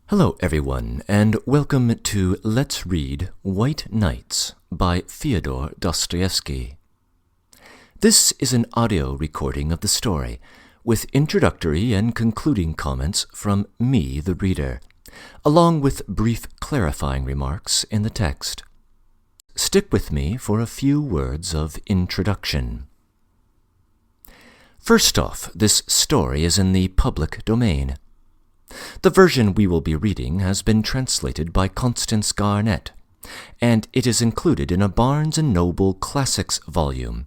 Hello everyone, and welcome to Let's Read White Nights by Fyodor Dostoevsky. This is an audio recording of the story, with introductory and concluding comments from me, the reader, along with brief clarifying remarks in the text. Stick with me for a few words of introduction. First off, this story is in the public domain. The version we will be reading has been translated by Constance Garnett, and it is included in a Barnes & Noble Classics volume,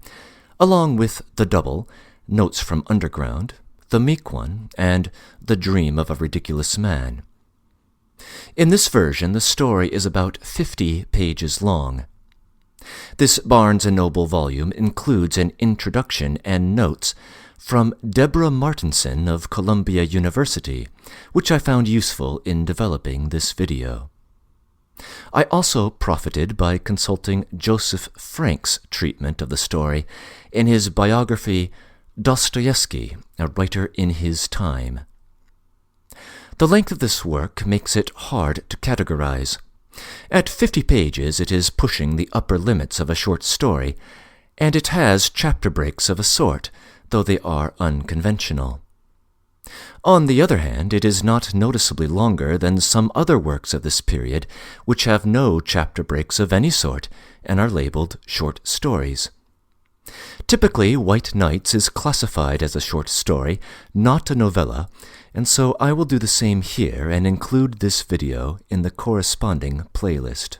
along with The Double, Notes from Underground, The Meek One, and The Dream of a Ridiculous Man. In this version, the story is about 50 pages long. This Barnes & Noble volume includes an introduction and notes from Deborah Martinson of Columbia University, which I found useful in developing this video. I also profited by consulting Joseph Frank's treatment of the story in his biography, Dostoevsky, a writer in his time. The length of this work makes it hard to categorize. At 50 pages, it is pushing the upper limits of a short story, and it has chapter breaks of a sort, though they are unconventional. On the other hand, it is not noticeably longer than some other works of this period, which have no chapter breaks of any sort and are labeled short stories. Typically, White Nights is classified as a short story, not a novella, and so I will do the same here and include this video in the corresponding playlist.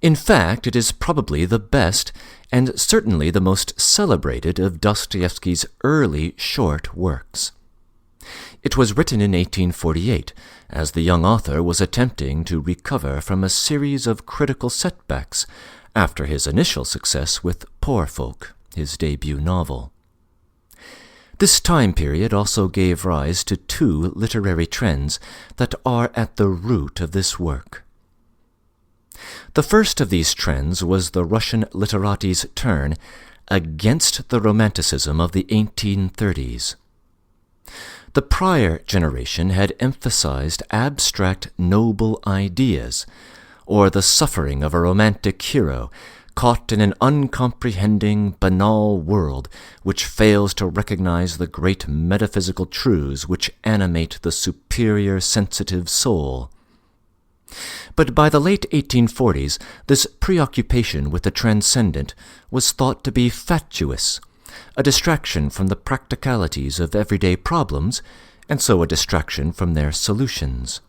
In fact, it is probably the best and certainly the most celebrated of Dostoevsky's early short works. It was written in 1848, as the young author was attempting to recover from a series of critical setbacks after his initial success with Poor Folk, his debut novel. This time period also gave rise to two literary trends that are at the root of this work. The first of these trends was the Russian literati's turn against the Romanticism of the 1830s. The prior generation had emphasized abstract noble ideas, or the suffering of a romantic hero caught in an uncomprehending, banal world which fails to recognize the great metaphysical truths which animate the superior sensitive soul. But by the late 1840s, this preoccupation with the transcendent was thought to be fatuous, a distraction from the practicalities of everyday problems, and so a distraction from their solutions.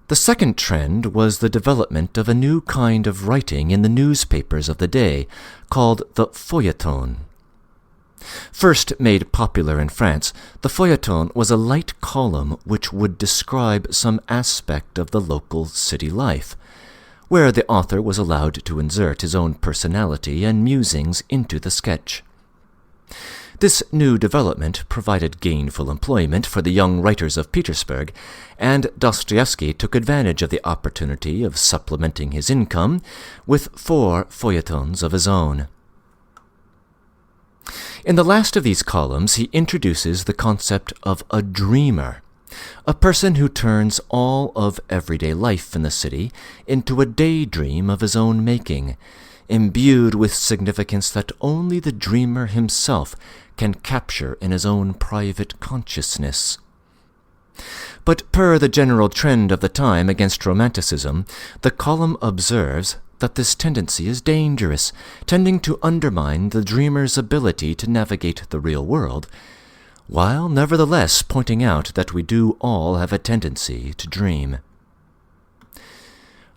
The second trend was the development of a new kind of writing in the newspapers of the day, called the feuilleton. First made popular in France, the feuilleton was a light column which would describe some aspect of the local city life, where the author was allowed to insert his own personality and musings into the sketch. This new development provided gainful employment for the young writers of Petersburg, and Dostoevsky took advantage of the opportunity of supplementing his income with 4 feuilletons of his own. In the last of these columns, he introduces the concept of a dreamer, a person who turns all of everyday life in the city into a daydream of his own making, imbued with significance that only the dreamer himself can capture in his own private consciousness. But per the general trend of the time against Romanticism, the column observes that this tendency is dangerous, tending to undermine the dreamer's ability to navigate the real world, while nevertheless pointing out that we do all have a tendency to dream.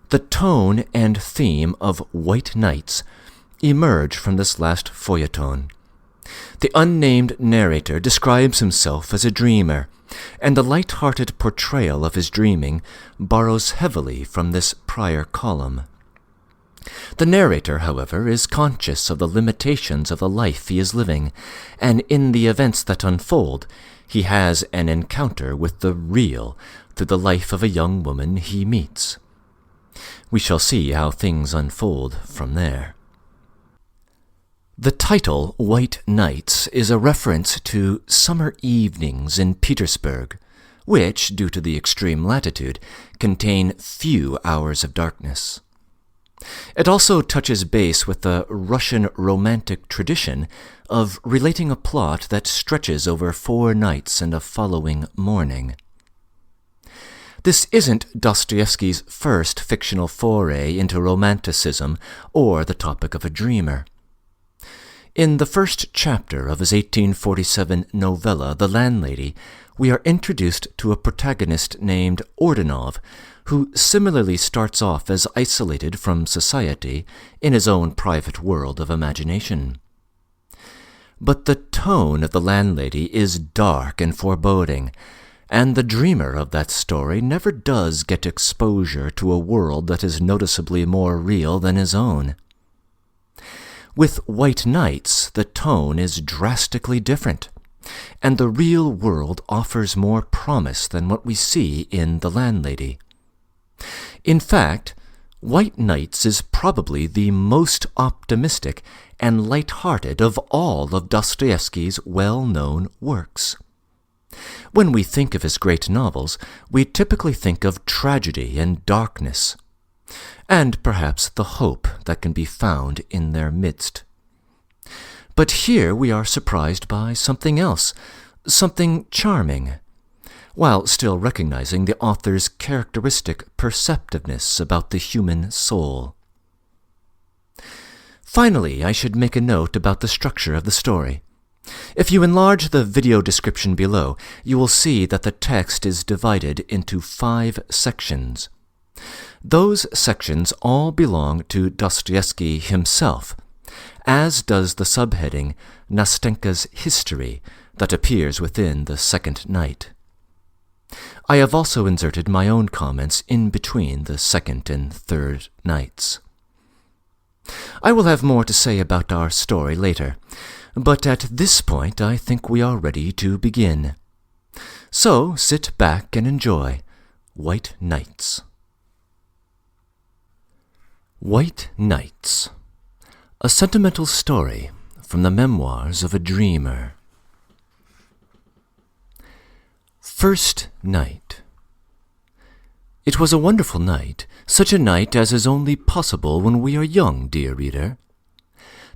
The tone and theme of White Nights emerge from this last feuilleton. The unnamed narrator describes himself as a dreamer, and the light-hearted portrayal of his dreaming borrows heavily from this prior column. The narrator, however, is conscious of the limitations of the life he is living, and in the events that unfold, he has an encounter with the real through the life of a young woman he meets. We shall see how things unfold from there. The title, White Nights, is a reference to summer evenings in Petersburg, which, due to the extreme latitude, contain few hours of darkness. It also touches base with the Russian Romantic tradition of relating a plot that stretches over 4 nights and a following morning. This isn't Dostoevsky's first fictional foray into romanticism or the topic of a dreamer. In the first chapter of his 1847 novella, The Landlady, we are introduced to a protagonist named Ordunov, who similarly starts off as isolated from society in his own private world of imagination. But the tone of The Landlady is dark and foreboding, and the dreamer of that story never does get exposure to a world that is noticeably more real than his own. With White Nights, the tone is drastically different, and the real world offers more promise than what we see in The Landlady. In fact, White Nights is probably the most optimistic and light-hearted of all of Dostoevsky's well-known works. When we think of his great novels, we typically think of tragedy and darkness, and perhaps the hope that can be found in their midst. But here we are surprised by something else, something charming, while still recognizing the author's characteristic perceptiveness about the human soul. Finally, I should make a note about the structure of the story. If you enlarge the video description below, you will see that the text is divided into 5 sections. Those sections all belong to Dostoevsky himself, as does the subheading Nastenka's History that appears within the second night. I have also inserted my own comments in between the second and third nights. I will have more to say about our story later, but at this point I think we are ready to begin. So sit back and enjoy White Nights. White Nights, a sentimental story from the memoirs of a dreamer. First night. It was a wonderful night, such a night as is only possible when we are young, dear reader.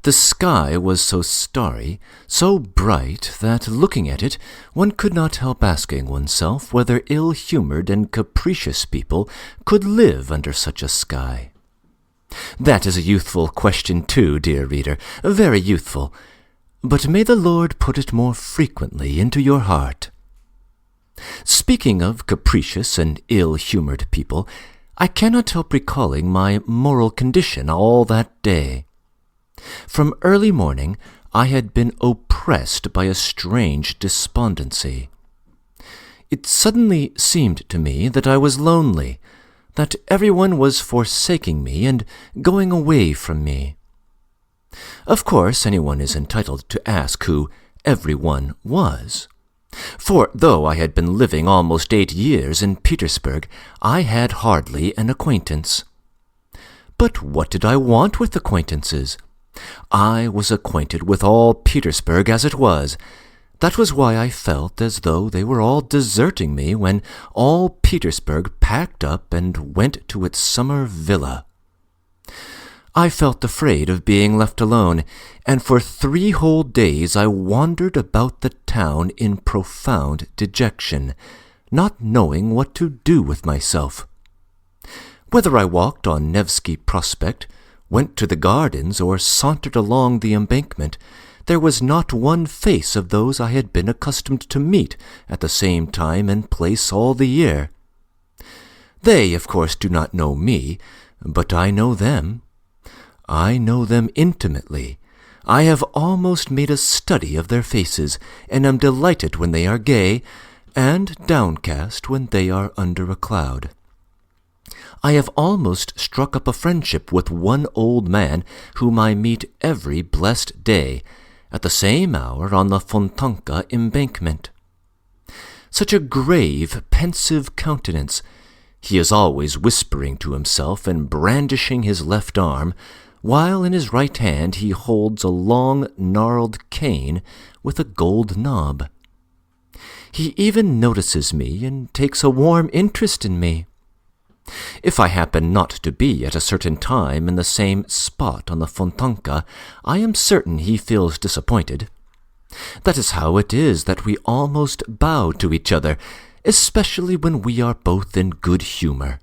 The sky was so starry, so bright, that looking at it, one could not help asking oneself whether ill-humored and capricious people could live under such a sky. That is a youthful question too, dear reader, very youthful, but may the Lord put it more frequently into your heart. Speaking of capricious and ill-humored people, I cannot help recalling my moral condition all that day. From early morning I had been oppressed by a strange despondency. It suddenly seemed to me that I was lonely, that everyone was forsaking me and going away from me. Of course, anyone is entitled to ask who everyone was. For though I had been living almost 8 years in Petersburg, I had hardly an acquaintance. But what did I want with acquaintances? I was acquainted with all Petersburg as it was. That was why I felt as though they were all deserting me when all Petersburg packed up and went to its summer villa. I felt afraid of being left alone, and for 3 whole days I wandered about the town in profound dejection, not knowing what to do with myself. Whether I walked on Nevsky Prospect, went to the gardens, or sauntered along the embankment, there was not one face of those I had been accustomed to meet at the same time and place all the year. They, of course, do not know me, but I know them. I know them intimately. I have almost made a study of their faces, and am delighted when they are gay, and downcast when they are under a cloud. I have almost struck up a friendship with one old man whom I meet every blessed day, at the same hour on the Fontanka embankment. Such a grave, pensive countenance. He is always whispering to himself and brandishing his left arm, while in his right hand he holds a long, gnarled cane with a gold knob. He even notices me and takes a warm interest in me. If I happen not to be at a certain time in the same spot on the Fontanka, I am certain he feels disappointed. That is how it is that we almost bow to each other, especially when we are both in good humor.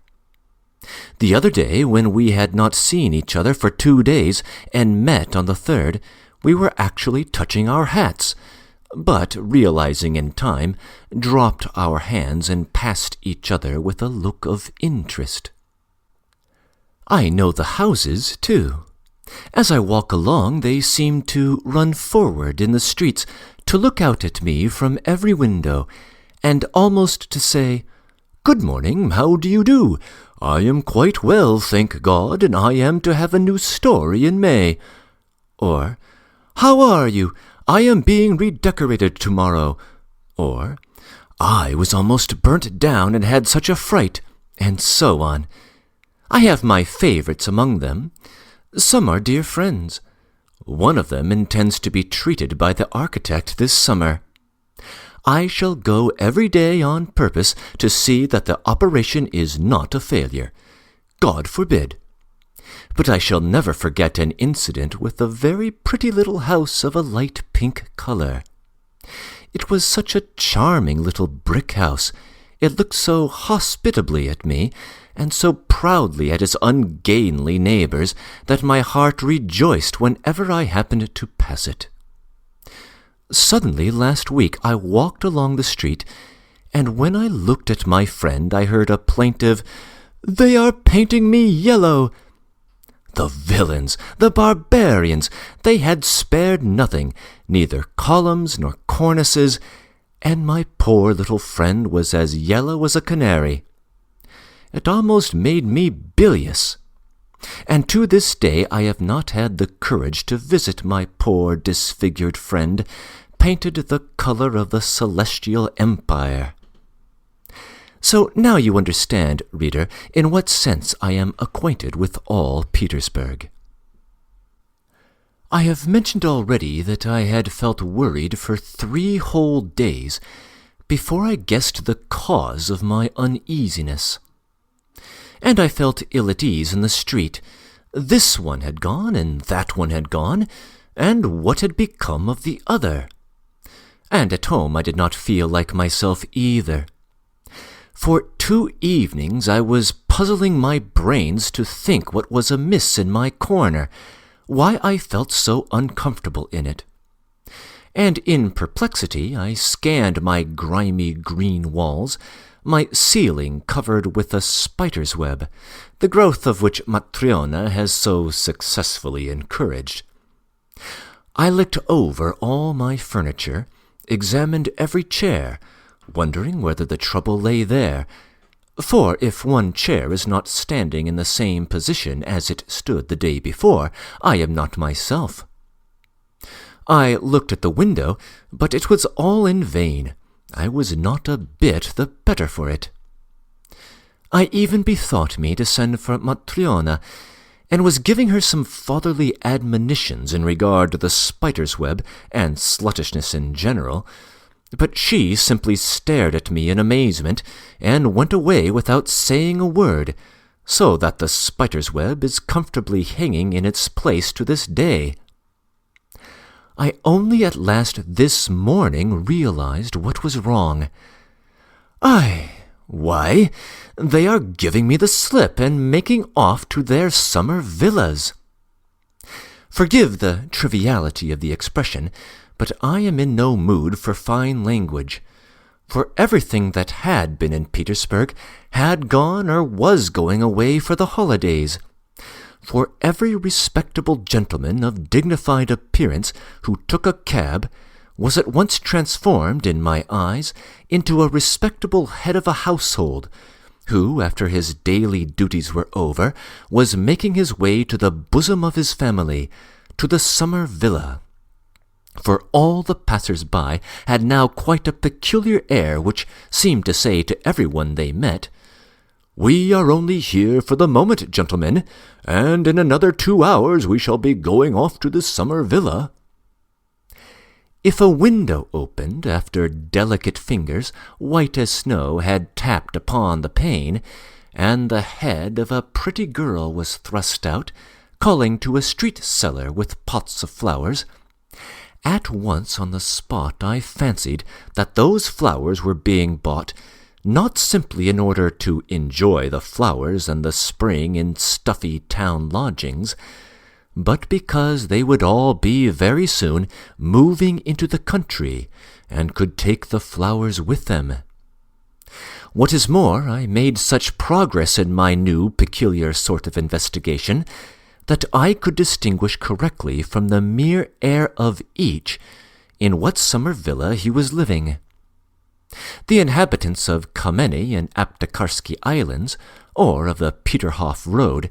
The other day, when we had not seen each other for 2 days and met on the third, we were actually touching our hats, but, realizing in time, dropped our hands and passed each other with a look of interest. I know the houses, too. As I walk along, they seem to run forward in the streets to look out at me from every window, and almost to say, "Good morning, how do you do? I am quite well, thank God, and I am to have a new story in May." Or, "How are you? I am being redecorated tomorrow." Or, "I was almost burnt down and had such a fright," and so on. I have my favorites among them. Some are dear friends. One of them intends to be treated by the architect this summer. I shall go every day on purpose to see that the operation is not a failure. God forbid. But I shall never forget an incident with a very pretty little house of a light pink color. It was such a charming little brick house. It looked so hospitably at me, and so proudly at its ungainly neighbors, that my heart rejoiced whenever I happened to pass it. Suddenly, last week, I walked along the street, and when I looked at my friend, I heard a plaintive, "They are painting me yellow." The villains, the barbarians, they had spared nothing, neither columns nor cornices, and my poor little friend was as yellow as a canary. It almost made me bilious. And to this day I have not had the courage to visit my poor disfigured friend, painted the color of the celestial empire. So now you understand, reader, in what sense I am acquainted with all Petersburg. I have mentioned already that I had felt worried for 3 whole days before I guessed the cause of my uneasiness. And I felt ill at ease in the street. This one had gone, and that one had gone, and what had become of the other? And at home I did not feel like myself either. For 2 evenings I was puzzling my brains to think what was amiss in my corner, why I felt so uncomfortable in it. And in perplexity I scanned my grimy green walls, my ceiling covered with a spider's web, the growth of which Matryona has so successfully encouraged. I looked over all my furniture, examined every chair, wondering whether the trouble lay there, for if one chair is not standing in the same position as it stood the day before, I am not myself. I looked at the window, but it was all in vain. I was not a bit the better for it. I even bethought me to send for Matryona, and was giving her some fatherly admonitions in regard to the spider's web and sluttishness in general, but she simply stared at me in amazement and went away without saying a word, so that the spider's web is comfortably hanging in its place to this day. I only at last this morning realized what was wrong. Why, they are giving me the slip and making off to their summer villas. Forgive the triviality of the expression, but I am in no mood for fine language, for everything that had been in Petersburg had gone or was going away for the holidays. For every respectable gentleman of dignified appearance who took a cab was at once transformed, in my eyes, into a respectable head of a household, who, after his daily duties were over, was making his way to the bosom of his family, to the summer villa. For all the passers-by had now quite a peculiar air which seemed to say to everyone they met, "We are only here for the moment, gentlemen, and in another 2 hours we shall be going off to the summer villa." If a window opened after delicate fingers, white as snow, had tapped upon the pane, and the head of a pretty girl was thrust out, calling to a street seller with pots of flowers, at once on the spot I fancied that those flowers were being bought not simply in order to enjoy the flowers and the spring in stuffy town lodgings, but because they would all be very soon moving into the country and could take the flowers with them. What is more, I made such progress in my new peculiar sort of investigation that I could distinguish correctly from the mere air of each in what summer villa he was living. The inhabitants of Kameny and Aptekarsky Islands, or of the Peterhof Road,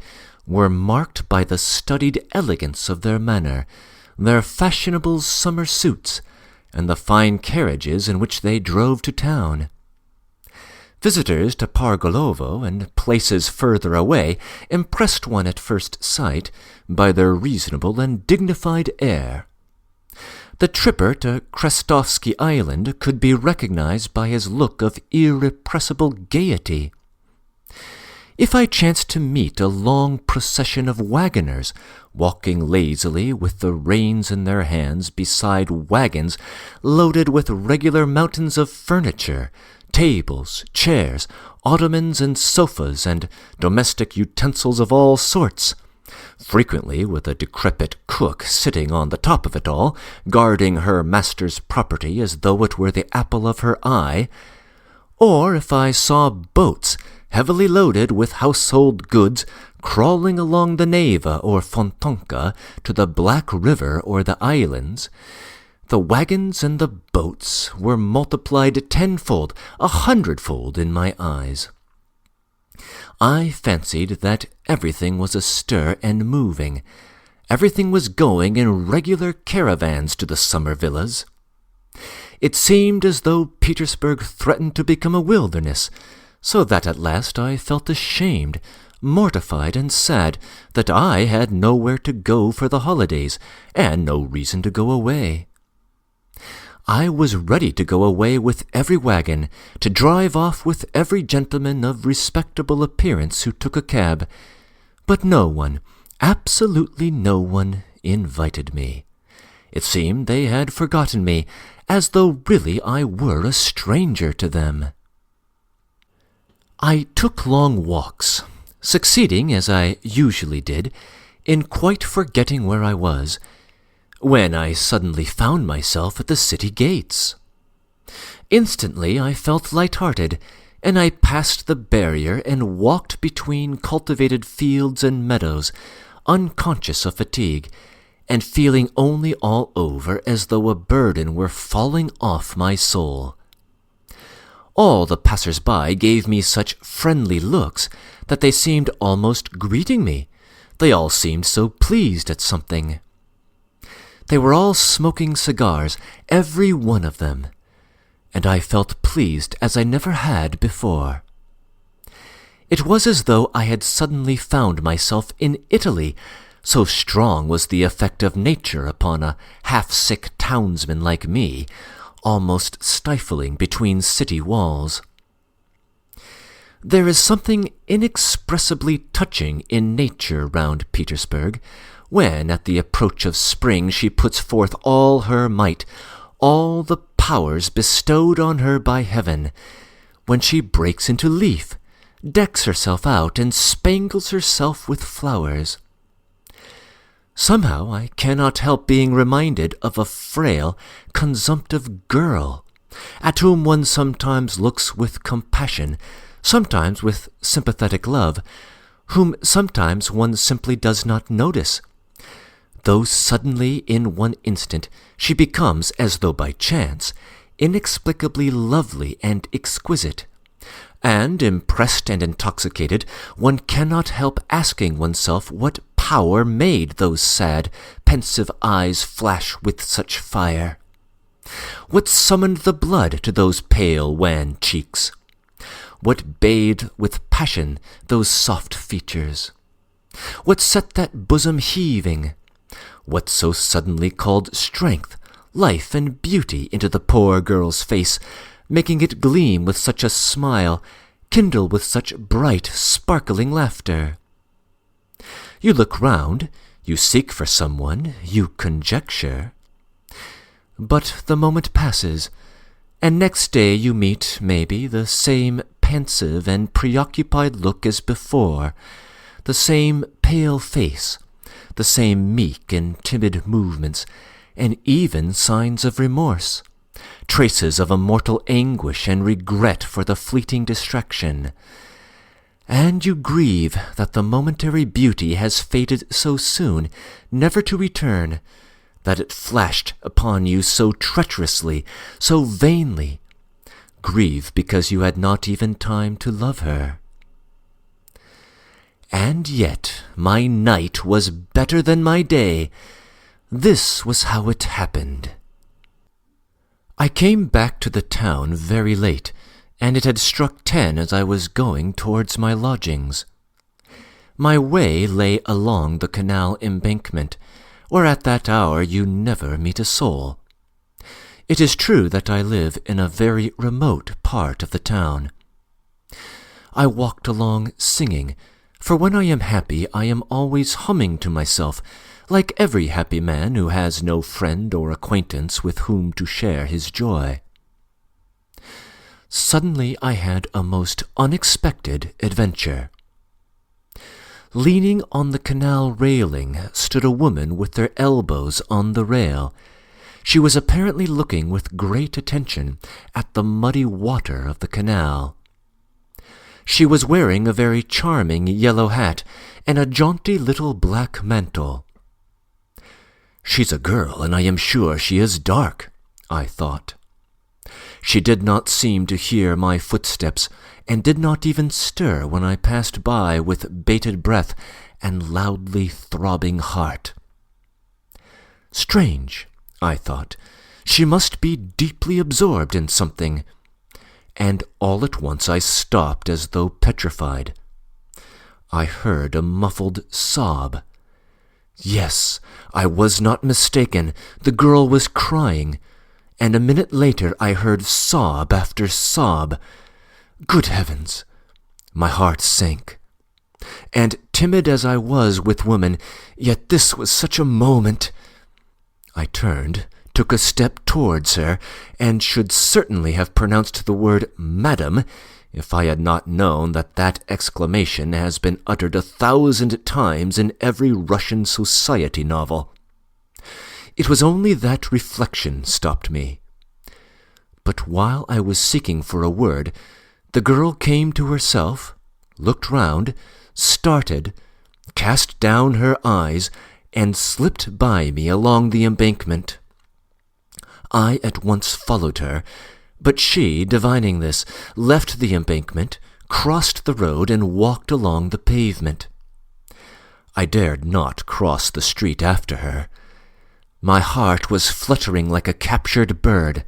were marked by the studied elegance of their manner, their fashionable summer suits, and the fine carriages in which they drove to town. Visitors to Pargolovo and places further away impressed one at first sight by their reasonable and dignified air. The tripper to Krestovsky Island could be recognized by his look of irrepressible gaiety. If I chanced to meet a long procession of wagoners walking lazily with the reins in their hands beside wagons loaded with regular mountains of furniture, tables, chairs, ottomans and sofas, and domestic utensils of all sorts, frequently with a decrepit cook sitting on the top of it all, guarding her master's property as though it were the apple of her eye, or if I saw boats heavily loaded with household goods crawling along the Neva or Fontonka to the Black River or the islands, the wagons and the boats were multiplied tenfold, 100-fold in my eyes. I fancied that everything was astir and moving. Everything was going in regular caravans to the summer villas. It seemed as though Petersburg threatened to become a wilderness, so that at last I felt ashamed, mortified and sad that I had nowhere to go for the holidays, and no reason to go away. I was ready to go away with every wagon, to drive off with every gentleman of respectable appearance who took a cab, but no one, absolutely no one, invited me. It seemed they had forgotten me, as though really I were a stranger to them. I took long walks, succeeding, as I usually did, in quite forgetting where I was, when I suddenly found myself at the city gates. Instantly I felt light-hearted, and I passed the barrier and walked between cultivated fields and meadows, unconscious of fatigue, and feeling only all over as though a burden were falling off my soul. All the passers-by gave me such friendly looks that they seemed almost greeting me. They all seemed so pleased at something. They were all smoking cigars, every one of them, and I felt pleased as I never had before. It was as though I had suddenly found myself in Italy, so strong was the effect of nature upon a half-sick townsman like me, almost stifling between city walls. There is something inexpressibly touching in nature round Petersburg, when at the approach of spring she puts forth all her might, all the powers bestowed on her by heaven, when she breaks into leaf, decks herself out, and spangles herself with flowers. Somehow I cannot help being reminded of a frail, consumptive girl, at whom one sometimes looks with compassion, sometimes with sympathetic love, whom sometimes one simply does not notice, though suddenly in one instant she becomes, as though by chance, inexplicably lovely and exquisite, and, impressed and intoxicated, one cannot help asking oneself what power made those sad, pensive eyes flash with such fire. What summoned the blood to those pale, wan cheeks? What bathed with passion those soft features? What set that bosom heaving? What so suddenly called strength, life and beauty into the poor girl's face, making it gleam with such a smile, kindle with such bright, sparkling laughter. You look round, you seek for someone, you conjecture. But the moment passes, and next day you meet, maybe, the same pensive and preoccupied look as before, the same pale face, the same meek and timid movements, and even signs of remorse, traces of a mortal anguish and regret for the fleeting distraction. And you grieve that the momentary beauty has faded so soon, never to return, that it flashed upon you so treacherously, so vainly. Grieve because you had not even time to love her. And yet my night was better than my day. This was how it happened. I came back to the town very late, and it had struck 10 as I was going towards my lodgings. My way lay along the canal embankment, where at that hour you never meet a soul. It is true that I live in a very remote part of the town. I walked along singing, for when I am happy I am always humming to myself, like every happy man who has no friend or acquaintance with whom to share his joy. Suddenly I had a most unexpected adventure. Leaning on the canal railing stood a woman with her elbows on the rail. She was apparently looking with great attention at the muddy water of the canal. She was wearing a very charming yellow hat and a jaunty little black mantle. "She's a girl, and I am sure she is dark," I thought. She did not seem to hear my footsteps, and did not even stir when I passed by with bated breath and loudly throbbing heart. Strange, I thought, she must be deeply absorbed in something, and all at once I stopped as though petrified. I heard a muffled sob. Yes, I was not mistaken, the girl was crying, and a minute later I heard sob after sob. Good heavens! My heart sank. And timid as I was with women, yet this was such a moment. I turned, took a step towards her, and should certainly have pronounced the word "Madam," if I had not known that that exclamation has been uttered 1,000 times in every Russian society novel. It was only that reflection stopped me. But while I was seeking for a word, the girl came to herself, looked round, started, cast down her eyes, and slipped by me along the embankment. I at once followed her, but she, divining this, left the embankment, crossed the road, and walked along the pavement. I dared not cross the street after her. My heart was fluttering like a captured bird.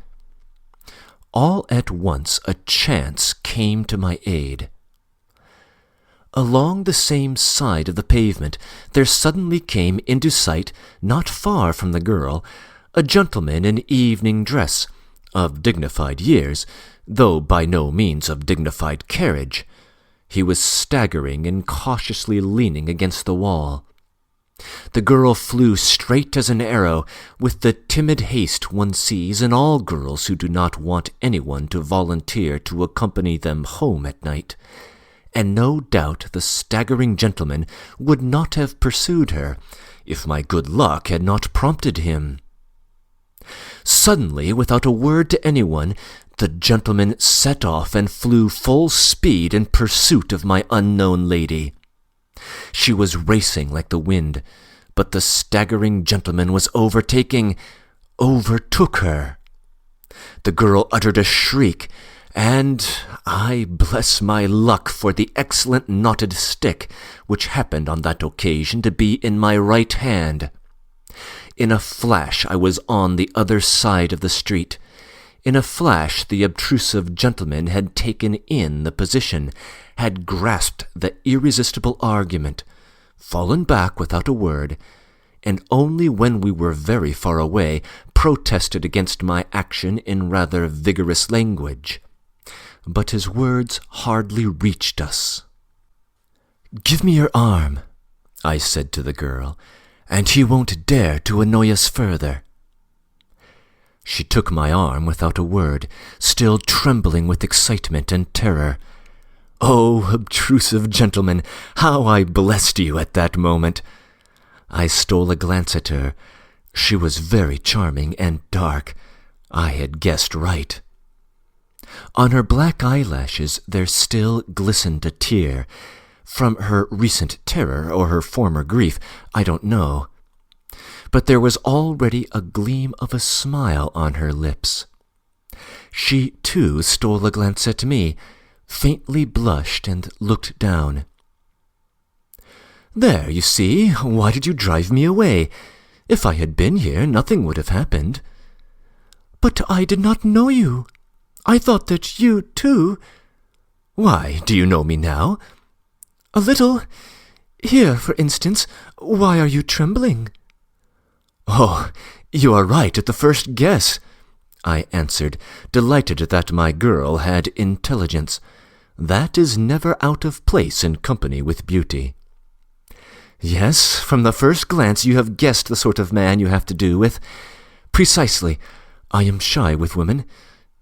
All at once a chance came to my aid. Along the same side of the pavement there suddenly came into sight, not far from the girl, a gentleman in evening dress, of dignified years, though by no means of dignified carriage. He was staggering and cautiously leaning against the wall. The girl flew straight as an arrow, with the timid haste one sees in all girls who do not want anyone to volunteer to accompany them home at night, and no doubt the staggering gentleman would not have pursued her, if my good luck had not prompted him. Suddenly, without a word to anyone, the gentleman set off and flew full speed in pursuit of my unknown lady. She was racing like the wind, but the staggering gentleman was overtook her. The girl uttered a shriek, and I bless my luck for the excellent knotted stick, which happened on that occasion to be in my right hand. In a flash I was on the other side of the street. In a flash the obtrusive gentleman had taken in the position, had grasped the irresistible argument, fallen back without a word, and only when we were very far away protested against my action in rather vigorous language. But his words hardly reached us. "Give me your arm," I said to the girl, "and he won't dare to annoy us further." She took my arm without a word, still trembling with excitement and terror. Oh, obtrusive gentleman, how I blessed you at that moment! I stole a glance at her. She was very charming and dark. I had guessed right. On her black eyelashes there still glistened a tear, from her recent terror or her former grief, I don't know. But there was already a gleam of a smile on her lips. She, too, stole a glance at me, faintly blushed, and looked down. "There, you see, why did you drive me away? If I had been here, nothing would have happened." "But I did not know you. I thought that you, too—" "Why, do you know me now?" "A little. Here, for instance, why are you trembling?" "Oh, you are right at the first guess," I answered, delighted that my girl had intelligence. That is never out of place in company with beauty. "Yes, from the first glance you have guessed the sort of man you have to do with. Precisely. I am shy with women.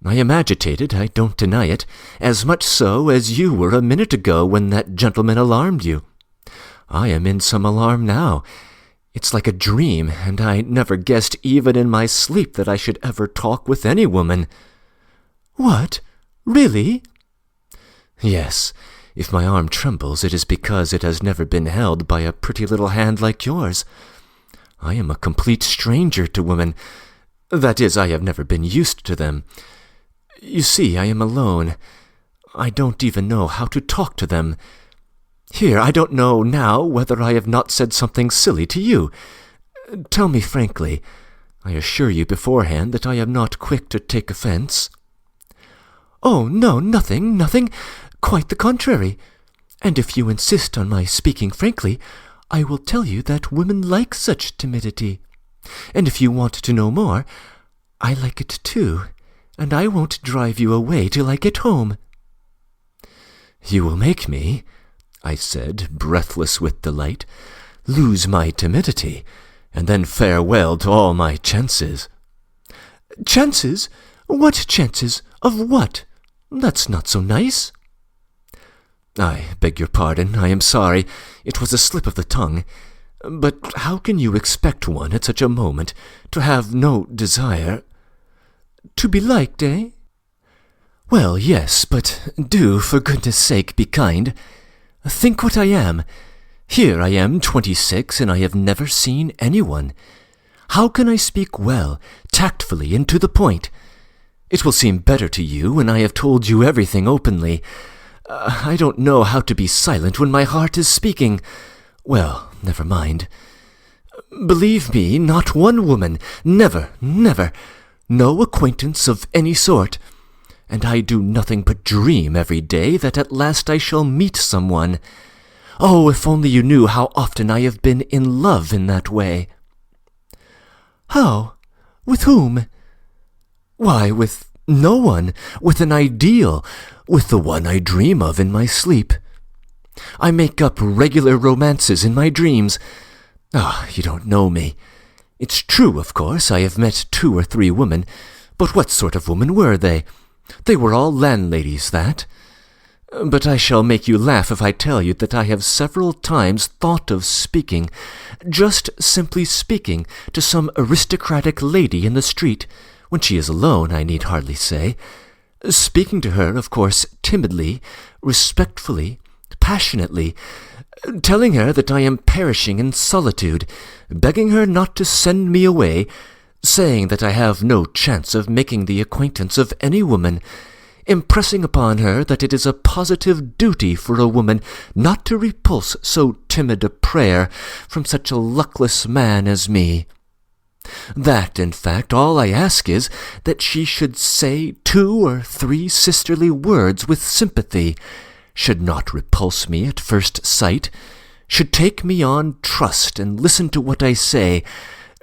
I am agitated, I don't deny it, as much so as you were a minute ago when that gentleman alarmed you. I am in some alarm now. It's like a dream, and I never guessed even in my sleep that I should ever talk with any woman." "What? Really?" "Yes. If my arm trembles, it is because it has never been held by a pretty little hand like yours. I am a complete stranger to women. That is, I have never been used to them. You see, I am alone. I don't even know how to talk to them. Here, I don't know now whether I have not said something silly to you. Tell me frankly. I assure you beforehand that I am not quick to take offense." "Oh, no, nothing. Quite the contrary. And if you insist on my speaking frankly, I will tell you that women like such timidity. And if you want to know more, I like it too, and I won't drive you away till I get home." "You will make me," I said, breathless with delight, "lose my timidity, and then farewell to all my chances." "Chances? What chances? Of what? That's not so nice." "I beg your pardon. I am sorry. It was a slip of the tongue. But how can you expect one at such a moment to have no desire—" "To be liked, eh?" "Well, yes, but do, for goodness' sake, be kind. Think what I am. Here I am, 26, and I have never seen anyone. How can I speak well, tactfully, and to the point? It will seem better to you when I have told you everything openly. I don't know how to be silent when my heart is speaking. Well, never mind. Believe me, not one woman, never, no acquaintance of any sort. And I do nothing but dream every day that at last I shall meet someone. Oh, if only you knew how often I have been in love in that way." "How? With whom?" "Why, with no one, with an ideal, with the one I dream of in my sleep. I make up regular romances in my dreams. You don't know me. It's true, of course, I have met 2 or 3 women, but what sort of women were they? They were all landladies, that. But I shall make you laugh if I tell you that I have several times thought of speaking, just simply speaking, to some aristocratic lady in the street, when she is alone, I need hardly say. Speaking to her, of course, timidly, respectfully, passionately, telling her that I am perishing in solitude, begging her not to send me away, saying that I have no chance of making the acquaintance of any woman, impressing upon her that it is a positive duty for a woman not to repulse so timid a prayer from such a luckless man as me. That, in fact, all I ask is that she should say 2 or 3 sisterly words with sympathy, should not repulse me at first sight, should take me on trust and listen to what I say,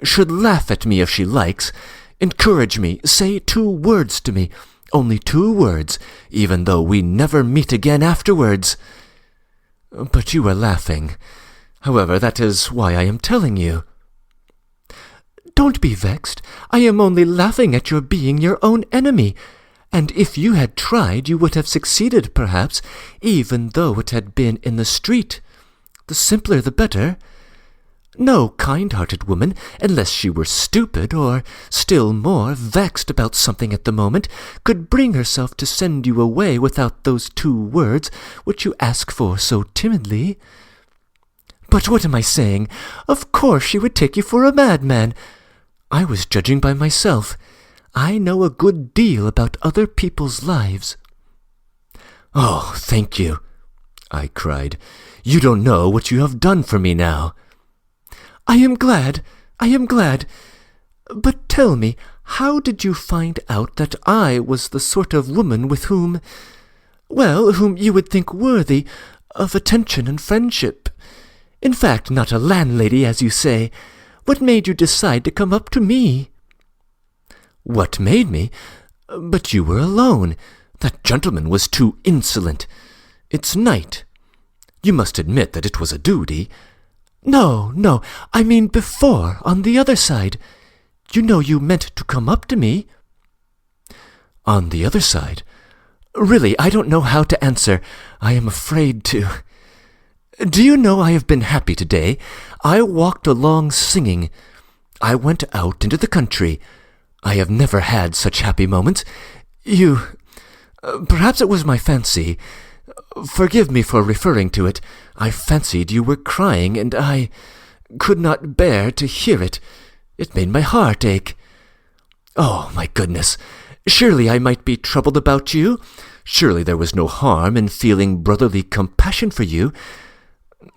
should laugh at me if she likes, encourage me, say 2 words to me, only 2 words, even though we never meet again afterwards. But you are laughing. However, that is why I am telling you. Don't be vexed. I am only laughing at your being your own enemy, and if you had tried, you would have succeeded, perhaps, even though it had been in the street. The simpler the better. No kind-hearted woman, unless she were stupid, or, still more, vexed about something at the moment, could bring herself to send you away without those 2 words which you ask for so timidly. But what am I saying? Of course she would take you for a madman. I was judging by myself. I know a good deal about other people's lives. Oh, thank you, I cried. You don't know what you have done for me now. I am glad. But tell me, how did you find out that I was the sort of woman with whom you would think worthy of attention and friendship? In fact, not a landlady, as you say. What made you decide to come up to me? What made me? But you were alone. That gentleman was too insolent. It's night. You must admit that it was a duty. No, I mean before, on the other side. You know you meant to come up to me. On the other side? Really, I don't know how to answer. I am afraid to. Do you know I have been happy today? I walked along singing. I went out into the country. I have never had such happy moments. Perhaps it was my fancy. Forgive me for referring to it. I fancied you were crying, and I could not bear to hear it. It made my heart ache. Oh, my goodness! Surely I might be troubled about you? Surely there was no harm in feeling brotherly compassion for you?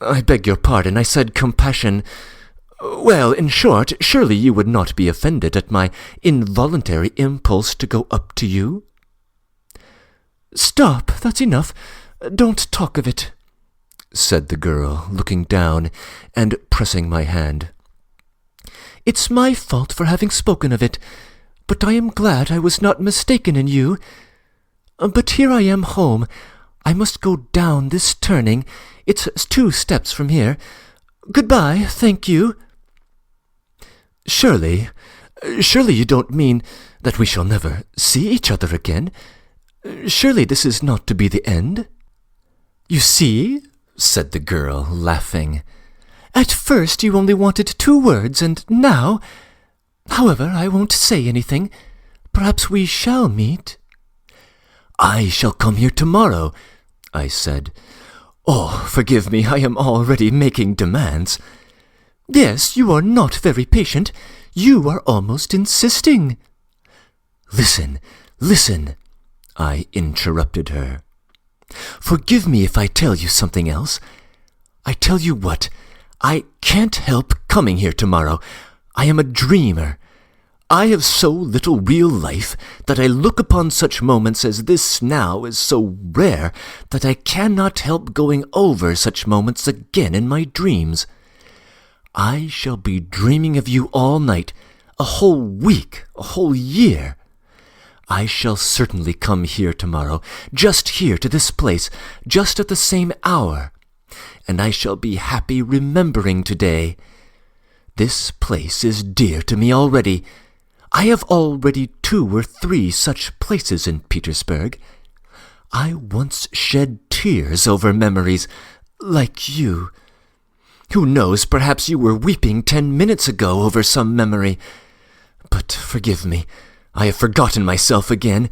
I beg your pardon, I said compassion. Well, in short, surely you would not be offended at my involuntary impulse to go up to you? Stop, that's enough. Don't talk of it, said the girl, looking down and pressing my hand. It's my fault for having spoken of it, but I am glad I was not mistaken in you. But here I am home. I must go down this turning. It's 2 steps from here. Goodbye, thank you. Surely you don't mean that we shall never see each other again? Surely this is not to be the end? You see, said the girl, laughing. At first you only wanted 2 words, and now... However, I won't say anything. Perhaps we shall meet. I shall come here tomorrow, I said. Oh, forgive me, I am already making demands. Yes, you are not very patient. You are almost insisting. Listen, I interrupted her. Forgive me if I tell you something else. I tell you what, I can't help coming here tomorrow. I am a dreamer. I have so little real life that I look upon such moments as this now as so rare that I cannot help going over such moments again in my dreams. I shall be dreaming of you all night, a whole week, a whole year. I shall certainly come here tomorrow, just here to this place, just at the same hour, and I shall be happy remembering today. This place is dear to me already. I have already 2 or 3 such places in Petersburg. I once shed tears over memories, like you. Who knows, perhaps you were weeping 10 minutes ago over some memory. But forgive me, I have forgotten myself again.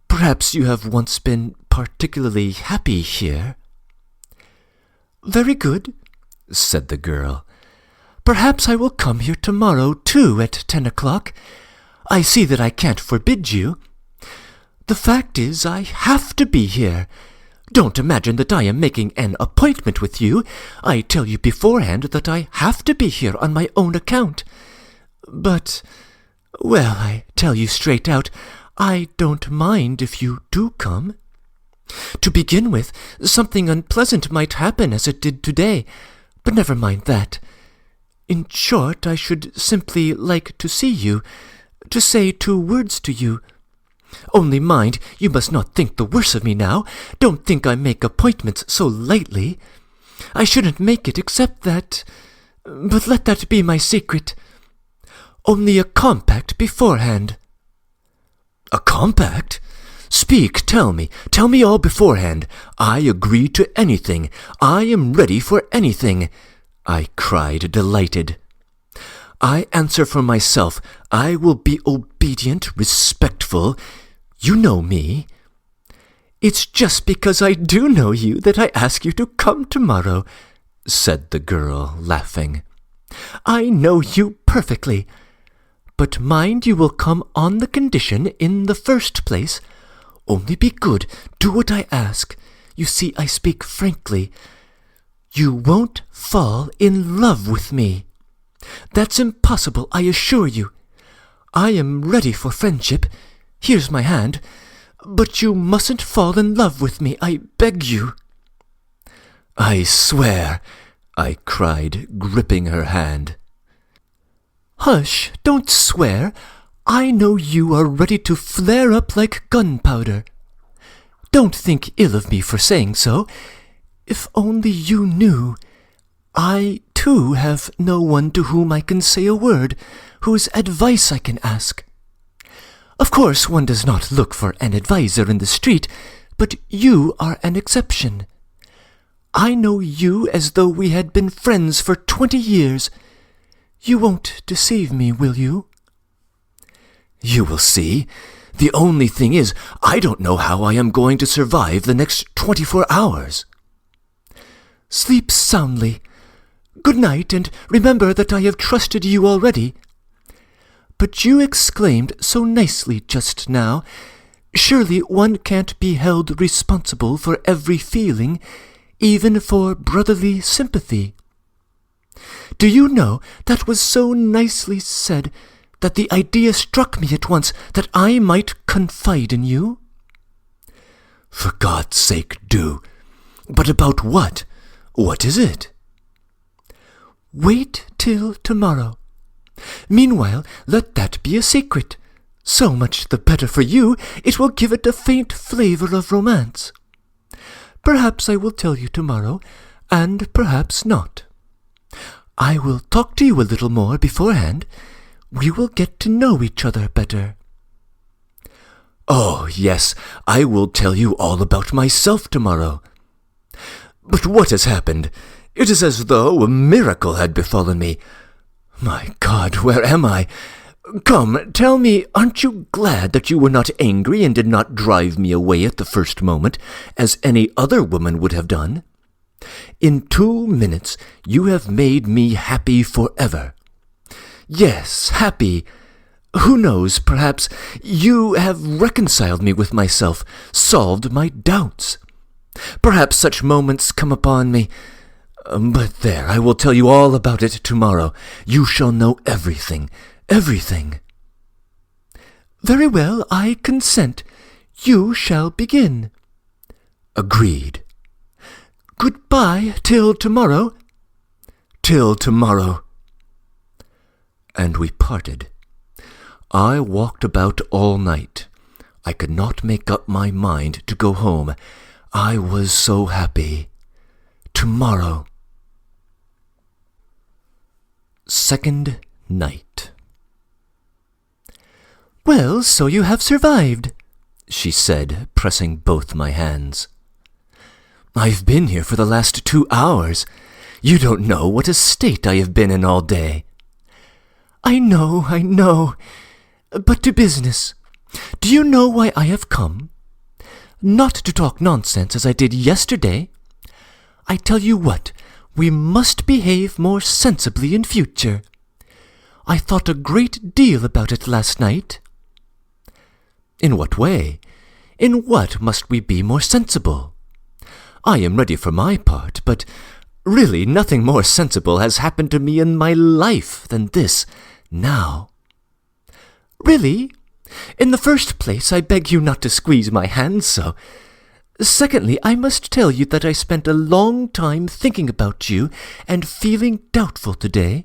Perhaps you have once been particularly happy here. Very good, said the girl. Perhaps I will come here tomorrow, too, at 10 o'clock. I see that I can't forbid you. The fact is, I have to be here. Don't imagine that I am making an appointment with you. I tell you beforehand that I have to be here on my own account. But, well, I tell you straight out, I don't mind if you do come. To begin with, something unpleasant might happen as it did today. But never mind that. In short, I should simply like to see you, to say 2 words to you. Only mind, you must not think the worse of me now. Don't think I make appointments so lightly. I shouldn't make it except that... But let that be my secret. Only a compact beforehand. A compact? Speak, tell me all beforehand. I agree to anything. I am ready for anything, I cried, delighted. I answer for myself. I will be obedient, respectful. You know me. It's just because I do know you that I ask you to come tomorrow, said the girl, laughing. I know you perfectly. But mind you will come on the condition, in the first place, only be good, do what I ask. You see, I speak frankly. You won't fall in love with me. That's impossible, I assure you. I am ready for friendship. Here's my hand. But you mustn't fall in love with me, I beg you. I swear, I cried, gripping her hand. Hush, don't swear. I know you are ready to flare up like gunpowder. Don't think ill of me for saying so. If only you knew. I, too, have no one to whom I can say a word, whose advice I can ask. Of course, one does not look for an adviser in the street, but you are an exception. I know you as though we had been friends for 20 years. You won't deceive me, will you? You will see. The only thing is, I don't know how I am going to survive the next 24 hours. Sleep soundly. Good night, and remember that I have trusted you already. But you exclaimed so nicely just now, surely one can't be held responsible for every feeling, even for brotherly sympathy. Do you know, that was so nicely said that the idea struck me at once that I might confide in you? For God's sake, do. But about what? What is it? Wait till tomorrow. Meanwhile, let that be a secret. So much the better for you. It will give it a faint flavor of romance. Perhaps I will tell you tomorrow, and perhaps not. I will talk to you a little more beforehand. We will get to know each other better. Oh, yes, I will tell you all about myself tomorrow. But what has happened? It is as though a miracle had befallen me. My God, where am I? Come, tell me, aren't you glad that you were not angry and did not drive me away at the first moment, as any other woman would have done? In 2 minutes you have made me happy forever. Yes, happy. Who knows, perhaps you have reconciled me with myself, solved my doubts. Perhaps such moments come upon me. But there, I will tell you all about it tomorrow. You shall know everything, everything. Very well, I consent. You shall begin. Agreed. Goodbye till tomorrow. Till tomorrow. And we parted. I walked about all night. I could not make up my mind to go home. I was so happy. Tomorrow. Second night. Well, so you have survived, she said, pressing both my hands. I've been here for the last 2 hours. You don't know what a state I have been in all day. I know. But to business. Do you know why I have come? Not to talk nonsense as I did yesterday. I tell you what, we must behave more sensibly in future. I thought a great deal about it last night. In what way? In what must we be more sensible? I am ready for my part, but really nothing more sensible has happened to me in my life than this now. Really? In the first place, I beg you not to squeeze my hand so. Secondly, I must tell you that I spent a long time thinking about you and feeling doubtful today."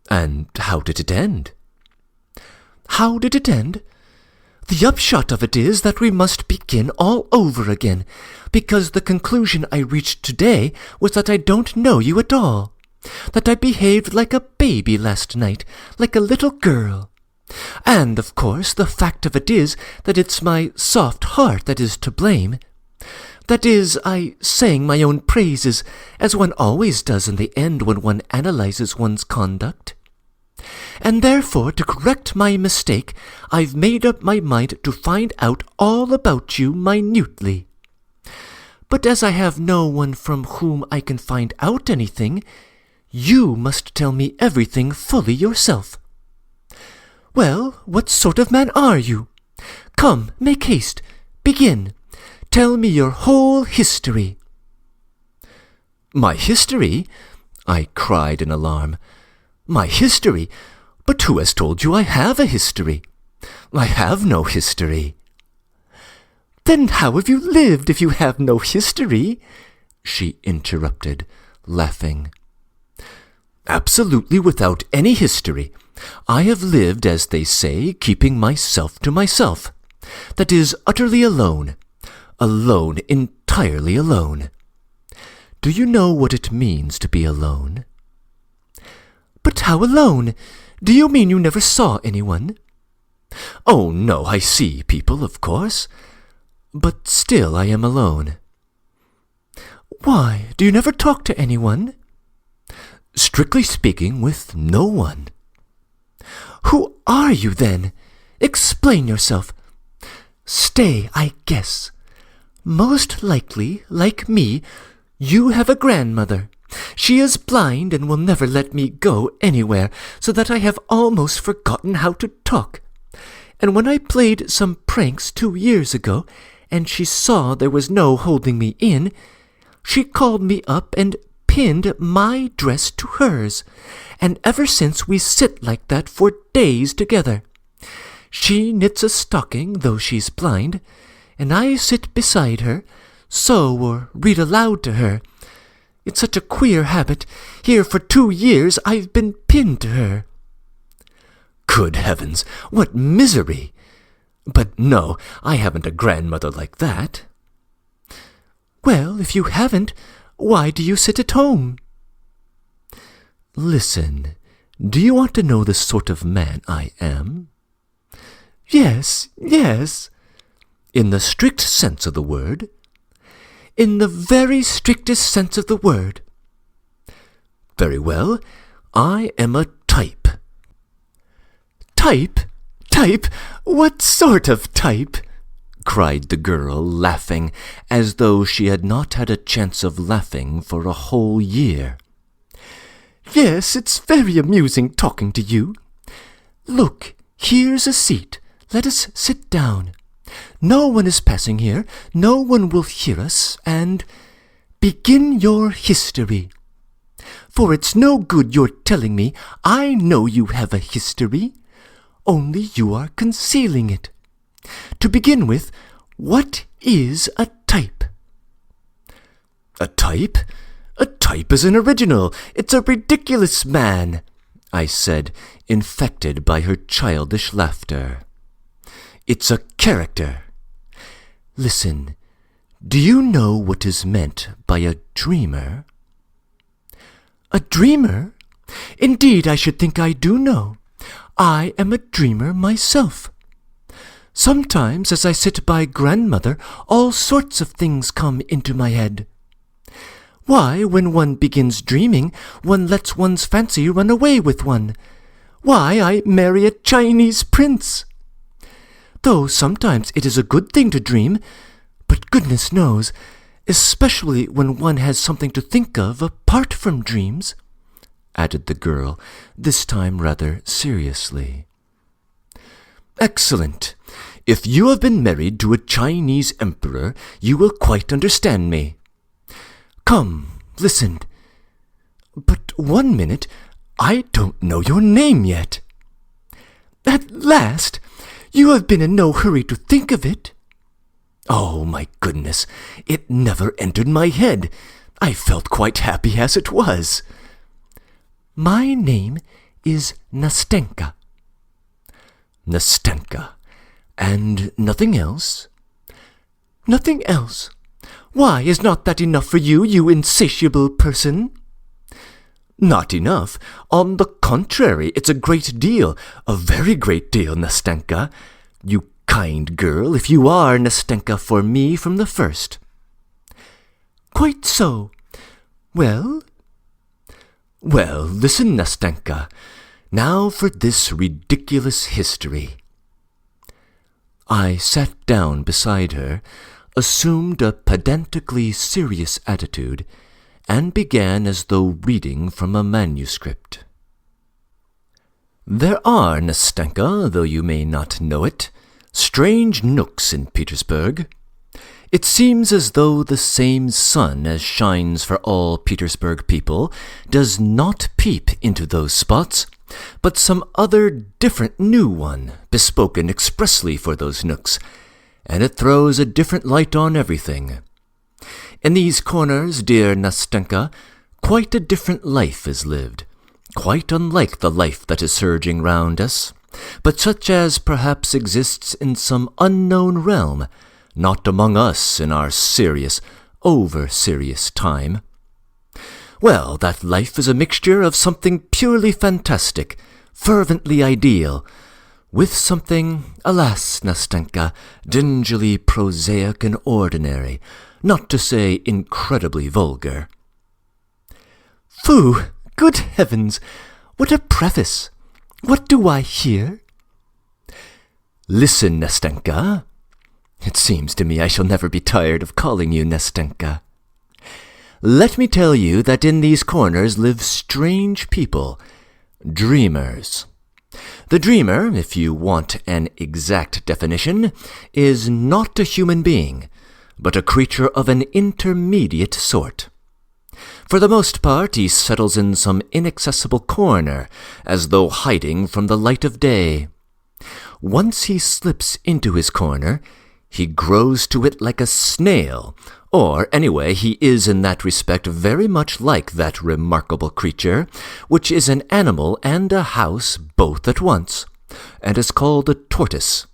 "And how did it end?" "How did it end? The upshot of it is that we must begin all over again, because the conclusion I reached today was that I don't know you at all, that I behaved like a baby last night, like a little girl. And, of course, the fact of it is that it's my soft heart that is to blame. That is, I sang my own praises, as one always does in the end when one analyzes one's conduct. And therefore, to correct my mistake, I've made up my mind to find out all about you minutely. But as I have no one from whom I can find out anything, you must tell me everything fully yourself. Well, what sort of man are you? Come, make haste. Begin. Tell me your whole history." "My history?" I cried in alarm. "My history? But who has told you I have a history? I have no history." "Then how have you lived if you have no history?" she interrupted, laughing. "Absolutely without any history. I have lived, as they say, keeping myself to myself. That is, utterly alone. Alone, entirely alone. Do you know what it means to be alone?" "But how alone? Do you mean you never saw anyone?" "Oh, no, I see people, of course. But still I am alone." "Why, do you never talk to anyone?" "Strictly speaking, with no one." "Who are you, then? Explain yourself. Stay, I guess. Most likely, like me, you have a grandmother. She is blind and will never let me go anywhere, so that I have almost forgotten how to talk. And when I played some pranks 2 years ago, and she saw there was no holding me in, she called me up and pinned my dress to hers, and ever since we sit like that for days together. She knits a stocking, though she's blind, and I sit beside her, sew or read aloud to her. It's such a queer habit. Here for 2 years I've been pinned to her." "Good heavens, what misery! But no, I haven't a grandmother like that." "Well, if you haven't, why do you sit at home?" "Listen, do you want to know the sort of man I am?" "Yes, yes." "In the strict sense of the word?" "In the very strictest sense of the word." "Very well. I am a type." "Type? Type? What sort of type?" cried the girl, laughing, as though she had not had a chance of laughing for a whole year. "Yes, it's very amusing talking to you. Look, here's a seat. Let us sit down. No one is passing here, no one will hear us, and begin your history. For it's no good your telling me I know you have a history, only you are concealing it. To begin with, what is a type?" "A type? A type is an original. It's a ridiculous man," I said, infected by her childish laughter. "It's a character. Listen, do you know what is meant by a dreamer?" "A dreamer? Indeed, I should think I do know. I am a dreamer myself. Sometimes, as I sit by grandmother, all sorts of things come into my head. Why, when one begins dreaming, one lets one's fancy run away with one. Why, I marry a Chinese prince. Though sometimes it is a good thing to dream, but goodness knows, especially when one has something to think of apart from dreams," added the girl, this time rather seriously. "Excellent. If you have been married to a Chinese emperor, you will quite understand me. Come, listen. But 1 minute, I don't know your name yet." "At last! You have been in no hurry to think of it." Oh, my goodness, it never entered my head. I felt quite happy as it was. My name is Nastenka. Nastenka. And nothing else? Nothing else? Why, is not that enough for you, you insatiable person? Not enough. On the contrary, it's a great deal, a very great deal, Nastenka. You kind girl, if you are Nastenka for me from the first. Quite so. Well? Well, listen, Nastenka. Now for this ridiculous history. I sat down beside her, assumed a pedantically serious attitude, and began as though reading from a manuscript. There are, Nastenka, though you may not know it, strange nooks in Petersburg. It seems as though the same sun as shines for all Petersburg people does not peep into those spots, but some other different new one, bespoken expressly for those nooks, and it throws a different light on everything. In these corners, dear Nastenka, quite a different life is lived, quite unlike the life that is surging round us, but such as perhaps exists in some unknown realm, not among us in our serious, over-serious time. Well, that life is a mixture of something purely fantastic, fervently ideal, with something, alas, Nastenka, dingily prosaic and ordinary, not to say incredibly vulgar. Phoo! Good heavens! What a preface! What do I hear? Listen, Nastenka. It seems to me I shall never be tired of calling you Nastenka. Let me tell you that in these corners live strange people, dreamers. The dreamer, if you want an exact definition, is not a human being, but a creature of an intermediate sort. For the most part, he settles in some inaccessible corner, as though hiding from the light of day. Once he slips into his corner, he grows to it like a snail, or, anyway, he is in that respect very much like that remarkable creature, which is an animal and a house both at once, and is called a tortoise.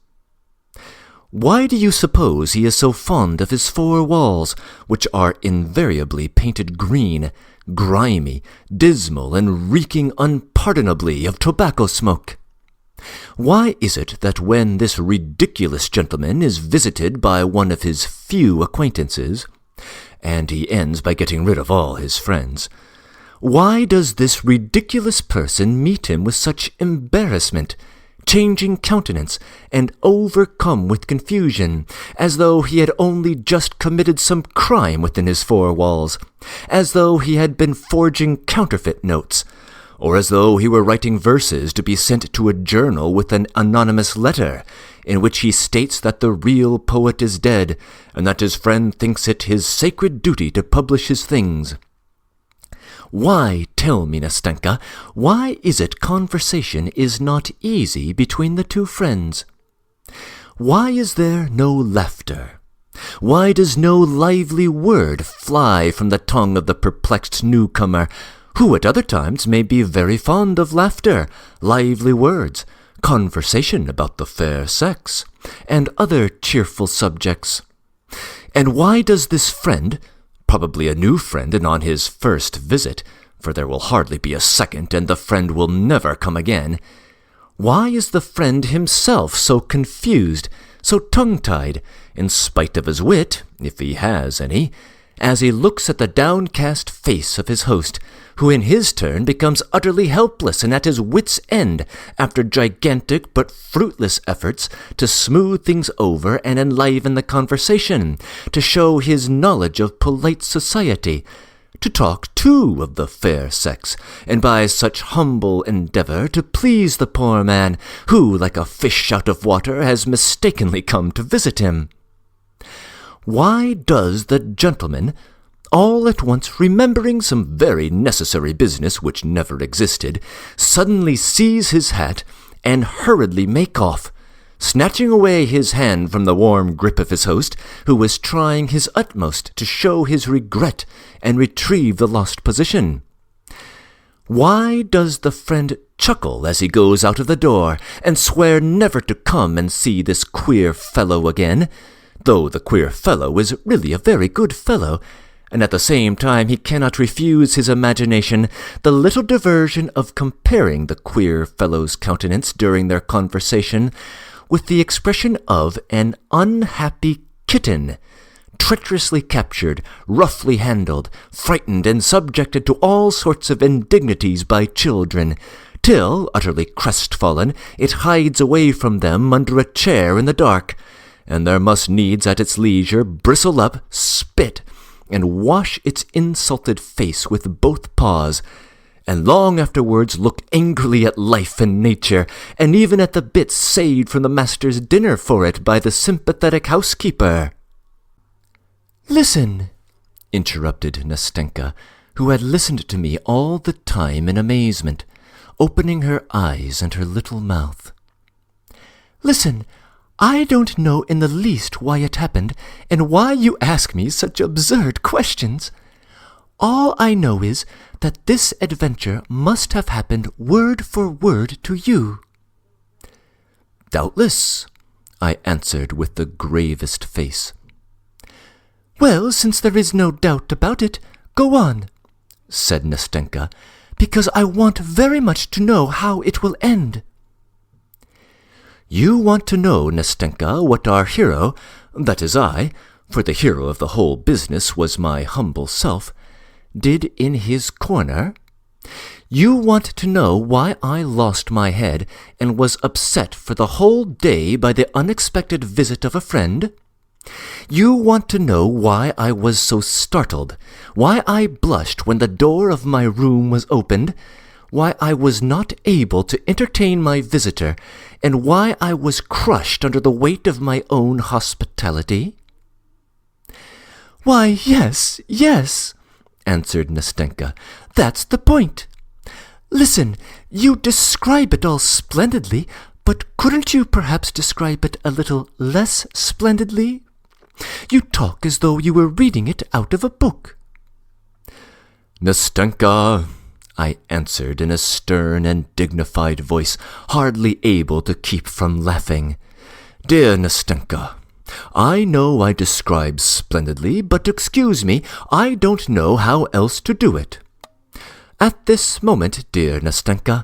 Why do you suppose he is so fond of his four walls, which are invariably painted green, grimy, dismal, and reeking unpardonably of tobacco smoke? Why is it that when this ridiculous gentleman is visited by one of his few acquaintances, and he ends by getting rid of all his friends, why does this ridiculous person meet him with such embarrassment, changing countenance, and overcome with confusion, as though he had only just committed some crime within his four walls, as though he had been forging counterfeit notes, or as though he were writing verses to be sent to a journal with an anonymous letter, in which he states that the real poet is dead, and that his friend thinks it his sacred duty to publish his things? Why, tell me, Nastenka, why is it conversation is not easy between the two friends? Why is there no laughter? Why does no lively word fly from the tongue of the perplexed newcomer, who at other times may be very fond of laughter, lively words, conversation about the fair sex, and other cheerful subjects? And why does this friend, probably a new friend and on his first visit, for there will hardly be a second and the friend will never come again, why is the friend himself so confused, so tongue-tied, in spite of his wit, if he has any, as he looks at the downcast face of his host, who in his turn becomes utterly helpless and at his wit's end after gigantic but fruitless efforts to smooth things over and enliven the conversation, to show his knowledge of polite society, to talk too of the fair sex, and by such humble endeavour to please the poor man, who, like a fish out of water, has mistakenly come to visit him? Why does the gentleman, all at once remembering some very necessary business which never existed, suddenly seize his hat and hurriedly make off, snatching away his hand from the warm grip of his host, who was trying his utmost to show his regret and retrieve the lost position. "Why does the friend chuckle as he goes out of the door, and swear never to come and see this queer fellow again, though the queer fellow is really a very good fellow, and at the same time he cannot refuse his imagination the little diversion of comparing the queer fellow's countenance during their conversation with the expression of an unhappy kitten, treacherously captured, roughly handled, frightened, and subjected to all sorts of indignities by children, till, utterly crestfallen, it hides away from them under a chair in the dark, and there must needs at its leisure bristle up, spit, and wash its insulted face with both paws, and long afterwards look angrily at life and nature, and even at the bits saved from the master's dinner for it by the sympathetic housekeeper." "Listen," interrupted Nastenka, who had listened to me all the time in amazement, opening her eyes and her little mouth. "Listen, I don't know in the least why it happened, and why you ask me such absurd questions. All I know is that this adventure must have happened word for word to you." "Doubtless," I answered with the gravest face. "Well, since there is no doubt about it, go on," said Nastenka, "because I want very much to know how it will end." "You want to know, Nastenka, what our hero, that is I, for the hero of the whole business was my humble self, did in his corner? You want to know why I lost my head and was upset for the whole day by the unexpected visit of a friend? You want to know why I was so startled, why I blushed when the door of my room was opened, why I was not able to entertain my visitor, and why I was crushed under the weight of my own hospitality?" "Why, yes, yes," answered Nastenka. "That's the point. Listen, you describe it all splendidly, but couldn't you perhaps describe it a little less splendidly? You talk as though you were reading it out of a book." "Nastenka," I answered in a stern and dignified voice, hardly able to keep from laughing. "Dear Nastenka, I know I describe splendidly, but excuse me, I don't know how else to do it. At this moment, dear Nastenka,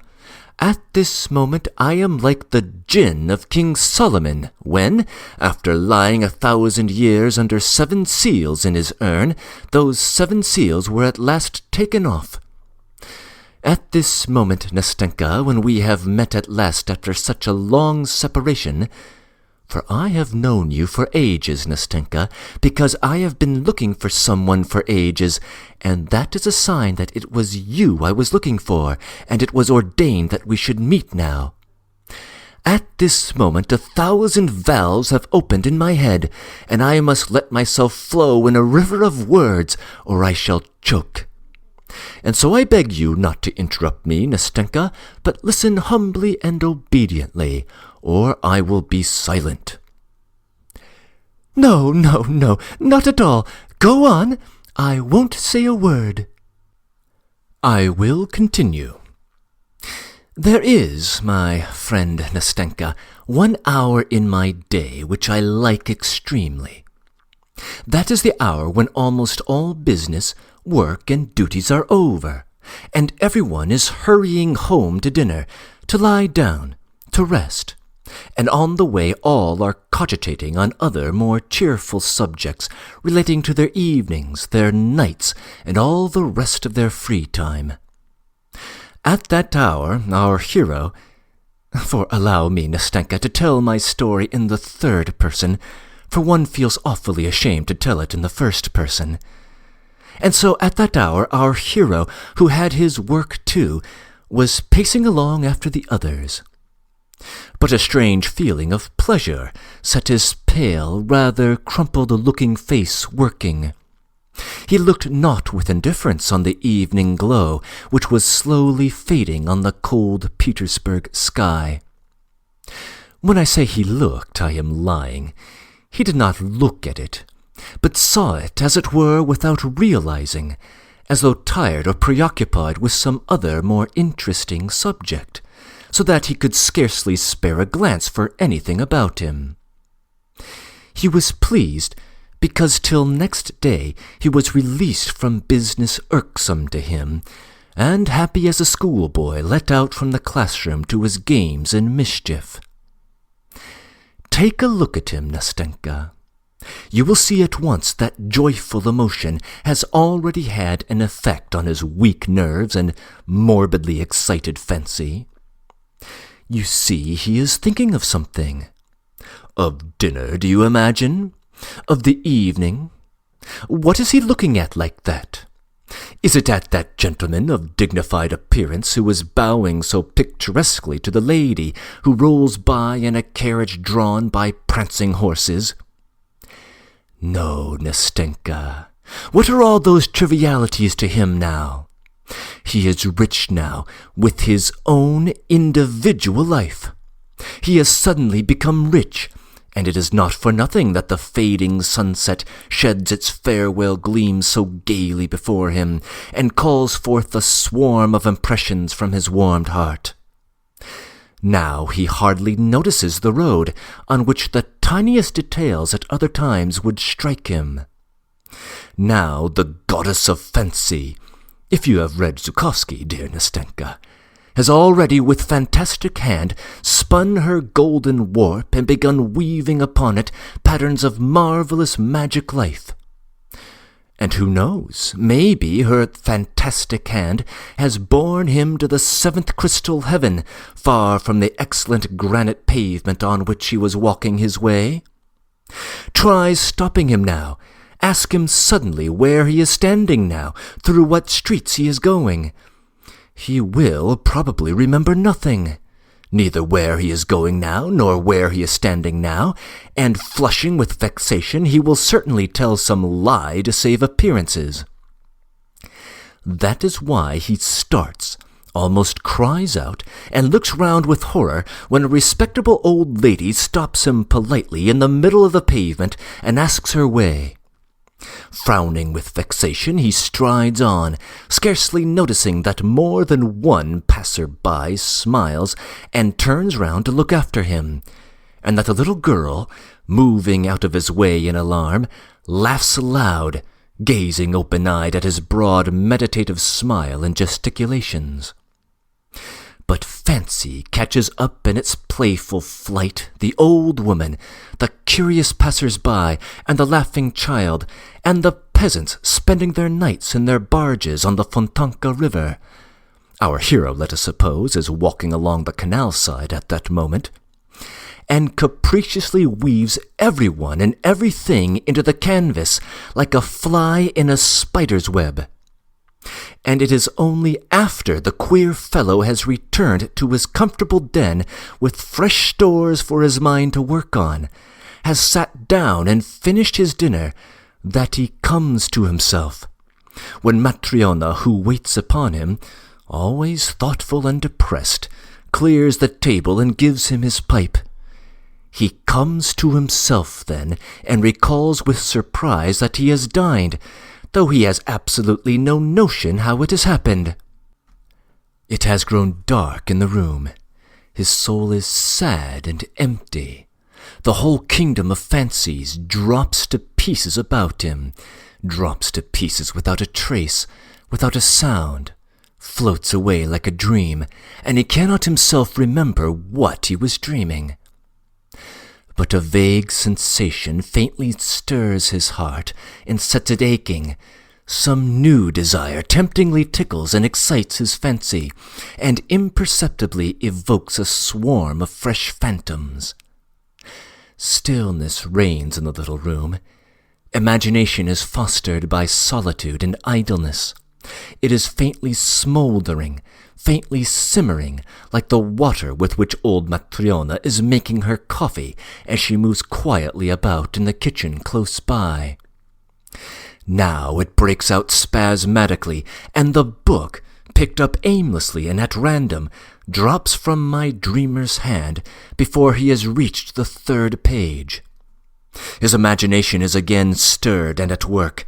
at this moment I am like the djinn of King Solomon, when, after lying 1,000 years under 7 seals in his urn, those 7 seals were at last taken off. At this moment, Nastenka, when we have met at last after such a long separation, for I have known you for ages, Nastenka, because I have been looking for someone for ages, and that is a sign that it was you I was looking for, and it was ordained that we should meet now. At this moment 1,000 valves have opened in my head, and I must let myself flow in a river of words, or I shall choke. And so I beg you not to interrupt me, Nastenka, but listen humbly and obediently, or I will be silent." "No, no, no, not at all. Go on. I won't say a word." "I will continue. There is, my friend Nastenka, 1 hour in my day which I like extremely. That is the hour when almost all business, work, and duties are over, and everyone is hurrying home to dinner, to lie down, to rest, and on the way all are cogitating on other more cheerful subjects relating to their evenings, their nights, and all the rest of their free time. At that hour, our hero— for allow me, Nastenka, to tell my story in the third person, for one feels awfully ashamed to tell it in the first person. And so at that hour our hero, who had his work too, was pacing along after the others. But a strange feeling of pleasure set his pale, rather crumpled-looking face working. He looked not with indifference on the evening glow, which was slowly fading on the cold Petersburg sky. When I say he looked, I am lying. He did not look at it, but saw it, as it were, without realizing, as though tired or preoccupied with some other more interesting subject, so that he could scarcely spare a glance for anything about him. He was pleased because till next day he was released from business irksome to him, and happy as a schoolboy let out from the classroom to his games and mischief. Take a look at him, Nastenka. You will see at once that joyful emotion has already had an effect on his weak nerves and morbidly excited fancy. You see, he is thinking of something. Of dinner, do you imagine? Of the evening? What is he looking at like that? Is it at that gentleman of dignified appearance who is bowing so picturesquely to the lady who rolls by in a carriage drawn by prancing horses? No, Nastenka. What are all those trivialities to him now? He is rich now with his own individual life. He has suddenly become rich, and it is not for nothing that the fading sunset sheds its farewell gleams so gaily before him, and calls forth a swarm of impressions from his warmed heart. Now he hardly notices the road, on which the tiniest details at other times would strike him. Now the goddess of fancy, if you have read Zhukovsky, dear Nastenka, has already with fantastic hand spun her golden warp and begun weaving upon it patterns of marvelous magic life. And who knows, maybe her fantastic hand has borne him to the seventh crystal heaven, far from the excellent granite pavement on which he was walking his way. Try stopping him now. Ask him suddenly where he is standing now, through what streets he is going. He will probably remember nothing, neither where he is going now, nor where he is standing now, and flushing with vexation, he will certainly tell some lie to save appearances. That is why he starts, almost cries out, and looks round with horror when a respectable old lady stops him politely in the middle of the pavement and asks her way. Frowning with vexation, he strides on, scarcely noticing that more than one passer-by smiles and turns round to look after him, and that the little girl, moving out of his way in alarm, laughs aloud, gazing open-eyed at his broad meditative smile and gesticulations. But fancy catches up in its playful flight the old woman, the curious passers-by, and the laughing child, and the peasants spending their nights in their barges on the Fontanka River. Our hero, let us suppose, is walking along the canal side at that moment, and capriciously weaves everyone and everything into the canvas like a fly in a spider's web. And it is only after the queer fellow has returned to his comfortable den with fresh stores for his mind to work on, has sat down and finished his dinner, that he comes to himself, when Matryona, who waits upon him, always thoughtful and depressed, clears the table and gives him his pipe. He comes to himself then, and recalls with surprise that he has dined, though he has absolutely no notion how it has happened. It has grown dark in the room. His soul is sad and empty. The whole kingdom of fancies drops to pieces about him, drops to pieces without a trace, without a sound, floats away like a dream, and he cannot himself remember what he was dreaming. But a vague sensation faintly stirs his heart and sets it aching. Some new desire temptingly tickles and excites his fancy, and imperceptibly evokes a swarm of fresh phantoms. Stillness reigns in the little room. Imagination is fostered by solitude and idleness. It is faintly smouldering, faintly simmering, like the water with which old Matryona is making her coffee as she moves quietly about in the kitchen close by. Now it breaks out spasmodically, and the book, picked up aimlessly and at random, drops from my dreamer's hand before he has reached the 3rd page. His imagination is again stirred and at work,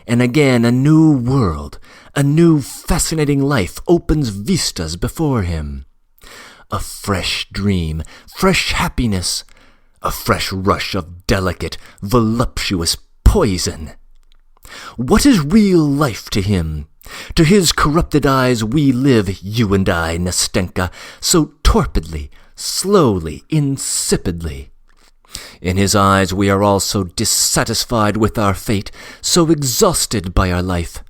and again a new world, a new fascinating life opens vistas before him. A fresh dream, fresh happiness, a fresh rush of delicate, voluptuous poison. What is real life to him? To his corrupted eyes we live, you and I, Nastenka, so torpidly, slowly, insipidly. In his eyes we are all so dissatisfied with our fate, so exhausted by our life.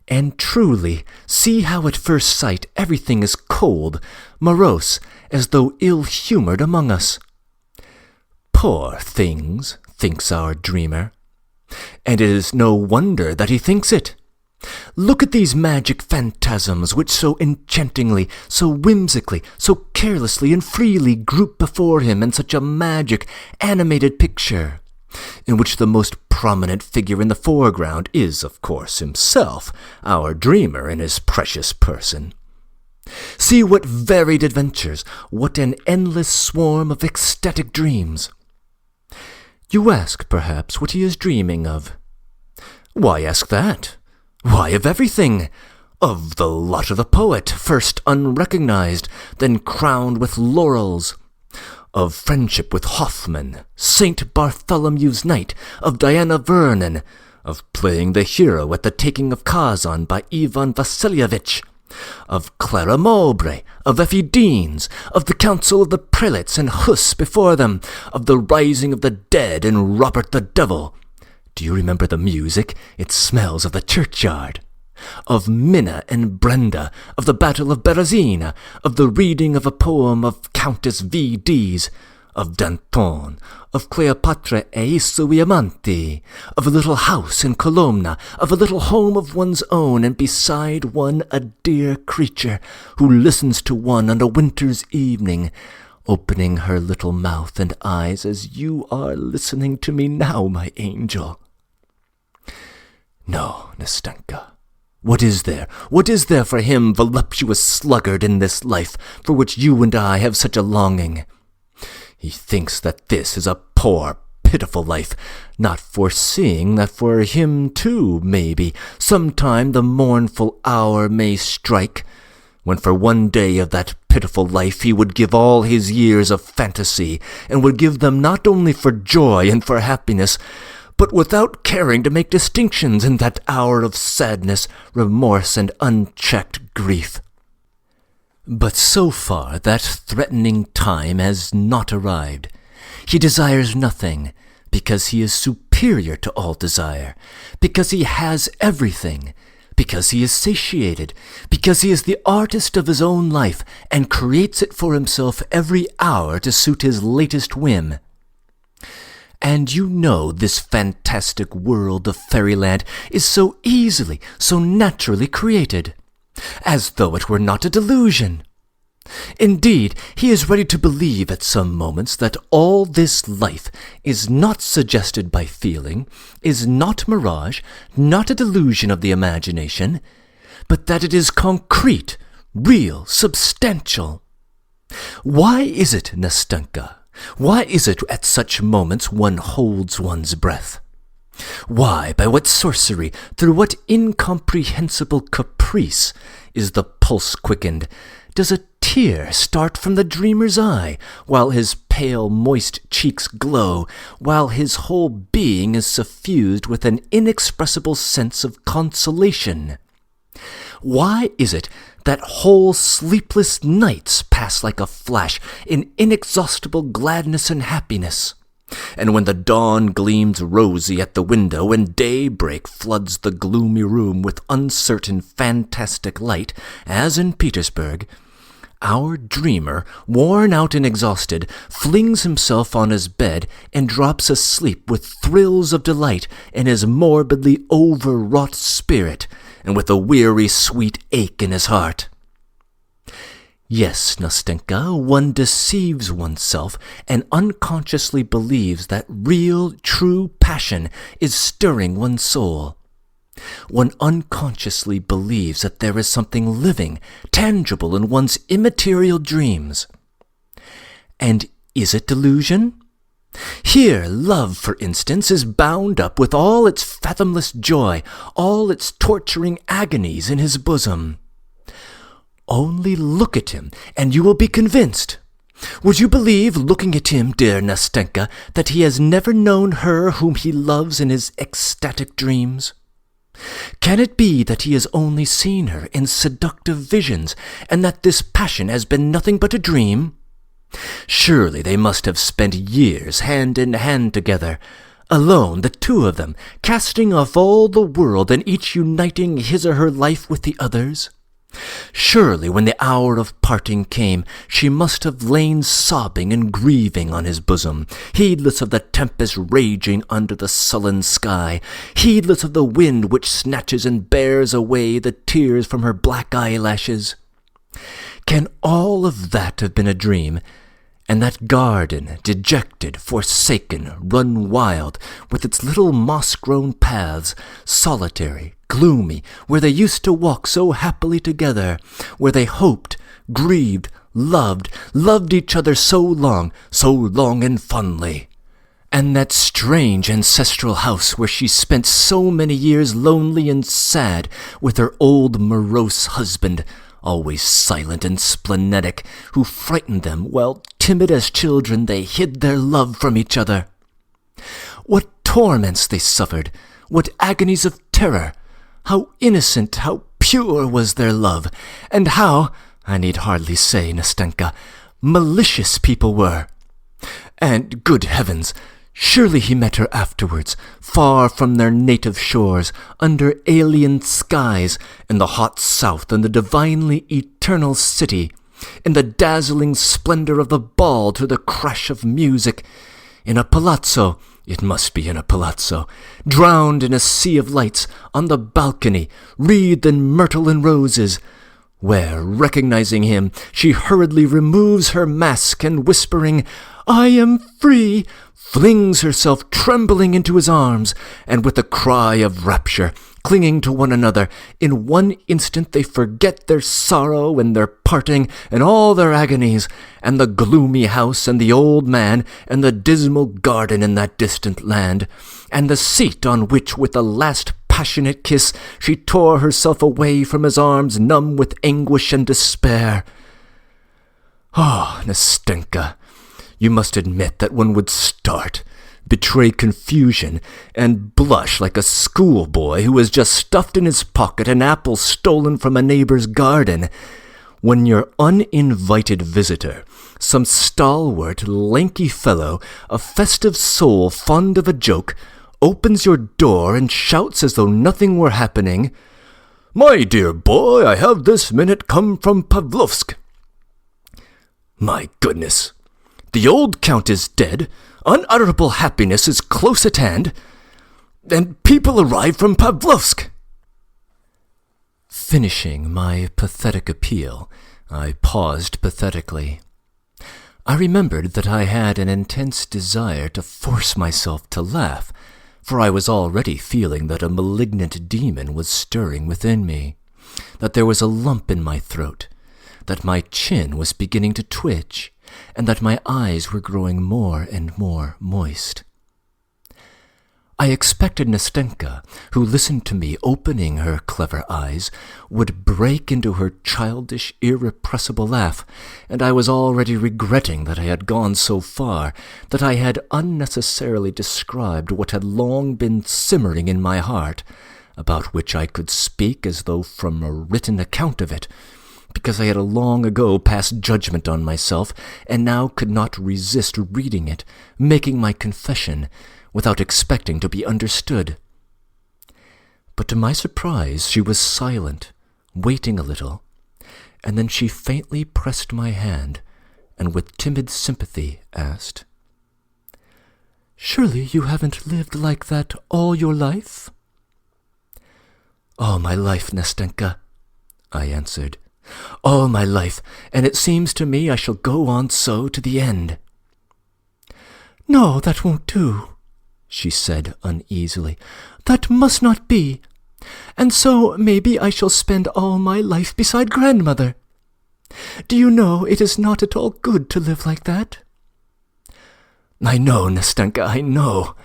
And truly, see how at first sight everything is cold, morose, as though ill-humored among us. Poor things, thinks our dreamer. And it is no wonder that he thinks it. Look at these magic phantasms which so enchantingly, so whimsically, so carelessly and freely group before him in such a magic, animated picture, in which the most prominent figure in the foreground is, of course, himself, our dreamer in his precious person. See what varied adventures, what an endless swarm of ecstatic dreams. You ask, perhaps, what he is dreaming of. Why ask that? Why, of everything. Of the lot of the poet, first unrecognized, then crowned with laurels. Of friendship with Hoffman, St. Bartholomew's Night, of Diana Vernon, of playing the hero at the taking of Kazan by Ivan Vassilievich, of Clara Mowbray, of Effie Deans, of the council of the prelates and Huss before them, of the rising of the dead and Robert the Devil. Do you remember the music? It smells of the churchyard. Of Minna and Brenda, of the Battle of Berezina, of the reading of a poem of Countess V. D's, of Danton, of Cleopatra e i suoi amanti, of a little house in Colomna, of a little home of one's own, and beside one a dear creature who listens to one on a winter's evening, opening her little mouth and eyes as you are listening to me now, my angel. No, Nastenka. What is there for him, voluptuous sluggard, in this life for which you and I have such a longing? He thinks that this is a poor, pitiful life, not foreseeing that for him too, maybe, sometime the mournful hour may strike, when for one day of that pitiful life he would give all his years of fantasy, and would give them not only for joy and for happiness, but without caring to make distinctions in that hour of sadness, remorse, and unchecked grief. But so far that threatening time has not arrived. He desires nothing, because he is superior to all desire, because he has everything, because he is satiated, because he is the artist of his own life, and creates it for himself every hour to suit his latest whim. And you know this fantastic world of fairyland is so easily, so naturally created, as though it were not a delusion. Indeed, he is ready to believe at some moments that all this life is not suggested by feeling, is not mirage, not a delusion of the imagination, but that it is concrete, real, substantial. Why is it, Nastenka? Why is it at such moments one holds one's breath? Why, by what sorcery, through what incomprehensible caprice is the pulse quickened? Does a tear start from the dreamer's eye, while his pale, moist cheeks glow, while his whole being is suffused with an inexpressible sense of consolation? Why is it that whole sleepless nights pass like a flash in inexhaustible gladness and happiness? And when the dawn gleams rosy at the window and daybreak floods the gloomy room with uncertain, fantastic light, as in Petersburg, our dreamer, worn out and exhausted, flings himself on his bed and drops asleep with thrills of delight in his morbidly overwrought spirit, and with a weary, sweet ache in his heart. Yes, Nastenka, one deceives oneself and unconsciously believes that real, true passion is stirring one's soul. One unconsciously believes that there is something living, tangible in one's immaterial dreams. And is it delusion? Here, love, for instance, is bound up with all its fathomless joy, all its torturing agonies in his bosom. Only look at him, and you will be convinced. Would you believe, looking at him, dear Nastenka, that he has never known her whom he loves in his ecstatic dreams? Can it be that he has only seen her in seductive visions, and that this passion has been nothing but a dream? Surely they must have spent years hand in hand together, alone, the two of them, casting off all the world and each uniting his or her life with the other's. Surely when the hour of parting came, she must have lain sobbing and grieving on his bosom, heedless of the tempest raging under the sullen sky, heedless of the wind which snatches and bears away the tears from her black eyelashes. Can all of that have been a dream? And that garden, dejected, forsaken, run wild, with its little moss-grown paths, solitary, gloomy, where they used to walk so happily together, where they hoped, grieved, loved each other so long and fondly. And that strange ancestral house where she spent so many years lonely and sad with her old morose husband, always silent and splenetic, who frightened them while, timid as children, they hid their love from each other. What torments they suffered, what agonies of terror! How innocent, how pure was their love, and how, I need hardly say, Nastenka, malicious people were. And, good heavens, surely he met her afterwards, far from their native shores, under alien skies, in the hot south, in the divinely eternal city, in the dazzling splendor of the ball to the crash of music, in a palazzo, it must be in a palazzo, drowned in a sea of lights, on the balcony, wreathed in myrtle and roses, where, recognizing him, she hurriedly removes her mask and, whispering, "I am free," flings herself trembling into his arms, and with a cry of rapture, clinging to one another, in one instant they forget their sorrow and their parting and all their agonies, and the gloomy house and the old man and the dismal garden in that distant land, and the seat on which with a last passionate kiss she tore herself away from his arms, numb with anguish and despair. Ah, Nastenka, you must admit that one would start, betray confusion, and blush like a schoolboy who has just stuffed in his pocket an apple stolen from a neighbor's garden, when your uninvited visitor, some stalwart, lanky fellow, a festive soul fond of a joke, opens your door and shouts as though nothing were happening, "My dear boy, I have this minute come from Pavlovsk." My goodness! The old count is dead, unutterable happiness is close at hand, and people arrive from Pavlovsk. Finishing my pathetic appeal, I paused pathetically. I remembered that I had an intense desire to force myself to laugh, for I was already feeling that a malignant demon was stirring within me, that there was a lump in my throat, that my chin was beginning to twitch, and that my eyes were growing more and more moist. I expected Nastenka, who listened to me opening her clever eyes, would break into her childish, irrepressible laugh, and I was already regretting that I had gone so far, that I had unnecessarily described what had long been simmering in my heart, about which I could speak as though from a written account of it, because I had long ago passed judgment on myself, and now could not resist reading it, making my confession, without expecting to be understood. But to my surprise she was silent, waiting a little, and then she faintly pressed my hand, and with timid sympathy asked, "Surely you haven't lived like that all your life?" "All my life, Nastenka," I answered. "All my life, and it seems to me I shall go on so to the end." "No, that won't do," she said uneasily. "That must not be. And so maybe I shall spend all my life beside grandmother. Do you know it is not at all good to live like that?" "I know, Nastenka, I know,"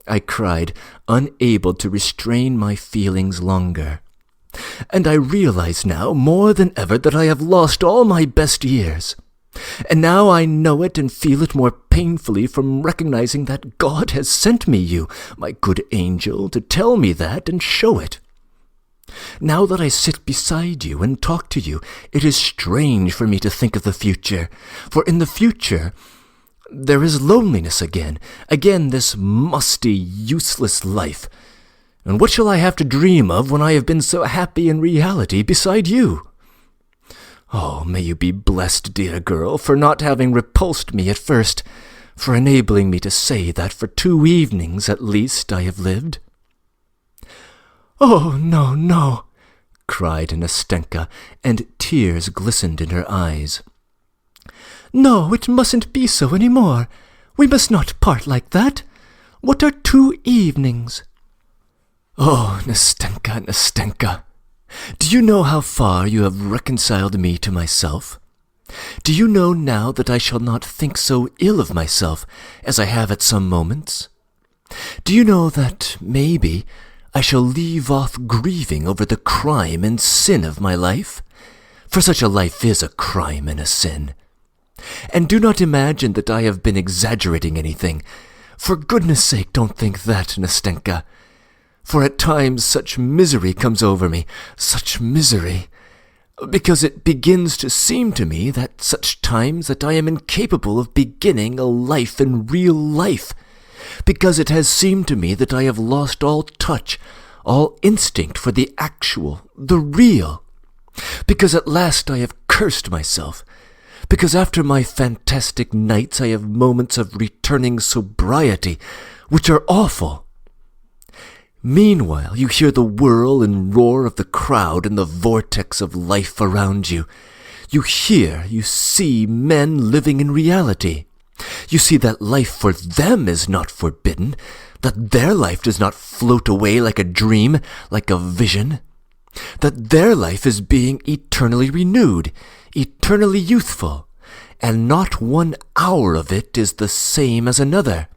I cried, unable to restrain my feelings longer. "And I realize now more than ever that I have lost all my best years. And now I know it and feel it more painfully from recognizing that God has sent me you, my good angel, to tell me that and show it. Now that I sit beside you and talk to you, it is strange for me to think of the future, for in the future there is loneliness again this musty, useless life. And what shall I have to dream of when I have been so happy in reality beside you? Oh, may you be blessed, dear girl, for not having repulsed me at first, for enabling me to say that for 2 evenings at least I have lived." "Oh, no, no," cried Nastenka, and tears glistened in her eyes. "No, it mustn't be so any more. We must not part like that. What are 2 evenings? "Oh, Nastenka, Nastenka, do you know how far you have reconciled me to myself? Do you know now that I shall not think so ill of myself as I have at some moments? Do you know that, maybe, I shall leave off grieving over the crime and sin of my life? For such a life is a crime and a sin. And do not imagine that I have been exaggerating anything. For goodness sake, don't think that, Nastenka. For at times such misery comes over me, such misery, because it begins to seem to me that such times that I am incapable of beginning a life in real life, because it has seemed to me that I have lost all touch, all instinct for the actual, the real, because at last I have cursed myself, because after my fantastic nights I have moments of returning sobriety, which are awful. Meanwhile, you hear the whirl and roar of the crowd and the vortex of life around you. You hear, you see men living in reality. You see that life for them is not forbidden, that their life does not float away like a dream, like a vision, that their life is being eternally renewed, eternally youthful, and not 1 hour of it is the same as another.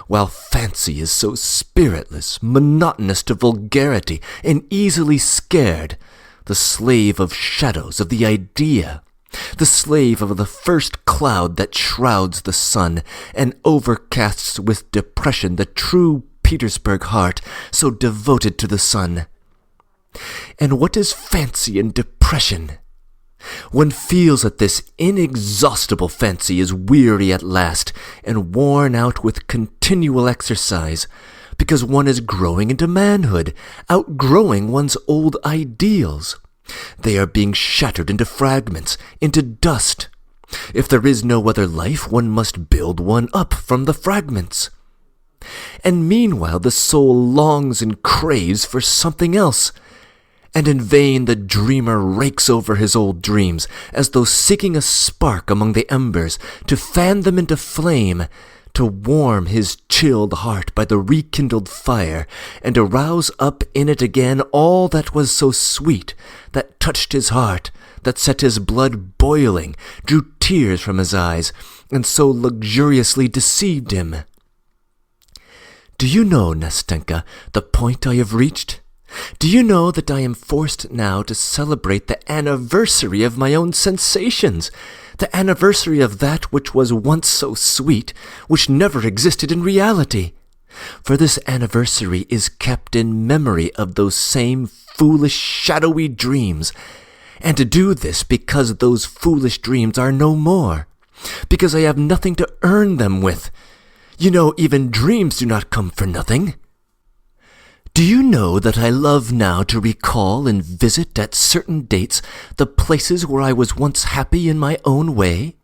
While fancy is so spiritless, monotonous to vulgarity, and easily scared, the slave of shadows, of the idea, the slave of the first cloud that shrouds the sun, and overcasts with depression the true Petersburg heart, so devoted to the sun. And what is fancy and depression? One feels that this inexhaustible fancy is weary at last and worn out with continual exercise, because one is growing into manhood, outgrowing one's old ideals. They are being shattered into fragments, into dust. If there is no other life, one must build one up from the fragments. And meanwhile the soul longs and craves for something else. And in vain the dreamer rakes over his old dreams, as though seeking a spark among the embers, to fan them into flame, to warm his chilled heart by the rekindled fire, and arouse up in it again all that was so sweet, that touched his heart, that set his blood boiling, drew tears from his eyes, and so luxuriously deceived him. Do you know, Nastenka, the point I have reached? Do you know that I am forced now to celebrate the anniversary of my own sensations, the anniversary of that which was once so sweet, which never existed in reality? For this anniversary is kept in memory of those same foolish, shadowy dreams, and to do this because those foolish dreams are no more, because I have nothing to earn them with. You know, even dreams do not come for nothing. Do you know that I love now to recall and visit at certain dates the places where I was once happy in my own way?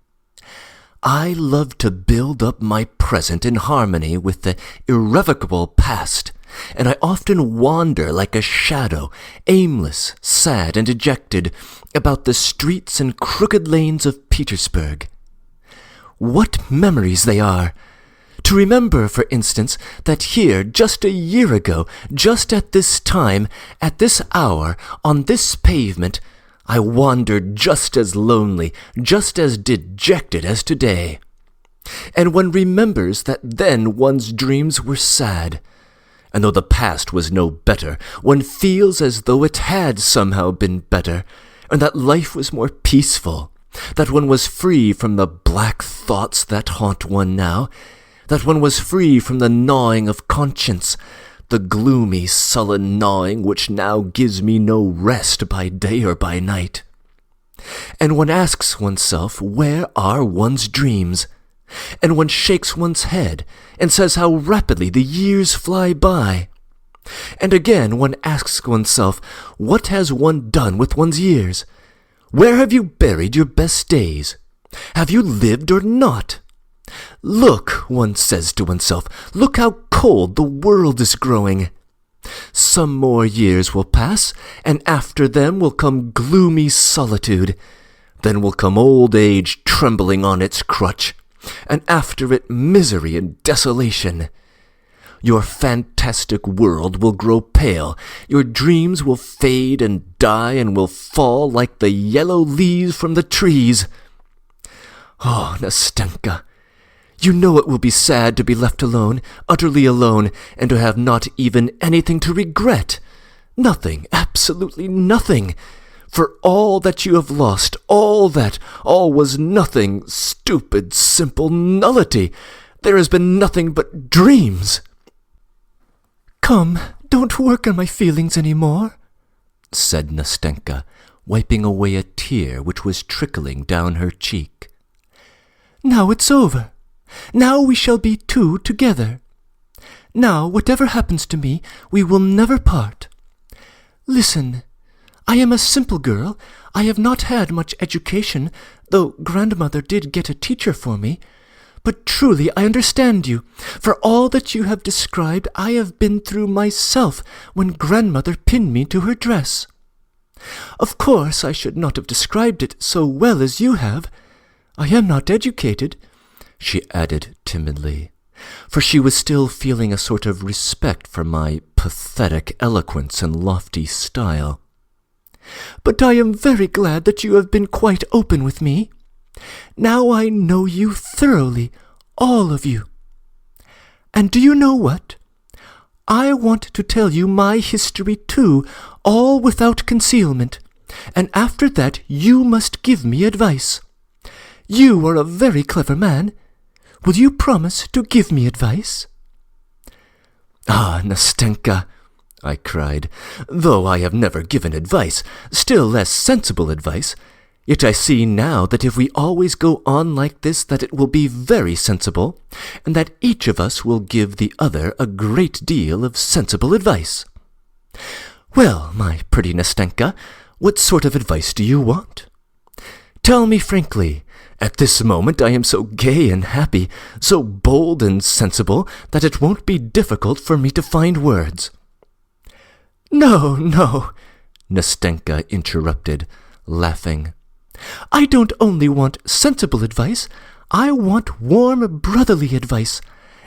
I love to build up my present in harmony with the irrevocable past, and I often wander like a shadow, aimless, sad, and dejected, about the streets and crooked lanes of Petersburg. What memories they are! To remember, for instance, that here, just a year ago, just at this time, at this hour, on this pavement, I wandered just as lonely, just as dejected as today. And one remembers that then one's dreams were sad. And though the past was no better, one feels as though it had somehow been better, and that life was more peaceful, that one was free from the black thoughts that haunt one now, that one was free from the gnawing of conscience, the gloomy, sullen gnawing which now gives me no rest by day or by night. And one asks oneself, where are one's dreams? And one shakes one's head and says how rapidly the years fly by. And again one asks oneself, what has one done with one's years? Where have you buried your best days? Have you lived or not? Look, one says to oneself, look how cold the world is growing. Some more years will pass, and after them will come gloomy solitude. Then will come old age trembling on its crutch, and after it misery and desolation. Your fantastic world will grow pale, your dreams will fade and die and will fall like the yellow leaves from the trees. Oh, Nastenka, you know it will be sad to be left alone, utterly alone, and to have not even anything to regret. Nothing, absolutely nothing. For all that you have lost, all was nothing, stupid, simple nullity. There has been nothing but dreams. Come, don't work on my feelings any more, said Nastenka, wiping away a tear which was trickling down her cheek. Now it's over. Now we shall be two together. Now, whatever happens to me, we will never part. Listen, I am a simple girl. I have not had much education, though grandmother did get a teacher for me. But truly I understand you. For all that you have described I have been through myself when grandmother pinned me to her dress. Of course I should not have described it so well as you have. I am not educated, she added timidly, for she was still feeling a sort of respect for my pathetic eloquence and lofty style. But I am very glad that you have been quite open with me. Now I know you thoroughly, all of you. And do you know what? I want to tell you my history too, all without concealment, and after that you must give me advice. You are a very clever man. Will you promise to give me advice? Ah, Nastenka, I cried, though I have never given advice, still less sensible advice, yet I see now that if we always go on like this that it will be very sensible, and that each of us will give the other a great deal of sensible advice. Well, my pretty Nastenka, what sort of advice do you want? Tell me frankly. At this moment I am so gay and happy, so bold and sensible, that it won't be difficult for me to find words. No, no, Nastenka interrupted, laughing. I don't only want sensible advice, I want warm brotherly advice,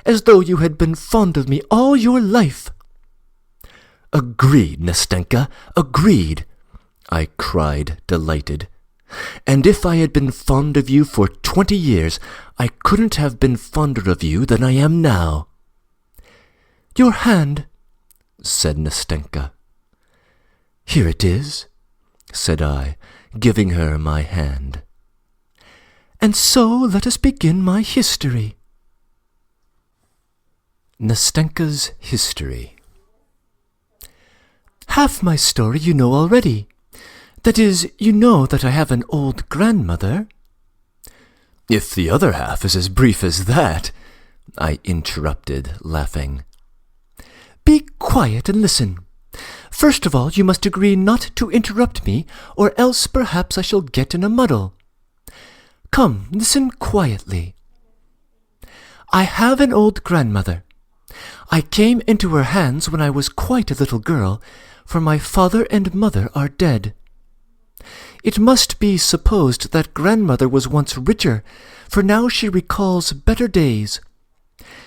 as though you had been fond of me all your life. Agreed, Nastenka, agreed, I cried, delighted. And if I had been fond of you for 20 years, I couldn't have been fonder of you than I am now. Your hand, said Nastenka. Here it is, said I, giving her my hand. And so let us begin my history. Nastenka's history. Half my story you know already. That is, you know that I have an old grandmother. If the other half is as brief as that, I interrupted, laughing. Be quiet and listen. First of all, you must agree not to interrupt me, or else perhaps I shall get in a muddle. Come, listen quietly. I have an old grandmother. I came into her hands when I was quite a little girl, for my father and mother are dead. It must be supposed that grandmother was once richer, for now she recalls better days.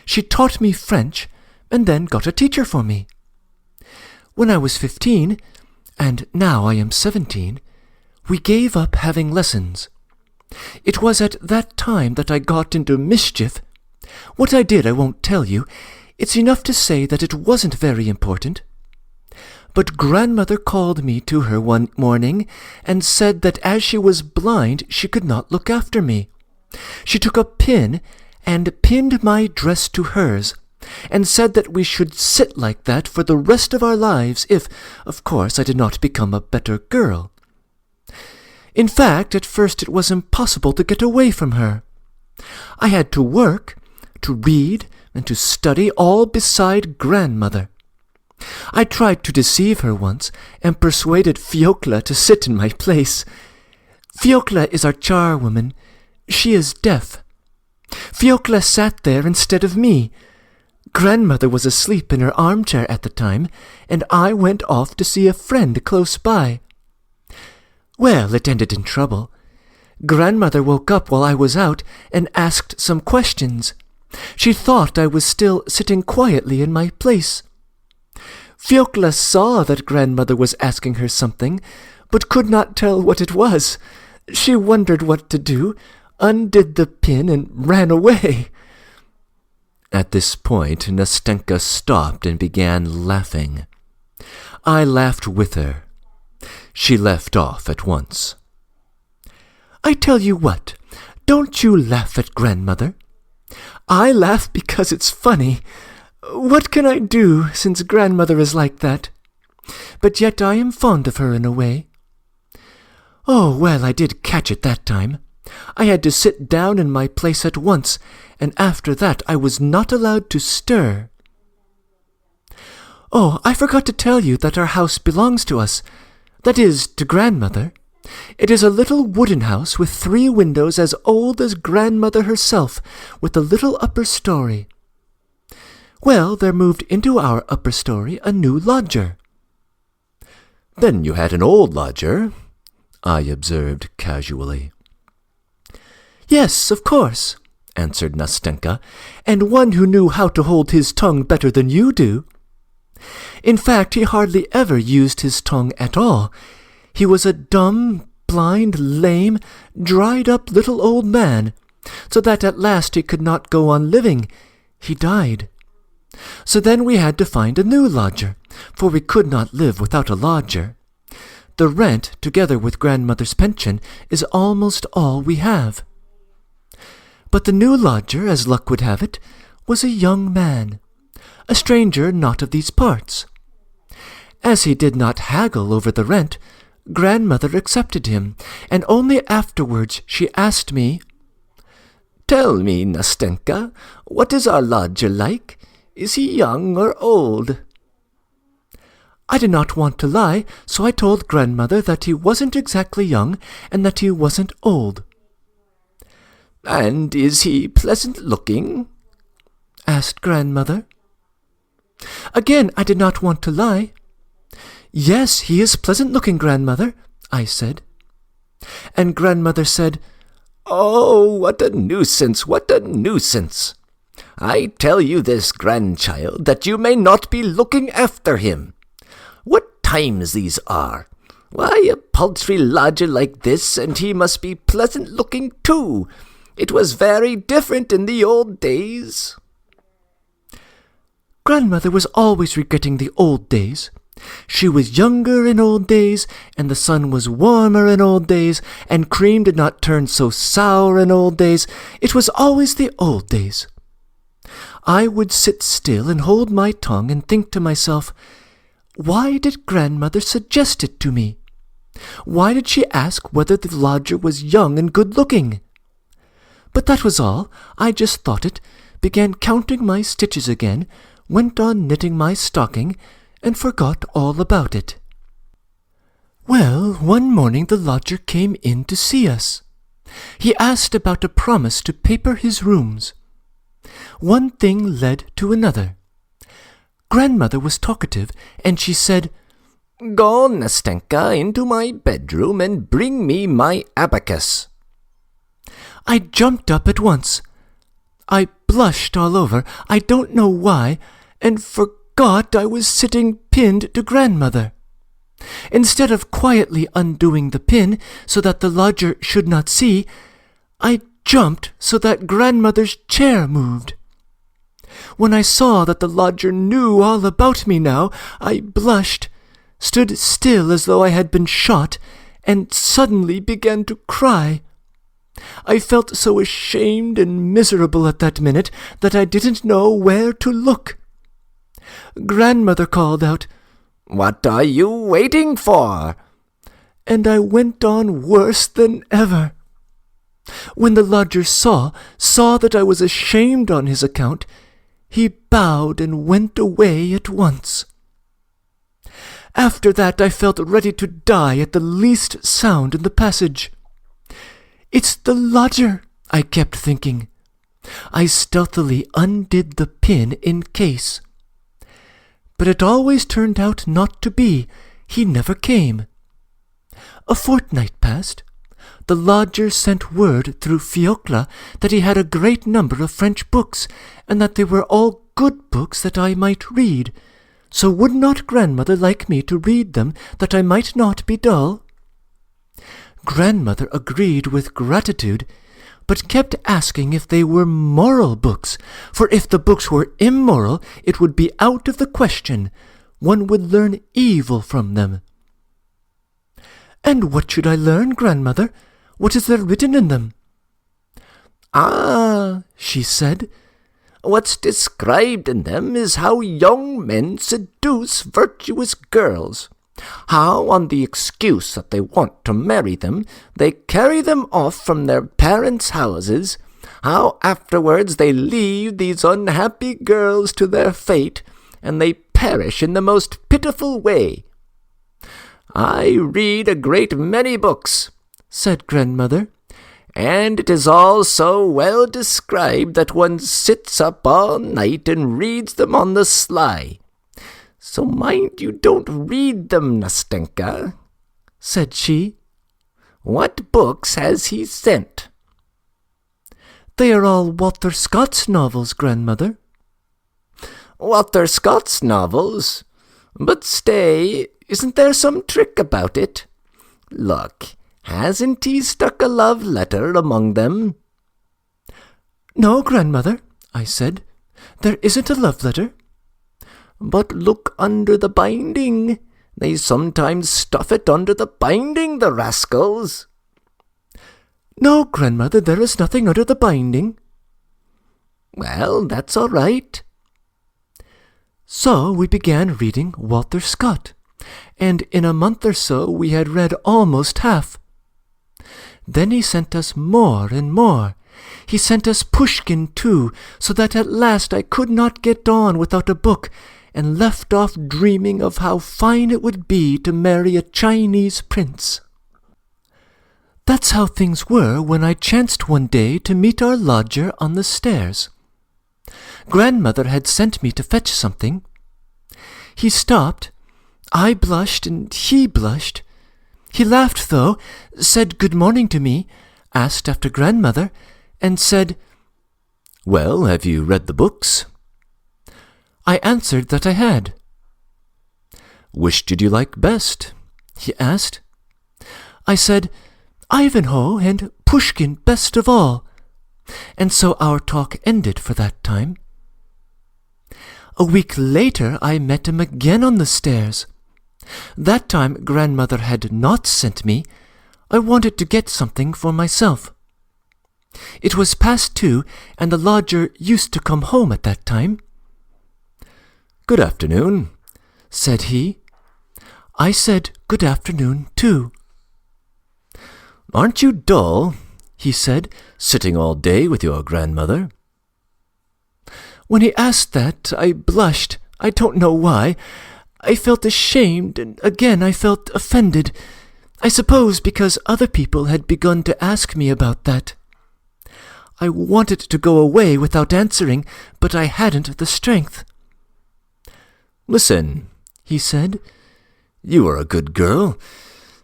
She taught me French and then got a teacher for me. When I was 15, and now I am 17, we gave up having lessons. It was at that time that I got into mischief. What I did I won't tell you. It's enough to say that it wasn't very important. But grandmother called me to her one morning and said that as she was blind she could not look after me. She took a pin and pinned my dress to hers, and said that we should sit like that for the rest of our lives if, of course, I did not become a better girl. In fact, at first it was impossible to get away from her. I had to work, to read, and to study all beside grandmother. I tried to deceive her once, and persuaded Fyodor to sit in my place. Fyodor is our charwoman. She is deaf. Fyodor sat there instead of me. Grandmother was asleep in her armchair at the time, and I went off to see a friend close by. Well, it ended in trouble. Grandmother woke up while I was out and asked some questions. She thought I was still sitting quietly in my place. Fyodor saw that grandmother was asking her something, but could not tell what it was. She wondered what to do, undid the pin, and ran away. At this point, Nastenka stopped and began laughing. I laughed with her. She left off at once. I tell you what, don't you laugh at grandmother. I laugh because it's funny. What can I do, since grandmother is like that? But yet I am fond of her in a way. Oh, well, I did catch it that time. I had to sit down in my place at once, and after that I was not allowed to stir. Oh, I forgot to tell you that our house belongs to us. That is, to grandmother. It is a little wooden house with 3 windows as old as grandmother herself, with a little upper story. Well, there moved into our upper story a new lodger. Then you had an old lodger, I observed casually. Yes, of course, answered Nastenka, and one who knew how to hold his tongue better than you do. In fact, he hardly ever used his tongue at all. He was a dumb, blind, lame, dried-up little old man, so that at last he could not go on living. He died. So then we had to find a new lodger, for we could not live without a lodger. The rent, together with grandmother's pension, is almost all we have. But the new lodger, as luck would have it, was a young man, a stranger not of these parts. As he did not haggle over the rent, grandmother accepted him, and only afterwards she asked me, "Tell me, Nastenka, what is our lodger like? Is he young or old?" I did not want to lie, so I told grandmother that he wasn't exactly young and that he wasn't old. "And is he pleasant-looking?" asked grandmother. Again, I did not want to lie. "Yes, he is pleasant-looking, grandmother," I said. And grandmother said, "Oh, what a nuisance, what a nuisance! I tell you this, grandchild, that you may not be looking after him. What times these are! Why, a paltry lodger like this, and he must be pleasant-looking too. It was very different in the old days." Grandmother was always regretting the old days. She was younger in old days, and the sun was warmer in old days, and cream did not turn so sour in old days. It was always the old days. I would sit still and hold my tongue and think to myself, why did grandmother suggest it to me? Why did she ask whether the lodger was young and good-looking? But that was all. I just thought it, began counting my stitches again, went on knitting my stocking, and forgot all about it. Well, one morning the lodger came in to see us. He asked about a promise to paper his rooms. One thing led to another. Grandmother was talkative, and she said, "Go, Nastenka, into my bedroom and bring me my abacus." I jumped up at once. I blushed all over, I don't know why, and forgot I was sitting pinned to grandmother. Instead of quietly undoing the pin so that the lodger should not see, I jumped so that grandmother's chair moved. When I saw that the lodger knew all about me now, I blushed, stood still as though I had been shot, and suddenly began to cry. I felt so ashamed and miserable at that minute that I didn't know where to look. Grandmother called out, "What are you waiting for?" And I went on worse than ever. When the lodger saw that I was ashamed on his account, he bowed and went away at once. After that I felt ready to die at the least sound in the passage. "It's the lodger," I kept thinking. I stealthily undid the pin in case. But it always turned out not to be. He never came. A fortnight passed. The lodger sent word through Fyodor that he had a great number of French books, and that they were all good books that I might read. So would not grandmother like me to read them, that I might not be dull? Grandmother agreed with gratitude, but kept asking if they were moral books, for if the books were immoral, it would be out of the question. One would learn evil from them. "And what should I learn, grandmother? What is there written in them?" "Ah," she said, "what's described in them is how young men seduce virtuous girls. How, on the excuse that they want to marry them, they carry them off from their parents' houses. How afterwards they leave these unhappy girls to their fate, and they perish in the most pitiful way." "I read a great many books," said grandmother, "and it is all so well described that one sits up all night and reads them on the sly. So mind you don't read them, Nastenka," said she. "What books has he sent?" "They are all Walter Scott's novels, grandmother." "Walter Scott's novels? But stay, isn't there some trick about it? Look, hasn't he stuck a love letter among them?" "No, grandmother," I said. "There isn't a love letter." "But look under the binding. They sometimes stuff it under the binding, the rascals." "No, grandmother, there is nothing under the binding." "Well, that's all right." So we began reading Walter Scott, and in a month or so we had read almost half. Then he sent us more and more. He sent us Pushkin too, so that at last I could not get on without a book, and left off dreaming of how fine it would be to marry a Chinese prince. That's how things were when I chanced one day to meet our lodger on the stairs. Grandmother had sent me to fetch something. He stopped. I blushed and he blushed. He laughed, though, said good morning to me, asked after grandmother, and said, "Well, have you read the books?" I answered that I had. "Which did you like best?" he asked. I said, Ivanhoe and Pushkin best of all, and so our talk ended for that time. A week later I met him again on the stairs. That time grandmother had not sent me. I wanted to get something for myself. It was past 2, and the lodger used to come home at that time. "Good afternoon," said he. I said good afternoon too. "Aren't you dull?" he said, "sitting all day with your grandmother?" When he asked that, I blushed. I don't know why. I felt ashamed, and again I felt offended. I suppose because other people had begun to ask me about that. I wanted to go away without answering, but I hadn't the strength. "Listen," he said, "you are a good girl.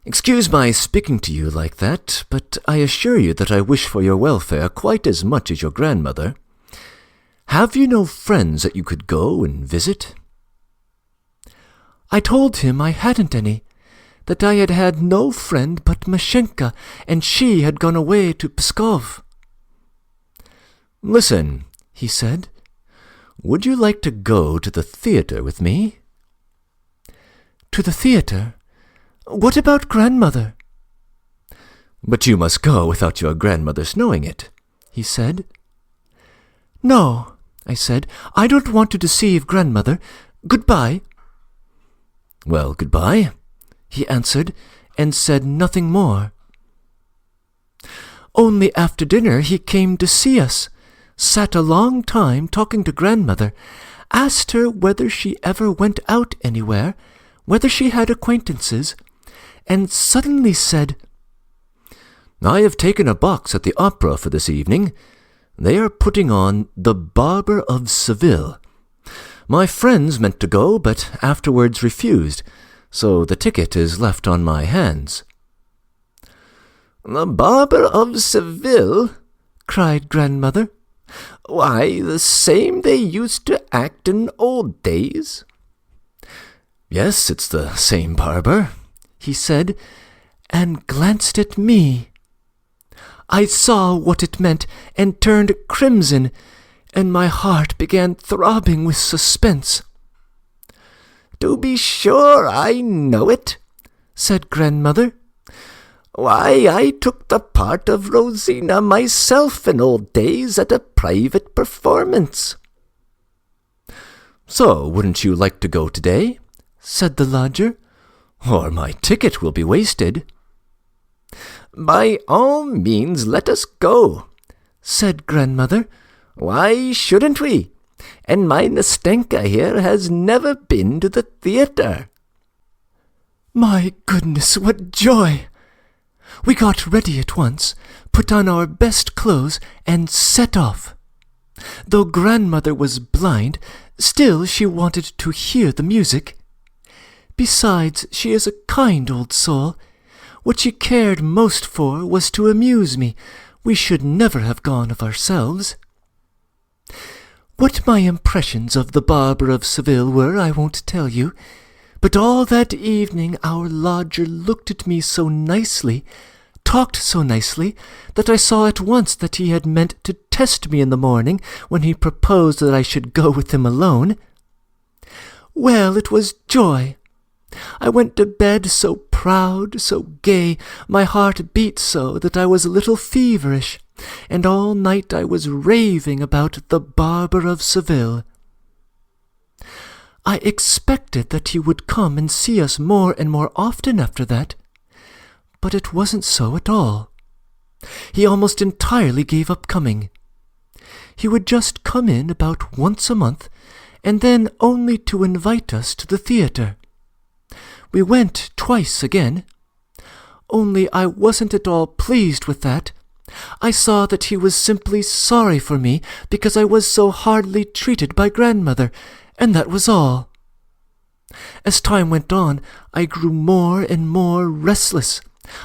Excuse my speaking to you like that, but I assure you that I wish for your welfare quite as much as your grandmother. Have you no friends that you could go and visit?" I told him I hadn't any, that I had had no friend but Mashenka, and she had gone away to Pskov. "Listen," he said, "would you like to go to the theatre with me?" To the theatre? What about grandmother? "But you must go without your grandmother's knowing it," he said. No, I said, I don't want to deceive grandmother. Goodbye. "Well, goodbye," he answered, and said nothing more. Only after dinner he came to see us, sat a long time talking to grandmother, asked her whether she ever went out anywhere, whether she had acquaintances, and suddenly said, "I have taken a box at the opera for this evening. They are putting on The Barber of Seville. My friends meant to go, but afterwards refused, so the ticket is left on my hands." "The Barber of Seville?" cried grandmother. "Why, the same they used to act in old days." "Yes, it's the same barber," he said, and glanced at me. I saw what it meant, and turned crimson, and my heart began throbbing with suspense. "To be sure, I know it," said grandmother. "Why, I took the part of Rosina myself in old days at a private performance." "So, wouldn't you like to go today?" said the lodger. "Or my ticket will be wasted." "By all means let us go," said grandmother. "Why shouldn't we? And my Nastenka here has never been to the theatre." My goodness, what joy! We got ready at once, put on our best clothes, and set off. Though grandmother was blind, still she wanted to hear the music. Besides, she is a kind old soul. What she cared most for was to amuse me. We should never have gone of ourselves. What my impressions of the Barber of Seville were, I won't tell you, but all that evening our lodger looked at me so nicely, talked so nicely, that I saw at once that he had meant to test me in the morning when he proposed that I should go with him alone. Well, it was joy. I went to bed so proud, so gay, my heart beat so that I was a little feverish, and all night I was raving about the Barber of Seville. I expected that he would come and see us more and more often after that, but it wasn't so at all. He almost entirely gave up coming. He would just come in about once a month, and then only to invite us to the theatre. We went twice again. Only I wasn't at all pleased with that. I saw that he was simply sorry for me because I was so hardly treated by grandmother, and that was all. As time went on, I grew more and more restless.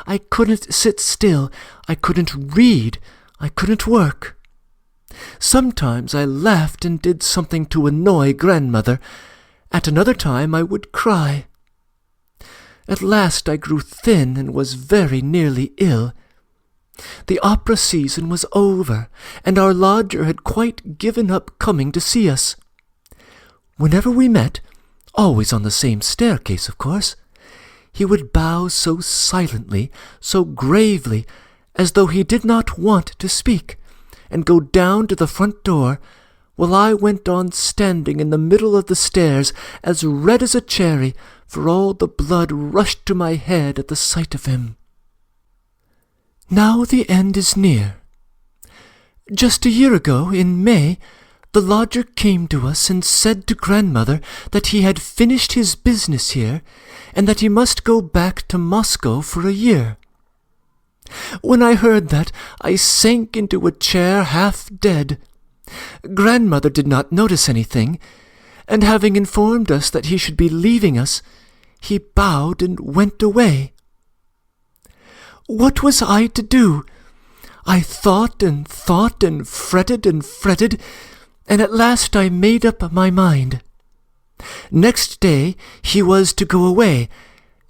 I couldn't sit still. I couldn't read. I couldn't work. Sometimes I laughed and did something to annoy grandmother. At another time I would cry. At last I grew thin and was very nearly ill. The opera season was over, and our lodger had quite given up coming to see us. Whenever we met, always on the same staircase, of course, he would bow so silently, so gravely, as though he did not want to speak, and go down to the front door, while I went on standing in the middle of the stairs, as red as a cherry, for all the blood rushed to my head at the sight of him. Now the end is near. Just a year ago, in May, the lodger came to us and said to grandmother that he had finished his business here, and that he must go back to Moscow for a year. When I heard that, I sank into a chair half dead. Grandmother did not notice anything, and having informed us that he should be leaving us, he bowed and went away. What was I to do? I thought and fretted, and at last I made up my mind. Next day he was to go away,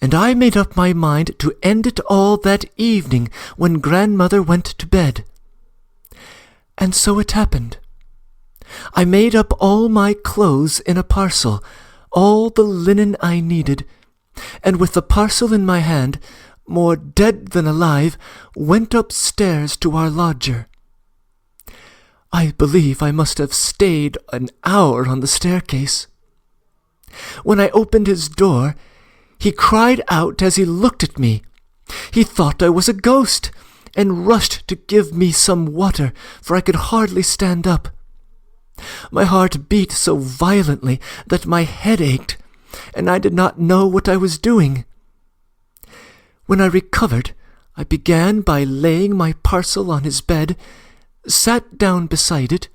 and I made up my mind to end it all that evening when grandmother went to bed. And so it happened. I made up all my clothes in a parcel, all the linen I needed, and with the parcel in my hand, more dead than alive, went upstairs to our lodger. I believe I must have stayed an hour on the staircase. When I opened his door, he cried out as he looked at me. He thought I was a ghost, and rushed to give me some water, for I could hardly stand up. My heart beat so violently that my head ached, and I did not know what I was doing. When I recovered, I began by laying my parcel on his bed, sat down beside it,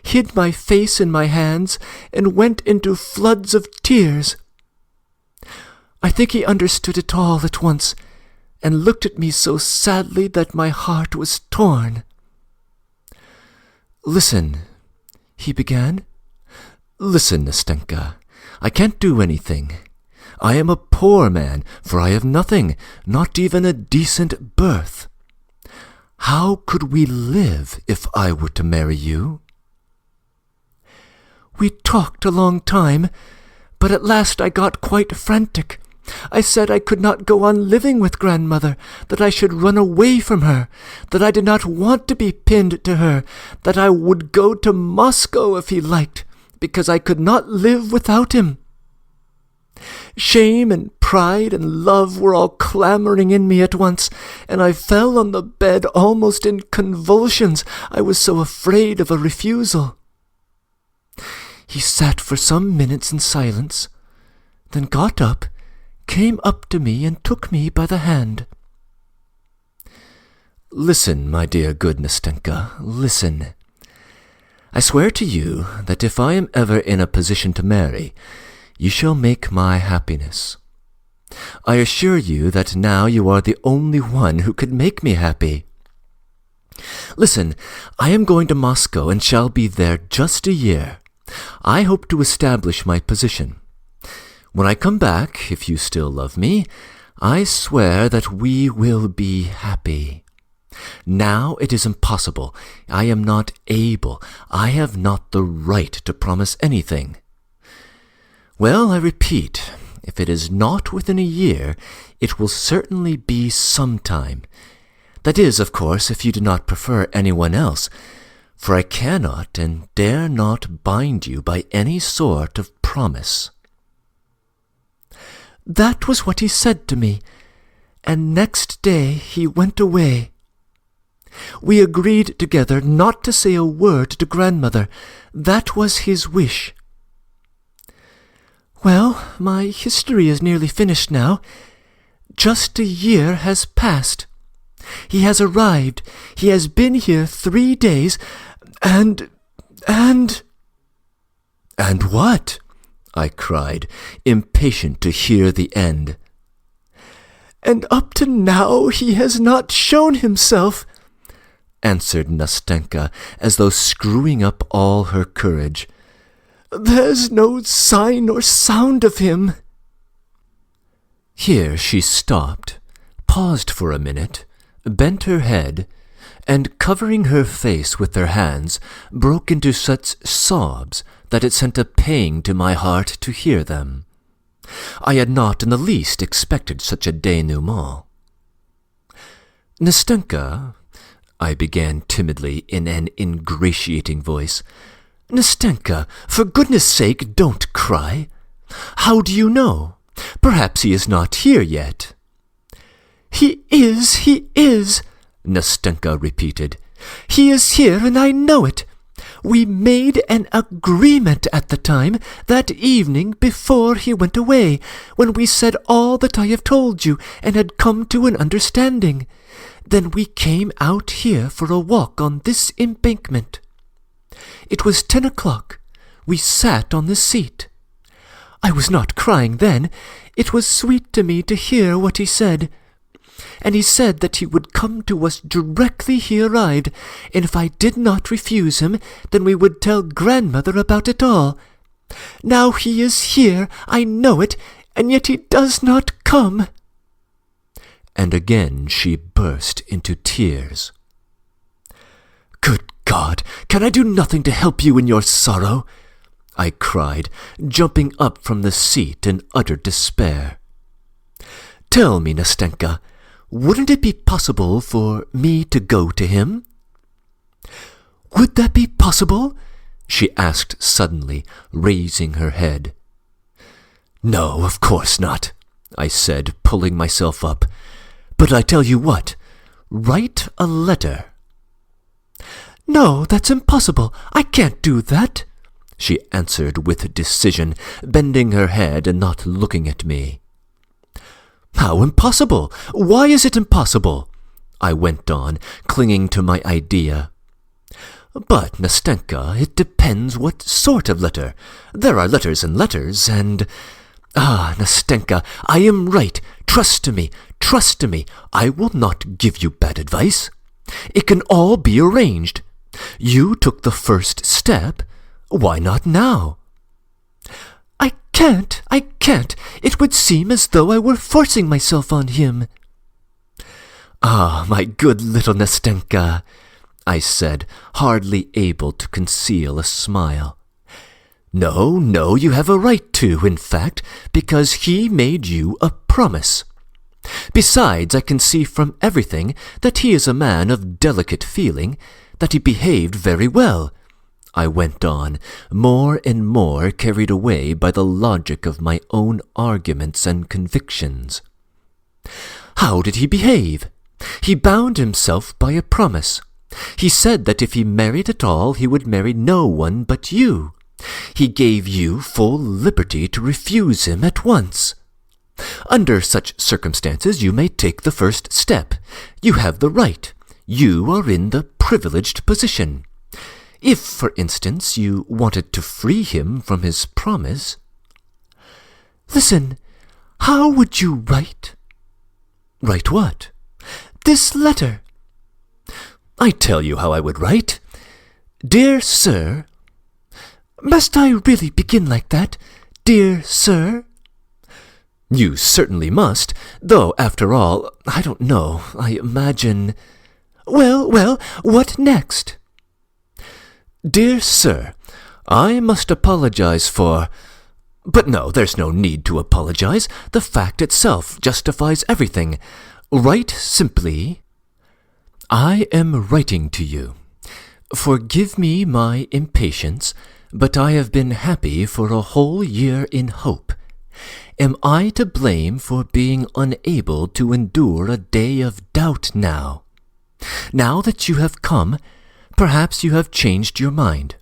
hid my face in my hands, and went into floods of tears. I think he understood it all at once, and looked at me so sadly that my heart was torn. "Listen," he began. "Listen, Nastenka, I can't do anything. I am a poor man, for I have nothing, not even a decent birth. How could we live if I were to marry you?" We talked a long time, but at last I got quite frantic. I said I could not go on living with grandmother, that I should run away from her, that I did not want to be pinned to her, that I would go to Moscow if he liked, because I could not live without him. Shame and pride and love were all clamoring in me at once, and I fell on the bed almost in convulsions. I was so afraid of a refusal. He sat for some minutes in silence, then got up, came up to me, and took me by the hand. "Listen, my dear good Nastenka, listen. I swear to you that if I am ever in a position to marry, you shall make my happiness. I assure you that now you are the only one who could make me happy. Listen, I am going to Moscow and shall be there just a year. I hope to establish my position. When I come back, if you still love me, I swear that we will be happy. Now it is impossible. I am not able. I have not the right to promise anything. Well, I repeat, if it is not within a year, it will certainly be some time. That is, of course, if you do not prefer anyone else, for I cannot and dare not bind you by any sort of promise." That was what he said to me, and next day he went away. We agreed together not to say a word to grandmother. That was his wish. Well, my history is nearly finished now. Just a year has passed. He has arrived. He has been here 3 days, and... "And what?" I cried, impatient to hear the end. "And up to now he has not shown himself," answered Nastenka, as though screwing up all her courage. "There's no sign or sound of him." Here she stopped, paused for a minute, bent her head, and covering her face with her hands, broke into such sobs that it sent a pang to my heart to hear them. I had not in the least expected such a denouement. "Nastenka," I began timidly in an ingratiating voice, "Nastenka, for goodness' sake, don't cry. How do you know? Perhaps he is not here yet." He is, Nastenka repeated. "He is here, and I know it. We made an agreement at the time, that evening before he went away, when we said all that I have told you, and had come to an understanding. Then we came out here for a walk on this embankment. It was 10 o'clock. We sat on the seat. I was not crying then. It was sweet to me to hear what he said. and he said that he would come to us directly he arrived, and if I did not refuse him, then we would tell grandmother about it all. Now he is here, I know it, and yet he does not come." And again she burst into tears. "Good God, can I do nothing to help you in your sorrow?" I cried, jumping up from the seat in utter despair. "Tell me, Nastenka, wouldn't it be possible for me to go to him?" "Would that be possible?" she asked suddenly, raising her head. "No, of course not," I said, pulling myself up. "But I tell you what, write a letter." "No, that's impossible. I can't do that," she answered with decision, bending her head and not looking at me. "How impossible? Why is it impossible?" I went on, clinging to my idea. "But, Nastenka, it depends what sort of letter. There are letters and letters, and— Ah, Nastenka, I am right. Trust to me, trust to me. I will not give you bad advice. It can all be arranged. You took the first step. Why not now?" I can't. It would seem as though I were forcing myself on him." "Ah, my good little Nastenka," I said, hardly able to conceal a smile. No, you have a right to, in fact, because he made you a promise. Besides, I can see from everything that he is a man of delicate feeling, that he behaved very well," I went on, more and more carried away by the logic of my own arguments and convictions. "How did he behave? He bound himself by a promise. He said that if he married at all, he would marry no one but you. He gave you full liberty to refuse him at once. Under such circumstances you may take the first step. You have the right. You are in the privileged position. If, for instance, you wanted to free him from his promise—" "Listen, how would you write?" "Write what?" "This letter." "I tell you how I would write. Dear Sir—" "Must I really begin like that? Dear Sir?" "You certainly must, though, after all, I don't know, I imagine—" Well, what next?" "Dear Sir, I must apologize for— But no, there's no need to apologize. The fact itself justifies everything. Write simply, 'I am writing to you. Forgive me my impatience, but I have been happy for a whole year in hope. Am I to blame for being unable to endure a day of doubt now? Now that you have come, perhaps you have changed your mind.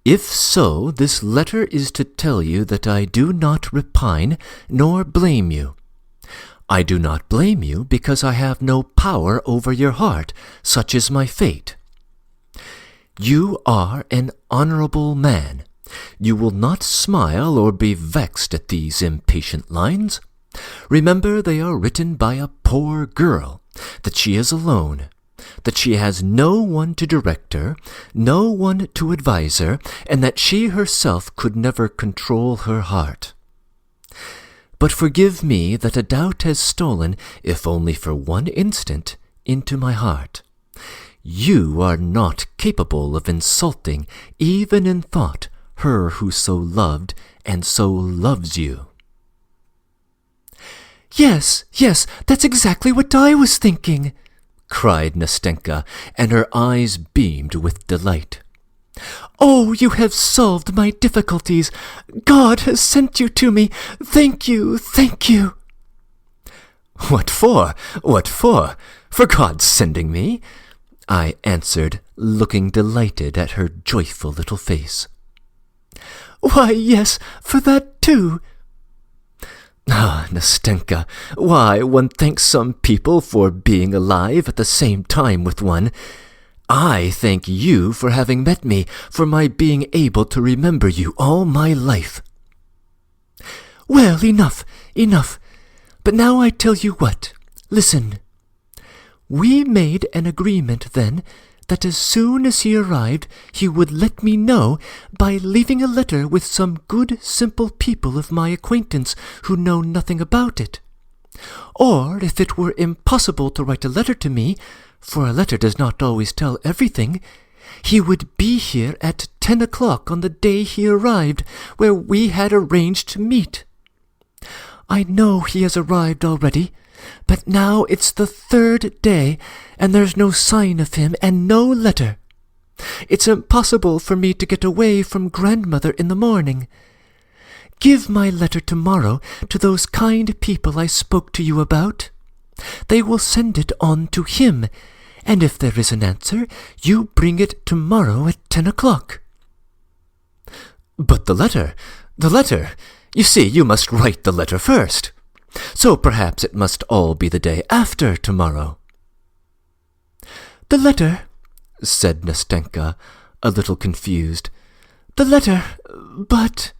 If so, this letter is to tell you that I do not repine nor blame you. I do not blame you because I have no power over your heart, such is my fate. You are an honorable man. You will not smile or be vexed at these impatient lines. Remember they are written by a poor girl, that she is alone, that she has no one to direct her, no one to advise her, and that she herself could never control her heart. But forgive me that a doubt has stolen, if only for one instant, into my heart. You are not capable of insulting, even in thought, her who so loved and so loves you." Yes, that's exactly what I was thinking," cried Nastenka, and her eyes beamed with delight. "Oh, you have solved my difficulties. God has sent you to me. Thank you. "What for? For God's sending me?" I answered, looking delighted at her joyful little face. "Why, yes, for that too." "Ah, Nastenka, why, one thanks some people for being alive at the same time with one. I thank you for having met me, for my being able to remember you all my life." "Well, enough. But now I tell you what. Listen. We made an agreement then that as soon as he arrived he would let me know by leaving a letter with some good simple people of my acquaintance who know nothing about it. Or if it were impossible to write a letter to me, for a letter does not always tell everything, he would be here at 10 o'clock on the day he arrived, where we had arranged to meet. I know he has arrived already, but now it's the 3rd day, and there's no sign of him and no letter. It's impossible for me to get away from grandmother in the morning. Give my letter tomorrow to those kind people I spoke to you about. They will send it on to him, and if there is an answer, you bring it tomorrow at 10 o'clock. But the letter! You see, you must write the letter first. So perhaps it must all be the day after tomorrow. The letter, said Nastenka, a little confused. The letter, but...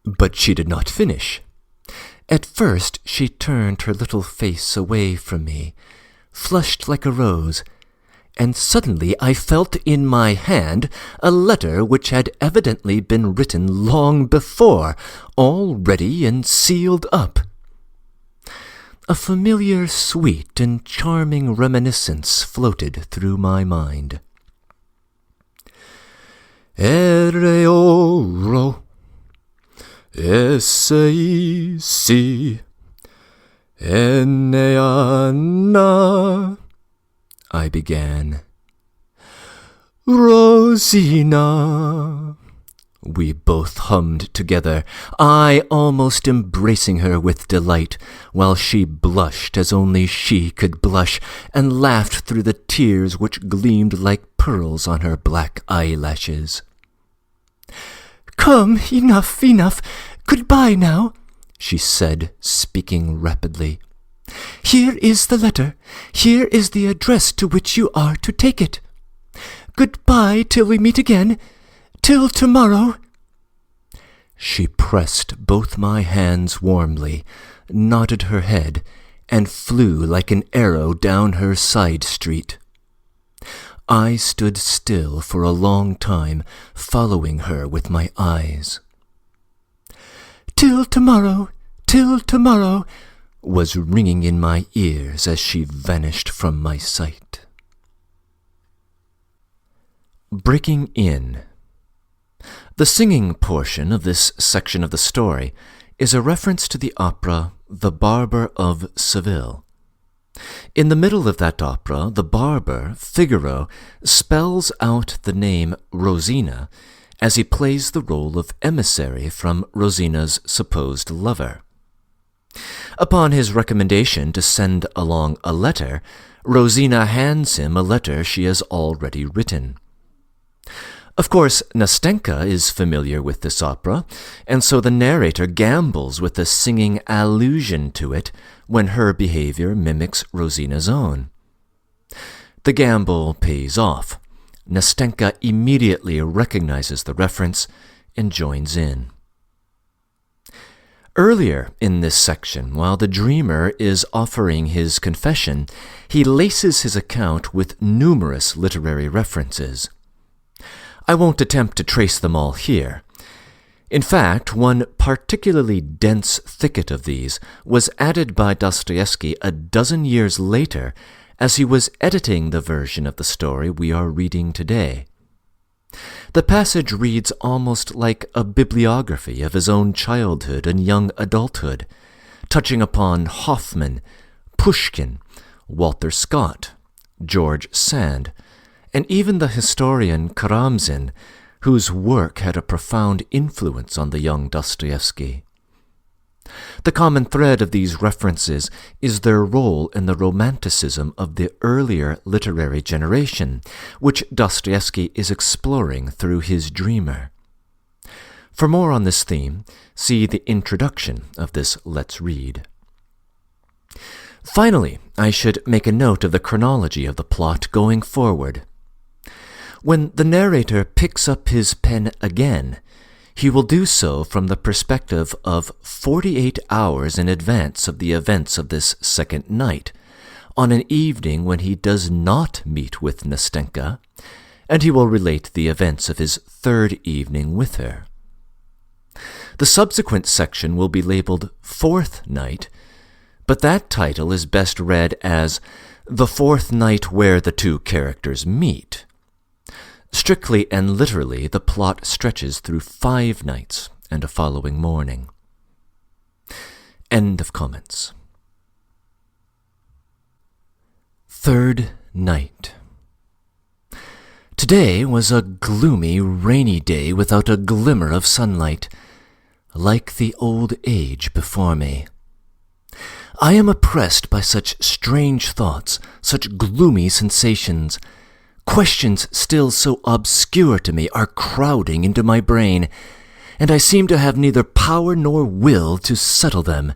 But she did not finish. At first she turned her little face away from me, flushed like a rose, and suddenly I felt in my hand a letter which had evidently been written long before, all ready and sealed up. A familiar, sweet, and charming reminiscence floated through my mind. Ere oro, esseisi, Eneana, I began. Rosina, we both hummed together, I almost embracing her with delight, while she blushed as only she could blush, and laughed through the tears which gleamed like pearls on her black eyelashes. Come, enough. Goodbye now, she said, speaking rapidly. Here is the letter. Here is the address to which you are to take it. Goodbye till we meet again. Till tomorrow. She pressed both my hands warmly, nodded her head, and flew like an arrow down her side street. I stood still for a long time, following her with my eyes. Till tomorrow, was ringing in my ears as she vanished from my sight. Breaking in. The singing portion of this section of the story is a reference to the opera The Barber of Seville. In the middle of that opera, the barber, Figaro, spells out the name Rosina as he plays the role of emissary from Rosina's supposed lover. Upon his recommendation to send along a letter, Rosina hands him a letter she has already written. Of course, Nastenka is familiar with this opera, and so the narrator gambles with the singing allusion to it when her behavior mimics Rosina's own. The gamble pays off. Nastenka immediately recognizes the reference and joins in. Earlier in this section, while the dreamer is offering his confession, he laces his account with numerous literary references. I won't attempt to trace them all here. In fact, one particularly dense thicket of these was added by Dostoevsky a dozen years later as he was editing the version of the story we are reading today. The passage reads almost like a bibliography of his own childhood and young adulthood, touching upon Hoffman, Pushkin, Walter Scott, George Sand, and even the historian Karamzin, whose work had a profound influence on the young Dostoevsky. The common thread of these references is their role in the romanticism of the earlier literary generation, which Dostoevsky is exploring through his Dreamer. For more on this theme, see the introduction of this Let's Read. Finally, I should make a note of the chronology of the plot going forward. When the narrator picks up his pen again, He will do so from the perspective of 48 hours in advance of the events of this second night, on an evening when he does not meet with Nastenka, and he will relate the events of his third evening with her. The subsequent section will be labeled Fourth Night, but that title is best read as The Fourth Night Where the Two Characters Meet. Strictly and literally, the plot stretches through 5 nights and a following morning. End of comments. Third Night. Today was a gloomy, rainy day without a glimmer of sunlight, like the old age before me. I am oppressed by such strange thoughts, such gloomy sensations. Questions still so obscure to me are crowding into my brain, and I seem to have neither power nor will to settle them.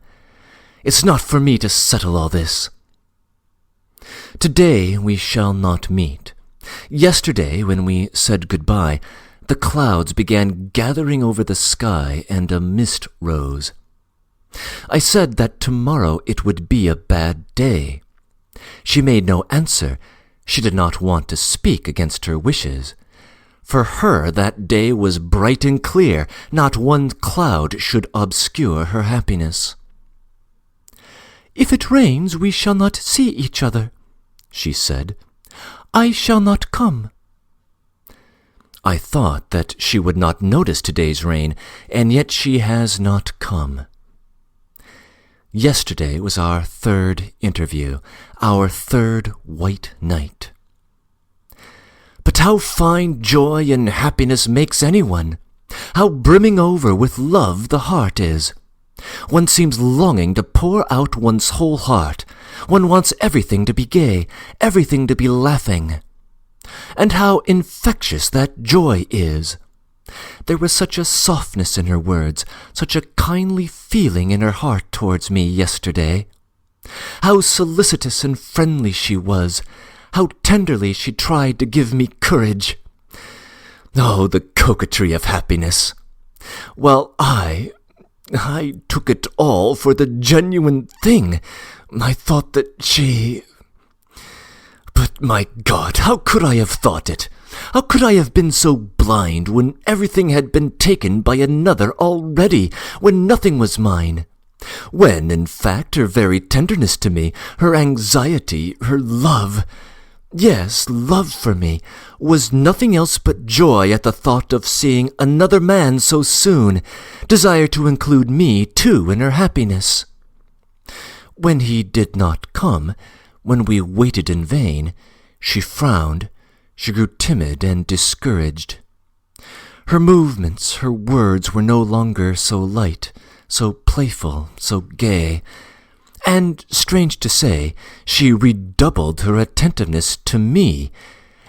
It's not for me to settle all this. Today we shall not meet. Yesterday, when we said goodbye, the clouds began gathering over the sky and a mist rose. I said that tomorrow it would be a bad day. She made no answer. She did not want to speak against her wishes. For her that day was bright and clear. Not one cloud should obscure her happiness. "If it rains, we shall not see each other," she said. "I shall not come." I thought that she would not notice today's rain, and yet she has not come. Yesterday was our third interview, our third white night. But how fine joy and happiness makes anyone! How brimming over with love the heart is! One seems longing to pour out one's whole heart. One wants everything to be gay, everything to be laughing. And how infectious that joy is! There was such a softness in her words, such a kindly feeling in her heart towards me yesterday. How solicitous and friendly she was! How tenderly she tried to give me courage! Oh, the coquetry of happiness! Well, I took it all for the genuine thing. I thought that she... But my God, how could I have thought it? How could I have been so blind when everything had been taken by another already, when nothing was mine? When, in fact, her very tenderness to me, her anxiety, her love, yes, love for me, was nothing else but joy at the thought of seeing another man so soon, desire to include me, too, in her happiness. When he did not come, when we waited in vain, she frowned. She grew timid and discouraged. Her movements, her words were no longer so light, so playful, so gay. And, strange to say, she redoubled her attentiveness to me,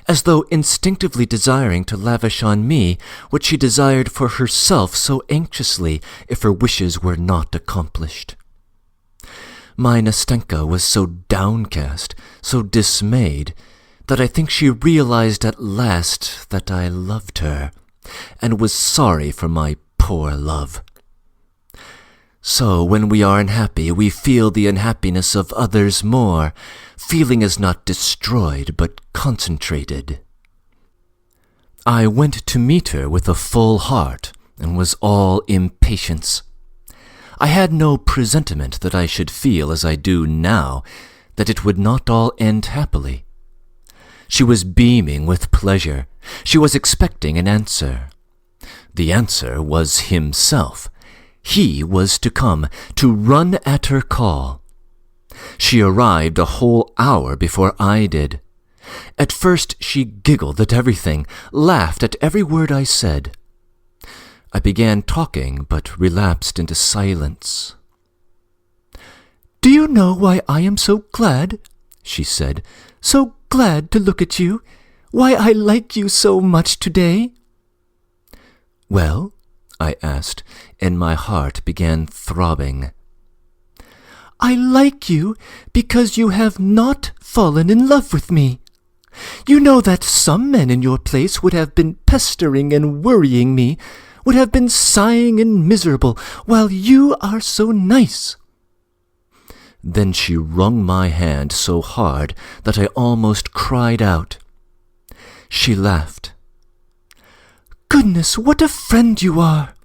as though instinctively desiring to lavish on me what she desired for herself so anxiously if her wishes were not accomplished. My Nastenka was so downcast, so dismayed, that I think she realized at last that I loved her, and was sorry for my poor love. So when we are unhappy, we feel the unhappiness of others more. Feeling is not destroyed, but concentrated. I went to meet her with a full heart, and was all impatience. I had no presentiment that I should feel as I do now, that it would not all end happily. She was beaming with pleasure. She was expecting an answer. The answer was himself. He was to come, to run at her call. She arrived a whole hour before I did. At first she giggled at everything, laughed at every word I said. I began talking, but relapsed into silence. "Do you know why I am so glad?" she said. "So glad to look at you. Why I like you so much today." "Well?" I asked, and my heart began throbbing. "I like you because you have not fallen in love with me. You know that some men in your place would have been pestering and worrying me, would have been sighing and miserable, while you are so nice." Then she wrung my hand so hard that I almost cried out. She laughed. "Goodness, what a friend you are,"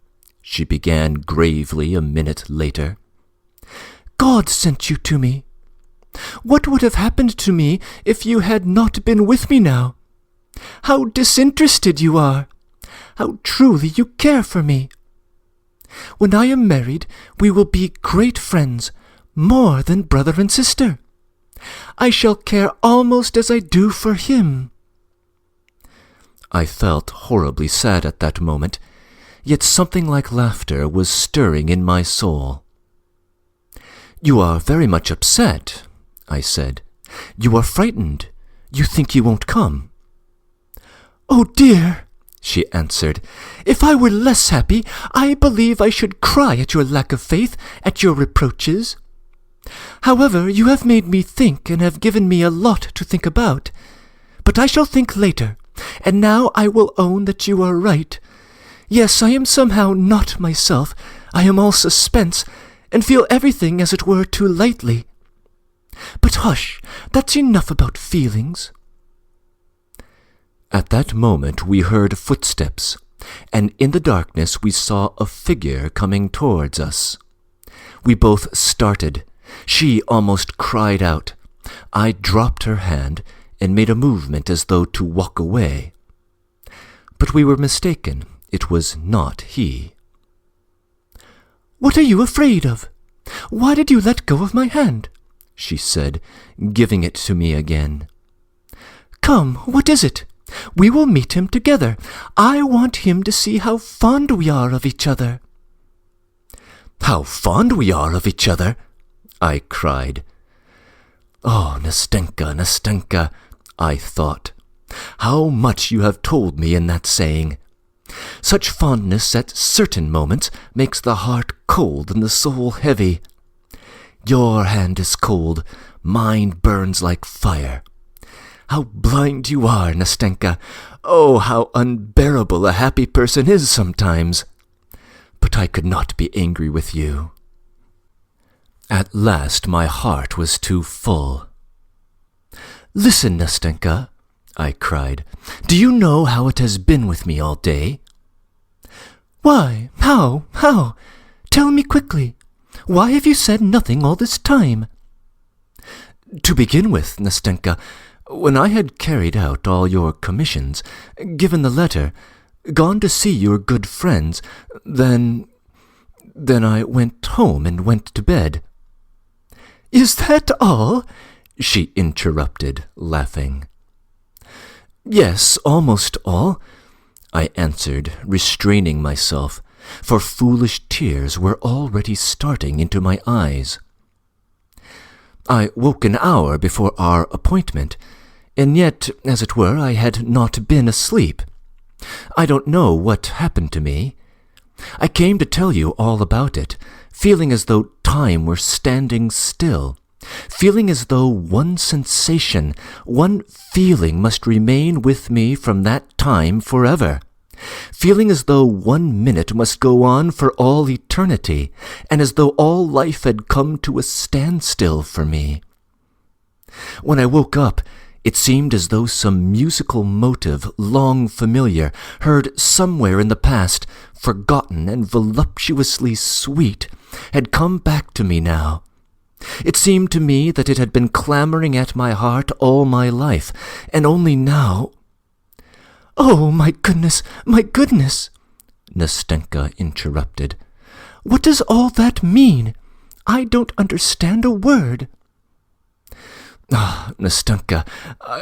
she began gravely a minute later. "God sent you to me. What would have happened to me if you had not been with me now? How disinterested you are! How truly you care for me! When I am married, we will be great friends, more than brother and sister. I shall care almost as I do for him." I felt horribly sad at that moment, yet something like laughter was stirring in my soul. "You are very much upset," I said. "You are frightened. You think he won't come." "Oh dear," she answered, "if I were less happy, I believe I should cry at your lack of faith, at your reproaches. However, you have made me think and have given me a lot to think about. But I shall think later, and now I will own that you are right. Yes, I am somehow not myself. I am all suspense, and feel everything as it were too lightly. But hush, that's enough about feelings." At that moment we heard footsteps, and in the darkness we saw a figure coming towards us. We both started. She almost cried out. I dropped her hand and made a movement as though to walk away. But we were mistaken. It was not he. "What are you afraid of? Why did you let go of my hand?" she said, giving it to me again. "Come, what is it? We will meet him together. I want him to see how fond we are of each other." "How fond we are of each other?" I cried. "Oh, Nastenka, Nastenka," I thought, "how much you have told me in that saying. Such fondness at certain moments makes the heart cold and the soul heavy. Your hand is cold, mine burns like fire. How blind you are, Nastenka! Oh, how unbearable a happy person is sometimes! But I could not be angry with you." At last my heart was too full. "Listen, Nastenka," I cried. "Do you know how it has been with me all day?" "Why, how? Tell me quickly. Why have you said nothing all this time?" "To begin with, Nastenka, when I had carried out all your commissions, given the letter, gone to see your good friends, then I went home and went to bed." "Is that all?" she interrupted, laughing. "Yes, almost all," I answered, restraining myself, for foolish tears were already starting into my eyes. "I woke an hour before our appointment, and yet, as it were, I had not been asleep. I don't know what happened to me. I came to tell you all about it, feeling as though time were standing still, feeling as though one sensation, one feeling must remain with me from that time forever, feeling as though 1 minute must go on for all eternity, and as though all life had come to a standstill for me. When I woke up, it seemed as though some musical motive, long familiar, heard somewhere in the past, forgotten and voluptuously sweet, had come back to me now. It seemed to me that it had been clamoring at my heart all my life, and only now— "Oh, my goodness, Nastenka interrupted. "What does all that mean? I don't understand a word." "Ah, Nastenka,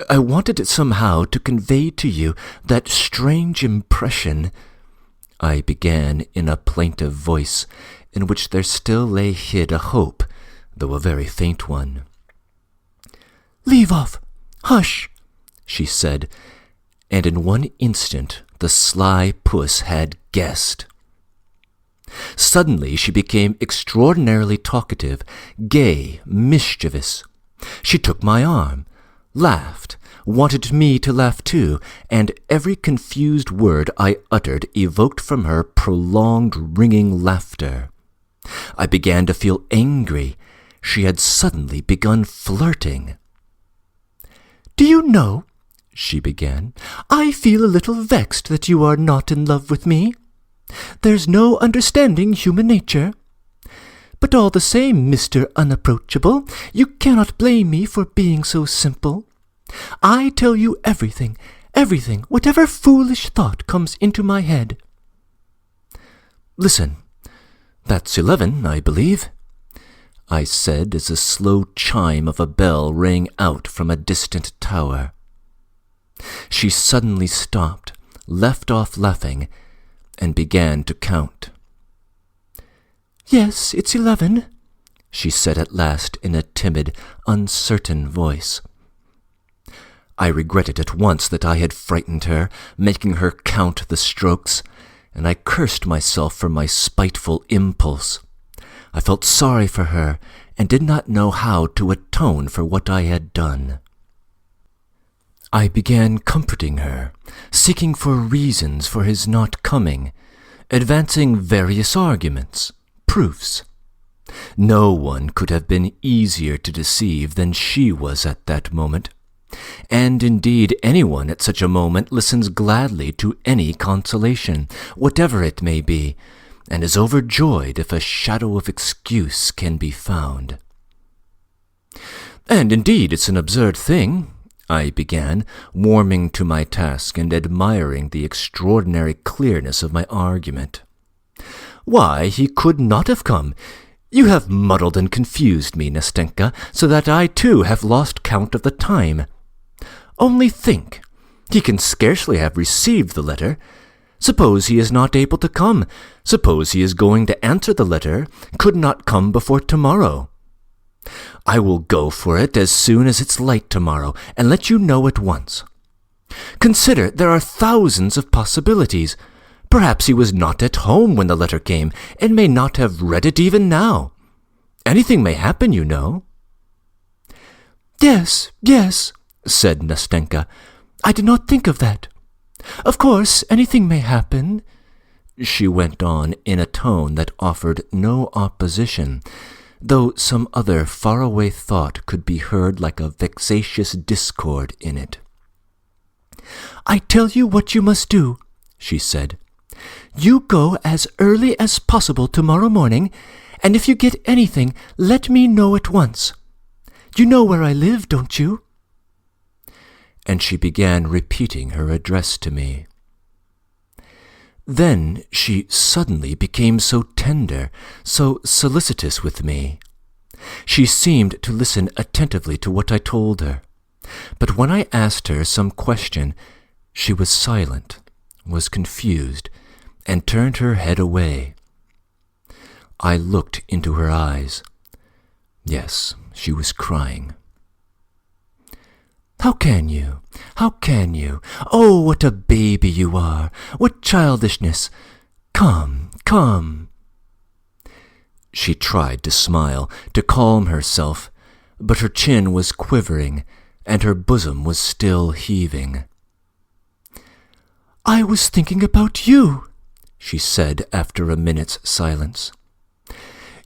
I wanted somehow to convey to you that strange impression," I began in a plaintive voice, in which there still lay hid a hope, though a very faint one. "Leave off! Hush!" she said, and in one instant the sly puss had guessed. Suddenly she became extraordinarily talkative, gay, mischievous. She took my arm, laughed, wanted me to laugh too, and every confused word I uttered evoked from her prolonged ringing laughter. I began to feel angry. She had suddenly begun flirting. "Do you know," she began, "I feel a little vexed that you are not in love with me. There's no understanding human nature. But all the same, Mr. Unapproachable, you cannot blame me for being so simple. I tell you everything, whatever foolish thought comes into my head." "Listen, that's 11, I believe," I said as a slow chime of a bell rang out from a distant tower. She suddenly stopped, left off laughing, and began to count. "Yes, it's 11, she said at last in a timid, uncertain voice. I regretted at once that I had frightened her, making her count the strokes, and I cursed myself for my spiteful impulse. I felt sorry for her and did not know how to atone for what I had done. I began comforting her, seeking for reasons for his not coming, advancing various arguments, proofs. No one could have been easier to deceive than she was at that moment. And indeed anyone at such a moment listens gladly to any consolation, whatever it may be, and is overjoyed if a shadow of excuse can be found. "And indeed it's an absurd thing," I began, warming to my task and admiring the extraordinary clearness of my argument. "Why, he could not have come. You have muddled and confused me, Nastenka, so that I too have lost count of the time. Only think, he can scarcely have received the letter. Suppose he is not able to come. Suppose he is going to answer the letter, could not come before tomorrow. I will go for it as soon as it's light tomorrow, and let you know at once. Consider, there are thousands of possibilities. Perhaps he was not at home when the letter came, and may not have read it even now. Anything may happen, you know." Yes, said Nastenka. "I did not think of that. Of course, anything may happen," she went on in a tone that offered no opposition, though some other faraway thought could be heard like a vexatious discord in it. "I tell you what you must do," she said. "You go as early as possible tomorrow morning, and if you get anything, let me know at once. You know where I live, don't you?" And she began repeating her address to me. Then she suddenly became so tender, so solicitous with me. She seemed to listen attentively to what I told her, but when I asked her some question, she was silent, was confused, and turned her head away. I looked into her eyes. Yes, she was crying. How can you? How can you? Oh, what a baby you are! What childishness! Come, come!" She tried to smile, to calm herself, but her chin was quivering, and her bosom was still heaving. "I was thinking about you," she said after a minute's silence.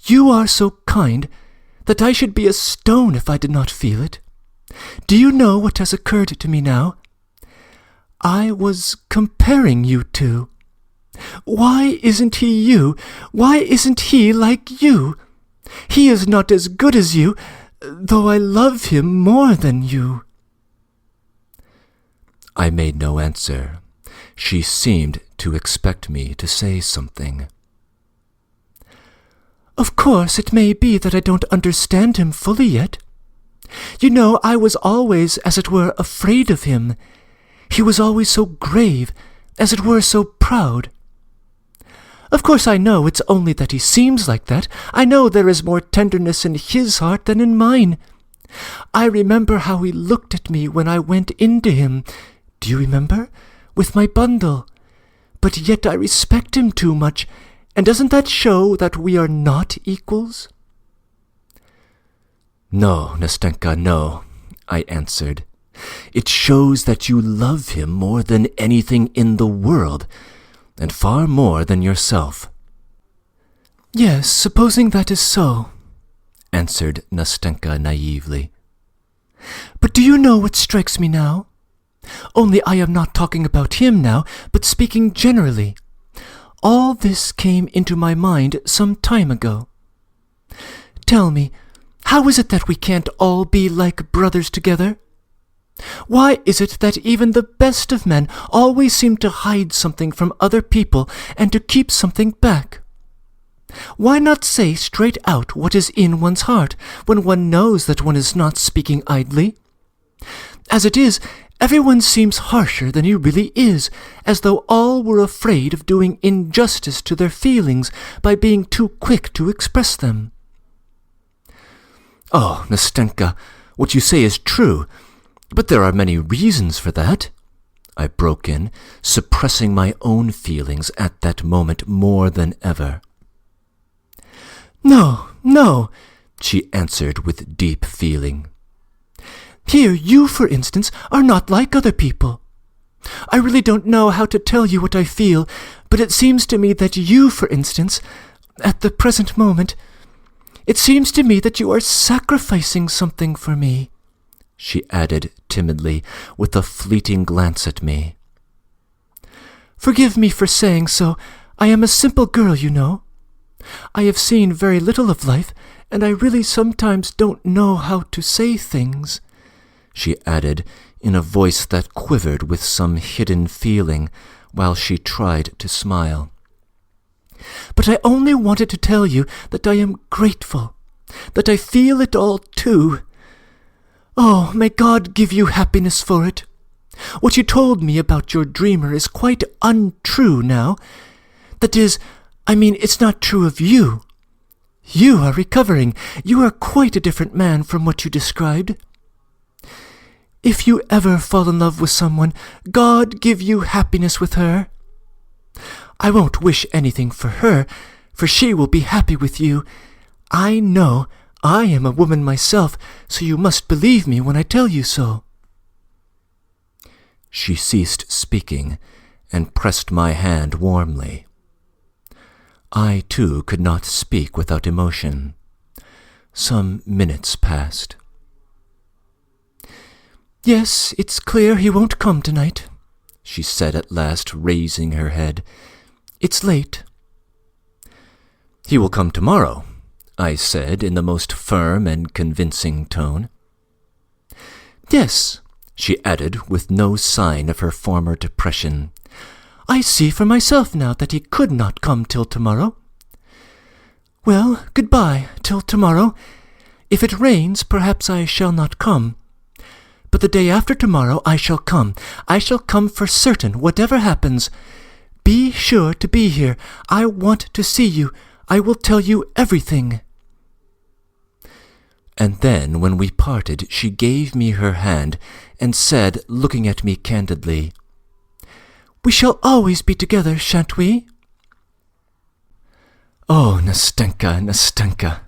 "You are so kind that I should be a stone if I did not feel it. Do you know what has occurred to me now? I was comparing you two. Why isn't he you? Why isn't he like you? He is not as good as you, though I love him more than you." I made no answer. She seemed to expect me to say something. "Of course, it may be that I don't understand him fully yet. You know, I was always, as it were, afraid of him. He was always so grave, as it were, so proud. Of course I know it's only that he seems like that. I know there is more tenderness in his heart than in mine. I remember how he looked at me when I went into him. Do you remember? With my bundle. But yet I respect him too much, and doesn't that show that we are not equals?" "No, Nastenka, no," I answered. It shows that you love him more than anything in the world, and far more than yourself." "Yes, supposing that is so," answered Nastenka naively. "But do you know what strikes me now? Only I am not talking about him now, but speaking generally. All this came into my mind some time ago. Tell me, how is it that we can't all be like brothers together? Why is it that even the best of men always seem to hide something from other people and to keep something back? Why not say straight out what is in one's heart when one knows that one is not speaking idly? As it is, everyone seems harsher than he really is, as though all were afraid of doing injustice to their feelings by being too quick to express them." "Oh, Nastenka, what you say is true, but there are many reasons for that," I broke in, suppressing my own feelings at that moment more than ever. "No, no," she answered with deep feeling. "Here, you, for instance, are not like other people. I really don't know how to tell you what I feel, but it seems to me that you, for instance, at the present moment, it seems to me that you are sacrificing something for me," she added timidly, with a fleeting glance at me. "Forgive me for saying so. I am a simple girl, you know. I have seen very little of life, and I really sometimes don't know how to say things," she added, in a voice that quivered with some hidden feeling, while she tried to smile. "But I only wanted to tell you that I am grateful, that I feel it all too. Oh, may God give you happiness for it. What you told me about your dreamer is quite untrue now. That is, I mean, it's not true of you. You are recovering. You are quite a different man from what you described. If you ever fall in love with someone, God give you happiness with her. I won't wish anything for her, for she will be happy with you. I know. I am a woman myself, so you must believe me when I tell you so." She ceased speaking and pressed my hand warmly. I, too, could not speak without emotion. Some minutes passed. "Yes, it's clear he won't come tonight," she said at last, raising her head. "It's late." "He will come tomorrow," I said in the most firm and convincing tone. "Yes," she added, with no sign of her former depression. "I see for myself now that he could not come till tomorrow. Well, goodbye till tomorrow. If it rains, perhaps I shall not come. But the day after tomorrow I shall come. I shall come for certain, whatever happens. Be sure to be here. I want to see you. I will tell you everything." And then, when we parted, she gave me her hand and said, looking at me candidly, "We shall always be together, shan't we?" "Oh, Nastenka, Nastenka,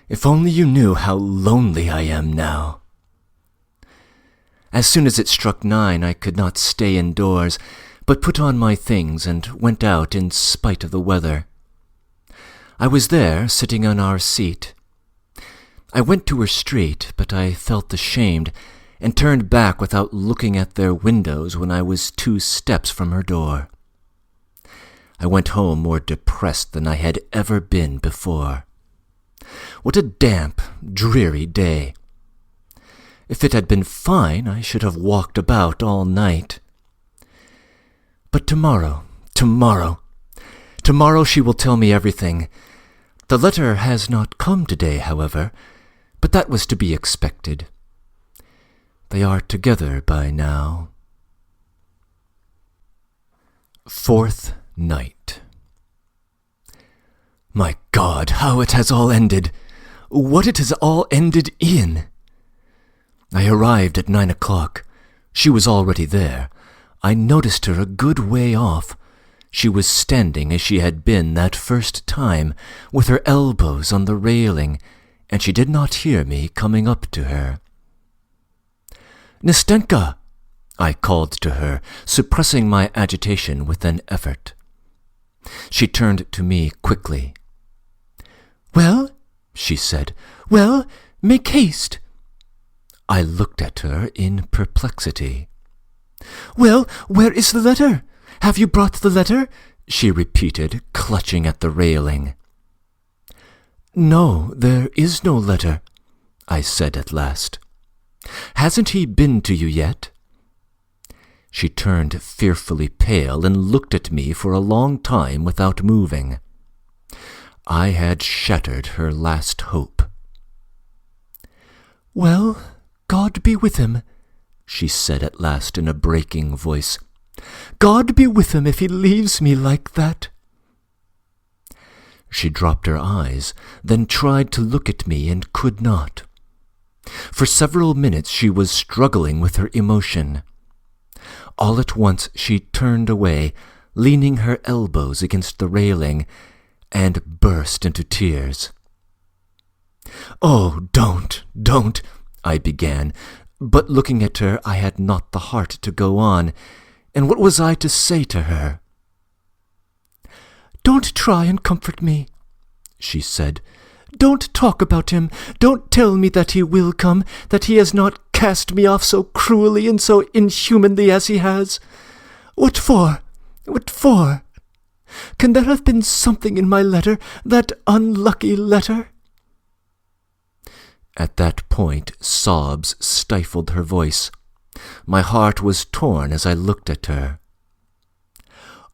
if only you knew how lonely I am now." As soon as it struck 9, I could not stay indoors, but put on my things and went out in spite of the weather. I was there, sitting on our seat. I went to her street, but I felt ashamed, and turned back without looking at their windows when I was 2 steps from her door. I went home more depressed than I had ever been before. What a damp, dreary day! If it had been fine, I should have walked about all night. But tomorrow she will tell me everything. The letter has not come today, however, but that was to be expected. They are together by now. 4th night. My God, how it has all ended! What it has all ended in! I arrived at 9 o'clock. She was already there. I noticed her a good way off. She was standing as she had been that first time, with her elbows on the railing, and she did not hear me coming up to her. Nastenka! I called to her, suppressing my agitation with an effort. She turned to me quickly. "Well?" she said. "Well, make haste." I looked at her in perplexity. "Well, where is the letter? Have you brought the letter?" she repeated, clutching at the railing. "No, there is no letter," I said at last. "Hasn't he been to you yet?" She turned fearfully pale and looked at me for a long time without moving. I had shattered her last hope. "Well, God be with him," she said at last in a breaking voice. "God be with him if he leaves me like that." She dropped her eyes, then tried to look at me and could not. For several minutes she was struggling with her emotion. All at once she turned away, leaning her elbows against the railing, and burst into tears. "Oh, don't," I began, but looking at her I had not the heart to go on, and what was I to say to her? "Don't try and comfort me," she said. "Don't talk about him. Don't tell me that he will come, that he has not cast me off so cruelly and so inhumanly as he has. What for? What for? Can there have been something in my letter, that unlucky letter?" At that point, sobs stifled her voice. My heart was torn as I looked at her.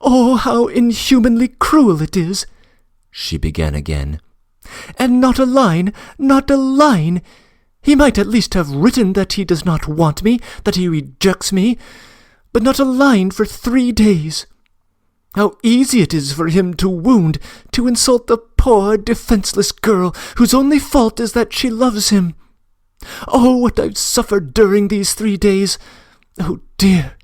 "Oh, how inhumanly cruel it is," she began again. "And not a line, not a line! He might at least have written that he does not want me, that he rejects me, but not a line for 3 days. How easy it is for him to wound, to insult the poor, defenseless girl whose only fault is that she loves him. Oh, what I've suffered during these 3 days! Oh, dear!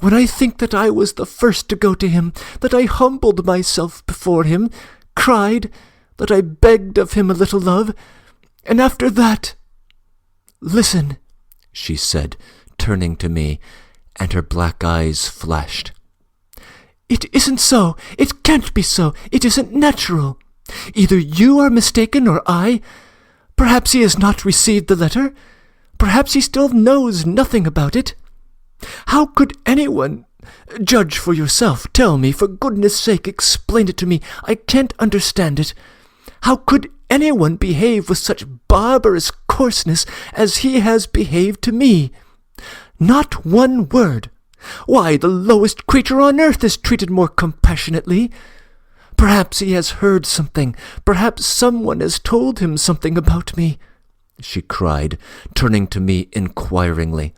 When I think that I was the first to go to him, that I humbled myself before him, cried, that I begged of him a little love, and after that— Listen," she said, turning to me, and her black eyes flashed. "It isn't so. It can't be so. It isn't natural. Either you are mistaken or I. Perhaps he has not received the letter. Perhaps he still knows nothing about it. How could anyone— Judge for yourself. Tell me, for goodness' sake, explain it to me. I can't understand it. How could anyone behave with such barbarous coarseness as he has behaved to me? Not one word. Why, the lowest creature on earth is treated more compassionately. Perhaps he has heard something. Perhaps someone has told him something about me," she cried, turning to me inquiringly.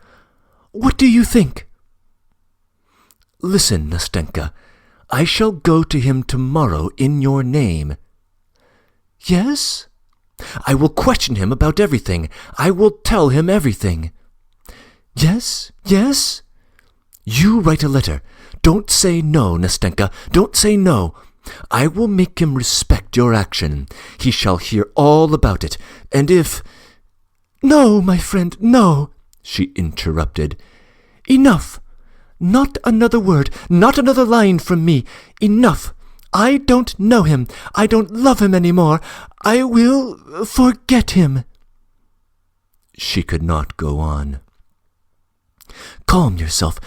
"What do you think?" "Listen, Nastenka, I shall go to him tomorrow in your name." "Yes?" "I will question him about everything. I will tell him everything." "Yes, yes?" "You write a letter. Don't say no, Nastenka. Don't say no. I will make him respect your action. He shall hear all about it. And if—" "No, my friend, no," she interrupted. "Enough. Not another word, not another line from me. Enough. I don't know him. I don't love him any more. I will forget him." She could not go on. Calm yourself.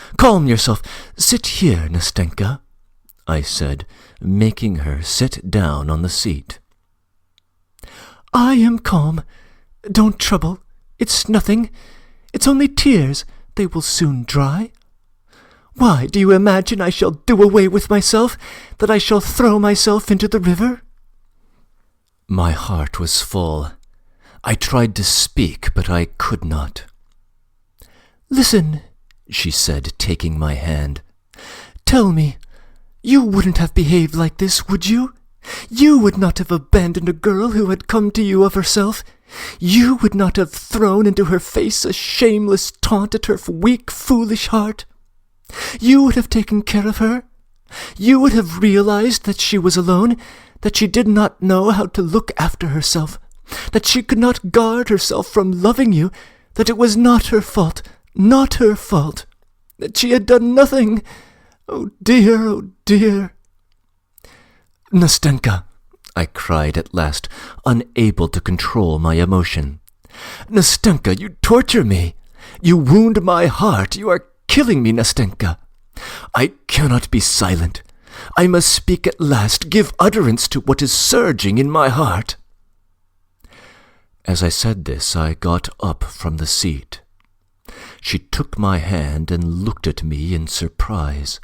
Sit here, Nastenka," I said, making her sit down on the seat. "I am calm. Don't trouble. It's nothing. It's only tears. They will soon dry. Why, do you imagine I shall do away with myself, that I shall throw myself into the river?" My heart was full. I tried to speak, but I could not. "Listen," she said, taking my hand. "Tell me, you wouldn't have behaved like this, would you? You would not have abandoned a girl who had come to you of herself. You would not have thrown into her face a shameless taunt at her weak, foolish heart. You would have taken care of her. You would have realized that she was alone, that she did not know how to look after herself, that she could not guard herself from loving you, that it was not her fault, not her fault, that she had done nothing. Oh dear, oh dear. Nastenka, I cried at last, unable to control my emotion. Nastenka, you torture me. You wound my heart. You are killing me, Nastenka. I cannot be silent. I must speak at last, give utterance to what is surging in my heart. As I said this, I got up from the seat. She took my hand and looked at me in surprise.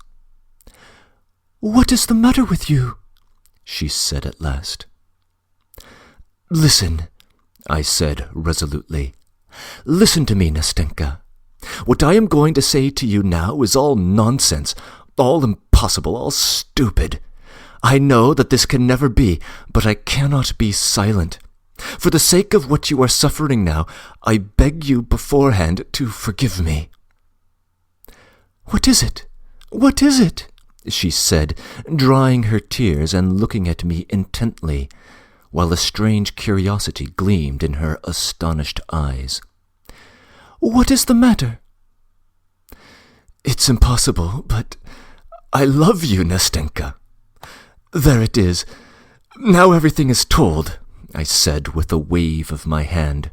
What is the matter with you? She said at last. Listen, I said resolutely. Listen to me, Nastenka. What I am going to say to you now is all nonsense, all impossible, all stupid. I know that this can never be, but I cannot be silent. For the sake of what you are suffering now, I beg you beforehand to forgive me. What is it? What is it? She said, drying her tears and looking at me intently, while a strange curiosity gleamed in her astonished eyes. What is the matter? It's impossible, but I love you, Nastenka. There it is. Now everything is told, I said with a wave of my hand.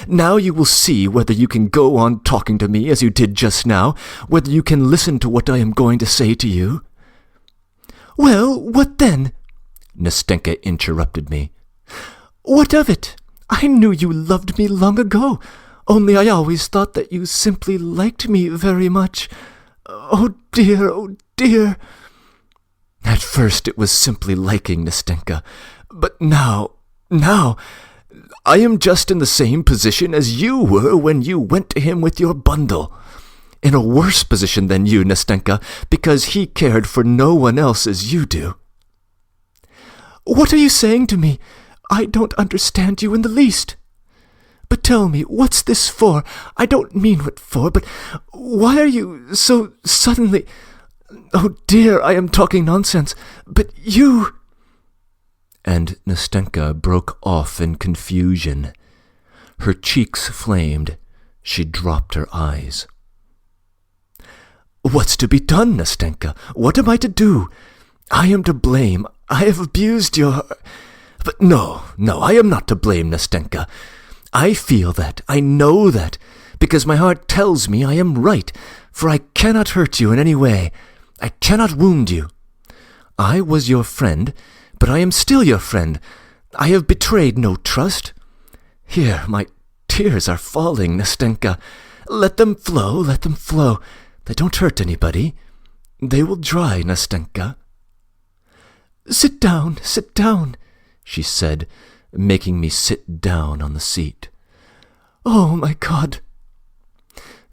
Now you will see whether you can go on talking to me as you did just now, whether you can listen to what I am going to say to you. Well, what then? Nastenka interrupted me. What of it? I knew you loved me long ago, only I always thought that you simply liked me very much. Oh dear, oh dear. At first it was simply liking, Nastenka, but now, I am just in the same position as you were when you went to him with your bundle. In a worse position than you, Nastenka, because he cared for no one else as you do. What are you saying to me? I don't understand you in the least. But tell me, what's this for? I don't mean what for, but why are you so suddenly... Oh dear, I am talking nonsense, but you... And Nastenka broke off in confusion. Her cheeks flamed. She dropped her eyes. What's to be done, Nastenka? What am I to do? I am to blame. I have abused your... But no, I am not to blame, Nastenka. I feel that, I know that, because my heart tells me I am right, for I cannot hurt you in any way. I cannot wound you. I was your friend, but I am still your friend. I have betrayed no trust. Here, my tears are falling, Nastenka. Let them flow, let them flow. They don't hurt anybody. They will dry, Nastenka. Sit down, she said, making me sit down on the seat. Oh, my God.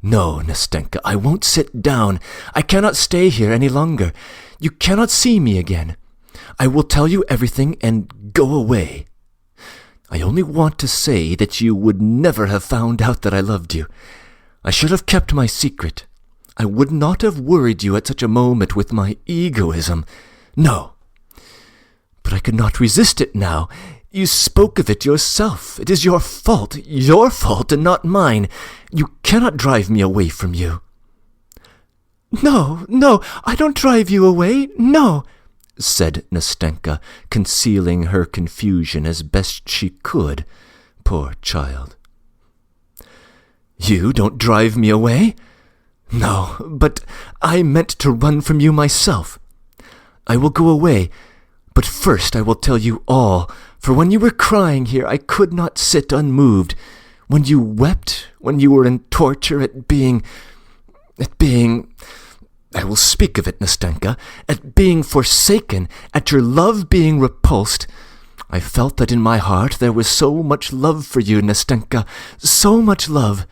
No, Nastenka, I won't sit down. I cannot stay here any longer. You cannot see me again. I will tell you everything and go away. I only want to say that you would never have found out that I loved you. I should have kept my secret. I would not have worried you at such a moment with my egoism. No. But I could not resist it now. You spoke of it yourself. It is your fault and not mine. You cannot drive me away from you. No, I don't drive you away, no, said Nastenka, concealing her confusion as best she could. Poor child. You don't drive me away? No, but I meant to run from you myself. I will go away, but first I will tell you all, for when you were crying here I could not sit unmoved. When you wept, when you were in torture at being... I will speak of it, Nastenka, at being forsaken, at your love being repulsed. I felt that in my heart there was so much love for you, Nastenka, so much love.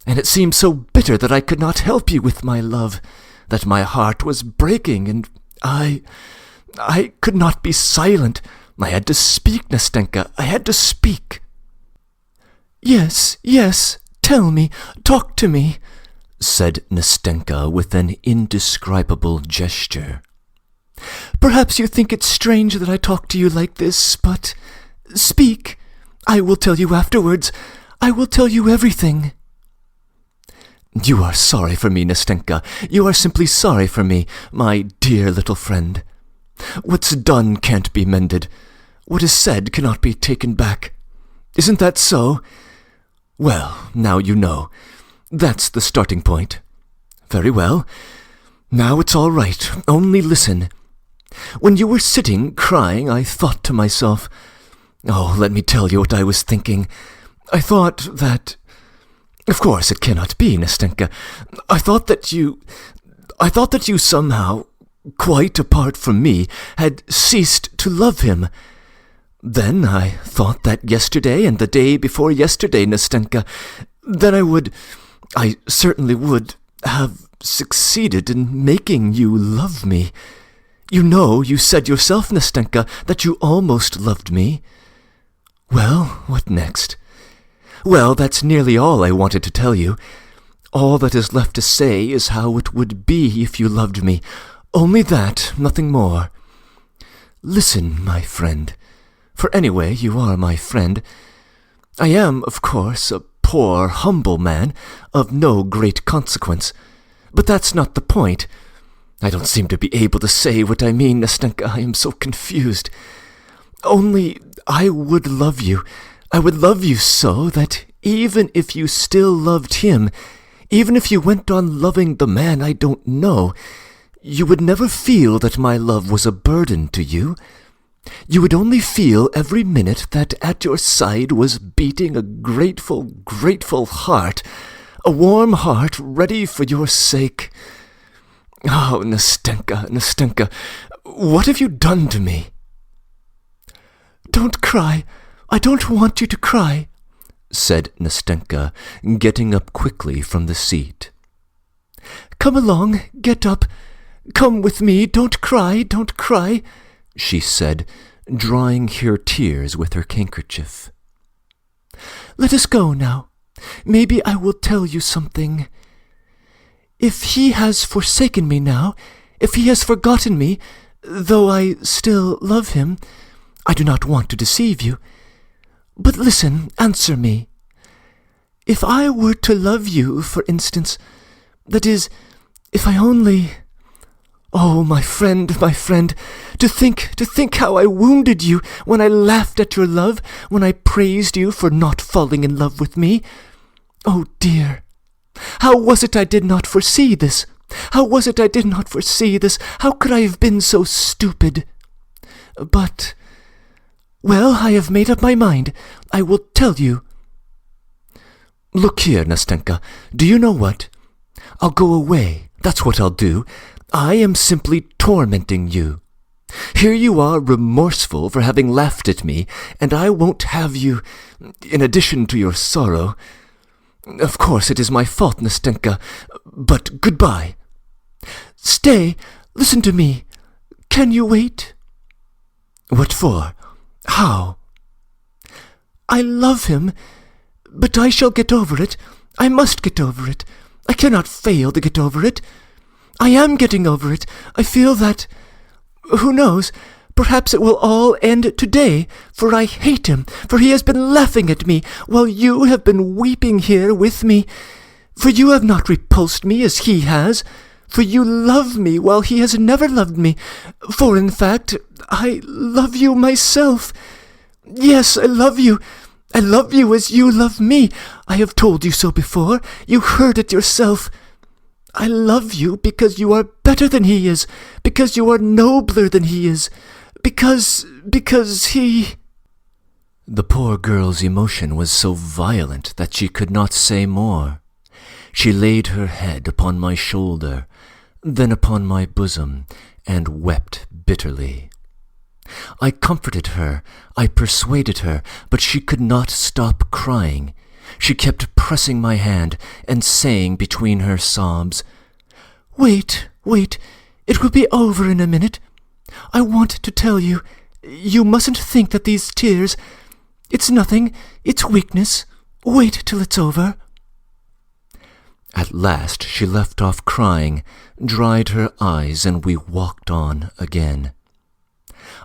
And it seemed so bitter that I could not help you with my love, that my heart was breaking, and I could not be silent. I had to speak, Nastenka, I had to speak. Yes, tell me, talk to me, said Nastenka with an indescribable gesture. Perhaps you think it strange that I talk to you like this, but speak. I will tell you afterwards. I will tell you everything. You are sorry for me, Nastenka. You are simply sorry for me, my dear little friend. What's done can't be mended. What is said cannot be taken back. Isn't that so? Well, now you know. That's the starting point. Very well. Now it's all right. Only listen. When you were sitting crying, I thought to myself, oh, let me tell you what I was thinking. I thought that... Of course it cannot be, Nastenka. I thought that you somehow, quite apart from me, had ceased to love him. Then I thought that yesterday and the day before yesterday, Nastenka, then I certainly would have succeeded in making you love me. You know, you said yourself, Nastenka, that you almost loved me. Well, what next? Well, that's nearly all I wanted to tell you. All that is left to say is how it would be if you loved me. Only that, nothing more. Listen, my friend, for anyway you are my friend. I am, of course, a poor, humble man, of no great consequence. But that's not the point. I don't seem to be able to say what I mean, Nastenka. I am so confused. Only I would love you. I would love you so that even if you still loved him, even if you went on loving the man I don't know, you would never feel that my love was a burden to you. You would only feel every minute that at your side was beating a grateful, grateful heart, a warm heart ready for your sake. Oh, Nastenka, Nastenka, what have you done to me? Don't cry. I don't want you to cry, said Nastenka, getting up quickly from the seat. Come along, get up. Come with me, don't cry, she said, drying her tears with her handkerchief. Let us go now. Maybe I will tell you something. If he has forsaken me now, if he has forgotten me, though I still love him, I do not want to deceive you. But listen, answer me. If I were to love you, for instance, that is, if I only... Oh, my friend, to think how I wounded you when I laughed at your love, when I praised you for not falling in love with me. Oh, dear, how was it I did not foresee this? How could I have been so stupid? But... Well, I have made up my mind. I will tell you. Look here, Nastenka, do you know what? I'll go away. That's what I'll do. I am simply tormenting you. Here you are remorseful for having laughed at me, and I won't have you, in addition to your sorrow. Of course it is my fault, Nastenka, but goodbye. Stay, listen to me. Can you wait? What for? How? I love him, but I shall get over it. I must get over it. I cannot fail to get over it. I am getting over it. I feel that... Who knows? Perhaps it will all end today, for I hate him, for he has been laughing at me, while you have been weeping here with me. For you have not repulsed me as he has. For you love me while he has never loved me. For, in fact, I love you myself. Yes, I love you. I love you as you love me. I have told you so before. You heard it yourself. I love you because you are better than he is, because you are nobler than he is, because he... The poor girl's emotion was so violent that she could not say more. She laid her head upon my shoulder, then upon my bosom, and wept bitterly. I comforted her, I persuaded her, but she could not stop crying. She kept pressing my hand and saying between her sobs, Wait, it will be over in a minute. I want to tell you, you mustn't think that these tears... It's nothing, it's weakness. Wait till it's over. At last she left off crying, dried her eyes, and we walked on again.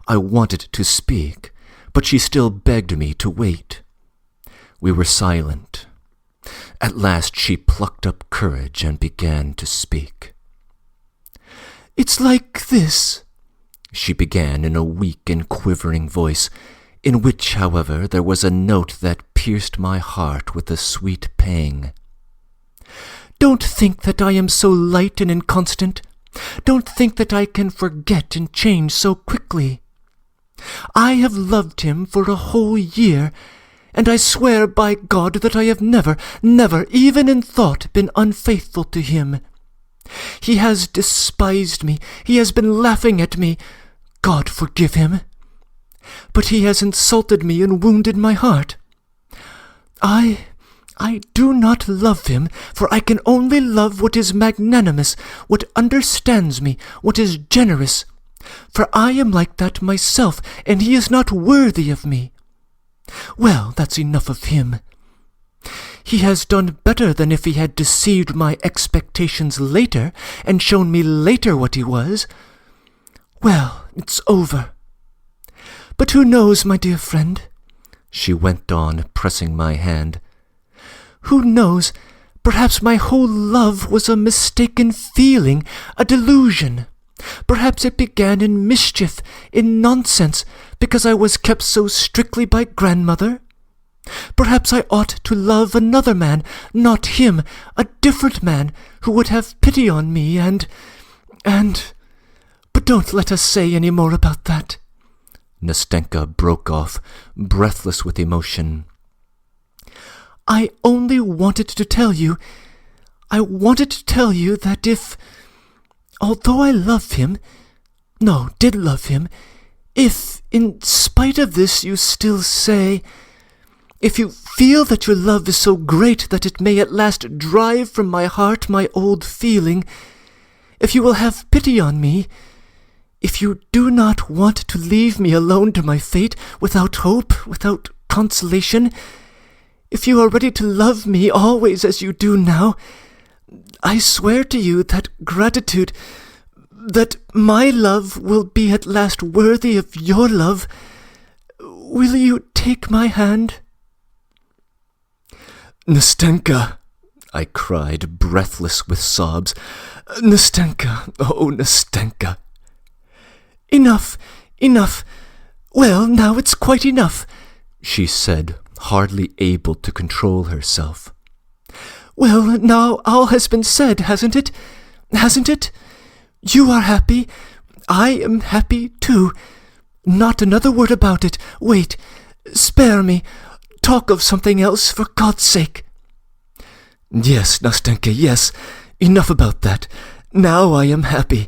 I wanted to speak, but she still begged me to wait. We were silent. At last she plucked up courage and began to speak. "It's like this," she began in a weak and quivering voice, in which, however, there was a note that pierced my heart with a sweet pang. "Don't think that I am so light and inconstant. Don't think that I can forget and change so quickly. I have loved him for a whole year, and I swear by God that I have never, even in thought, been unfaithful to him. He has despised me. He has been laughing at me. God forgive him. But he has insulted me and wounded my heart. I do not love him, for I can only love what is magnanimous, what understands me, what is generous. For I am like that myself, and he is not worthy of me. Well, that's enough of him. He has done better than if he had deceived my expectations later, and shown me later what he was. Well, it's over. But who knows, my dear friend," she went on, pressing my hand, "who knows, perhaps my whole love was a mistaken feeling, a delusion. Perhaps it began in mischief, in nonsense, because I was kept so strictly by grandmother. Perhaps I ought to love another man, not him, a different man, who would have pity on me, and... But don't let us say any more about that." Nastenka broke off, breathless with emotion. "I only wanted to tell you that if, although I love him, did love him, if, in spite of this, you still say, if you feel that your love is so great that it may at last drive from my heart my old feeling, if you will have pity on me, if you do not want to leave me alone to my fate, without hope, without consolation, if you are ready to love me always as you do now, I swear to you that gratitude, that my love will be at last worthy of your love. Will you take my hand?" "Nastenka!" I cried, breathless with sobs. "Nastenka! Oh, Nastenka!" Enough! Well, now it's quite enough," she said, hardly able to control herself. "Well, now all has been said, hasn't it? Hasn't it? You are happy. I am happy, too. Not another word about it. Wait. Spare me. Talk of something else, for God's sake." "Yes, Nastenka, yes. Enough about that. Now I am happy.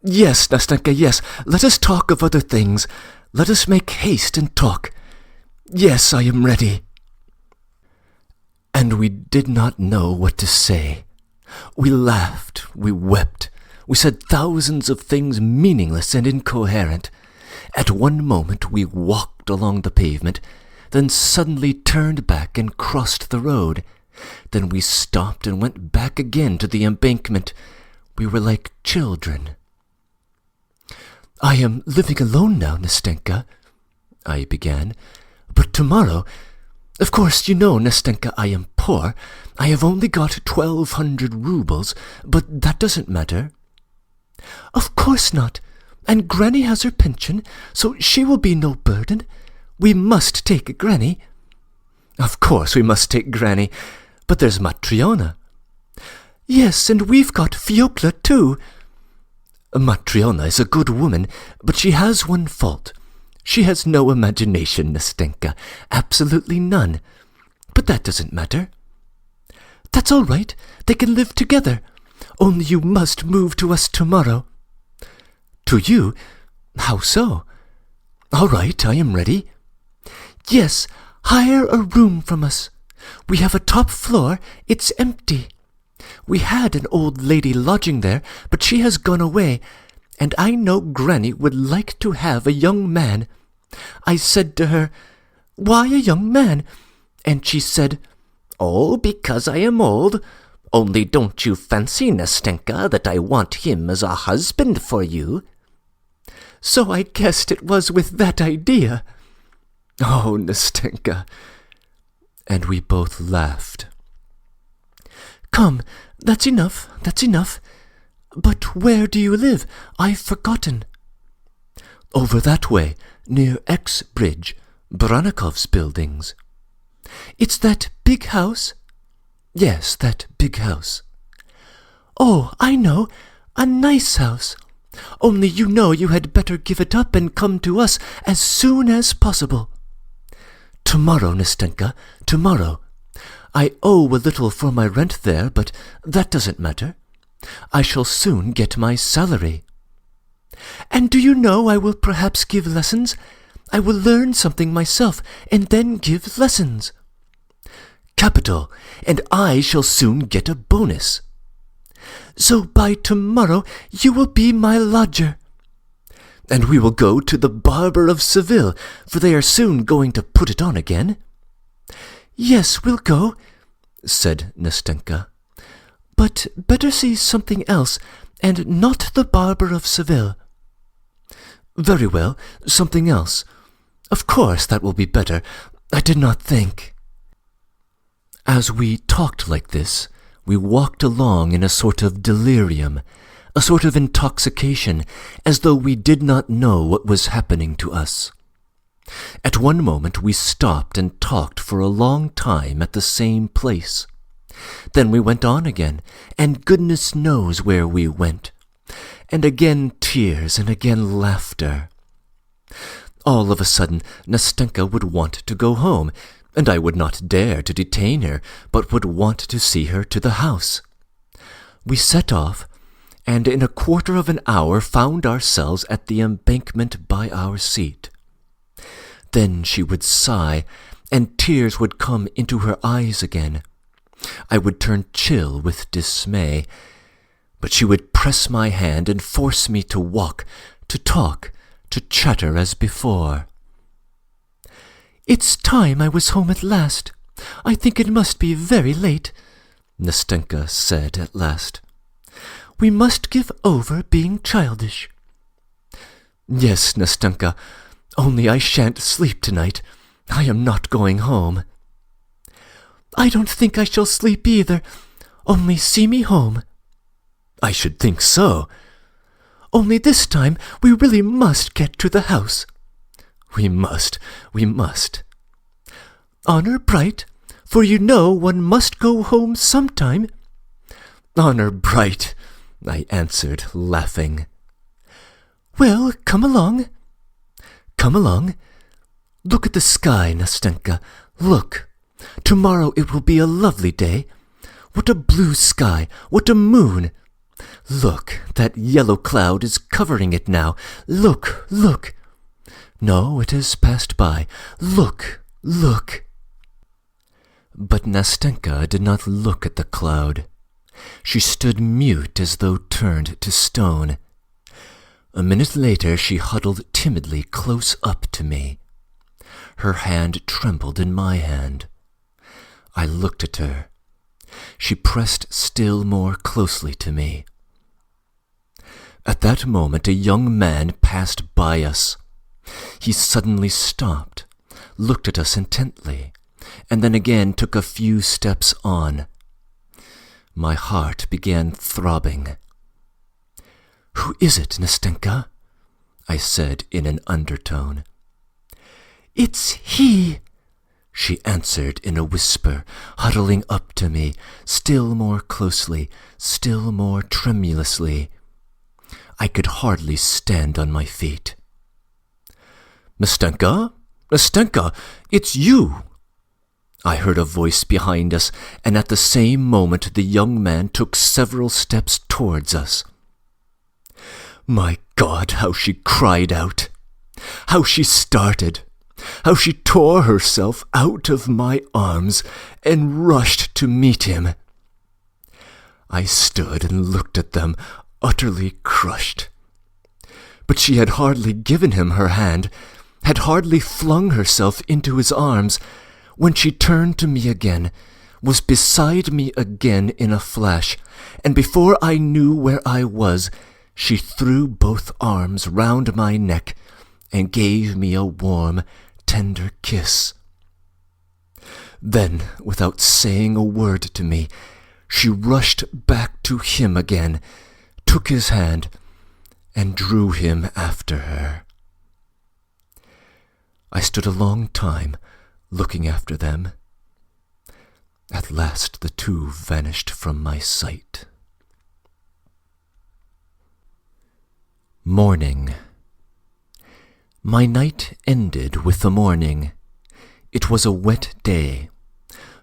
Yes, Nastenka, yes. Let us talk of other things. Let us make haste and talk. Yes, I am ready." And we did not know what to say. We laughed, we wept, we said thousands of things meaningless and incoherent. At one moment we walked along the pavement, then suddenly turned back and crossed the road. Then we stopped and went back again to the embankment. We were like children. "I am living alone now, Nastenka," I began. "But tomorrow... Of course, you know, Nastenka, I am poor. I have only got 1,200 roubles, but that doesn't matter." "Of course not. And Granny has her pension, so she will be no burden. We must take Granny." "Of course we must take Granny, but there's Matryona." "Yes, and we've got Fyokla, too." "Matryona is a good woman, but she has one fault. She has no imagination, Nastenka, absolutely none. But that doesn't matter." "That's all right. They can live together. Only you must move to us tomorrow." "To you? How so?" "All right, I am ready." "Yes, hire a room from us. We have a top floor. It's empty. We had an old lady lodging there, but she has gone away, and I know Granny would like to have a young man. I said to her, 'Why a young man?' And she said, 'Oh, because I am old. Only don't you fancy, Nastenka, that I want him as a husband for you?' So I guessed it was with that idea." "Oh, Nastenka." and we both laughed. "Come, that's enough, that's enough. But where do you live? I've forgotten." "Over that way, near X Bridge, Branikov's buildings." "It's that big house?" "Yes, that big house." "Oh, I know, a nice house. Only you know you had better give it up and come to us as soon as possible." "Tomorrow, Nastenka, tomorrow. I owe a little for my rent there, but that doesn't matter. I shall soon get my salary." "And do you know I will perhaps give lessons? I will learn something myself and then give lessons." "Capital, and I shall soon get a bonus." "So by tomorrow you will be my lodger." "And we will go to the barber of Seville, for they are soon going to put it on again." "Yes, we'll go," said Nastenka. "But better see something else, and not the barber of Seville." "Very well, something else. Of course that will be better. I did not think." As we talked like this, we walked along in a sort of delirium, a sort of intoxication, as though we did not know what was happening to us. At one moment we stopped and talked for a long time at the same place. Then we went on again, and goodness knows where we went. And again tears, and again laughter. All of a sudden Nastenka would want to go home, and I would not dare to detain her, but would want to see her to the house. We set off, and in a quarter of an hour found ourselves at the embankment by our seat. Then she would sigh, and tears would come into her eyes again. I would turn chill with dismay, but she would press my hand and force me to walk, to talk, to chatter as before. "It's time I was home at last. I think it must be very late," Nastenka said at last. "We must give over being childish." "Yes, Nastenka, only I shan't sleep tonight. I am not going home." "I don't think I shall sleep either. Only see me home." "I should think so." "Only this time we really must get to the house." We must. "Honor bright, for you know one must go home sometime." "Honor bright," I answered, laughing. "Well, come along." "Come along? Look at the sky, Nastenka, look. Tomorrow it will be a lovely day. What a blue sky, what a moon. Look, that yellow cloud is covering it now. Look, look. No, it has passed by. Look, look." But Nastenka did not look at the cloud. She stood mute as though turned to stone. A minute later she huddled timidly close up to me. Her hand trembled in my hand. I looked at her. She pressed still more closely to me. At that moment a young man passed by us. He suddenly stopped, looked at us intently, and then again took a few steps on. My heart began throbbing. "Who is it, Nastenka?" I said in an undertone. "It's he," she answered in a whisper, huddling up to me, still more closely, still more tremulously. I could hardly stand on my feet. "Nastenka? Nastenka, it's you!" I heard a voice behind us, and at the same moment the young man took several steps towards us. My God, how she cried out! How she started! How she tore herself out of my arms and rushed to meet him! I stood and looked at them, utterly crushed. But she had hardly given him her hand, had hardly flung herself into his arms, when she turned to me again, was beside me again in a flash, and before I knew where I was, she threw both arms round my neck and gave me a warm, tender kiss. Then, without saying a word to me, she rushed back to him again, took his hand, and drew him after her. I stood a long time looking after them. At last the two vanished from my sight. Morning. My night ended with the morning. It was a wet day.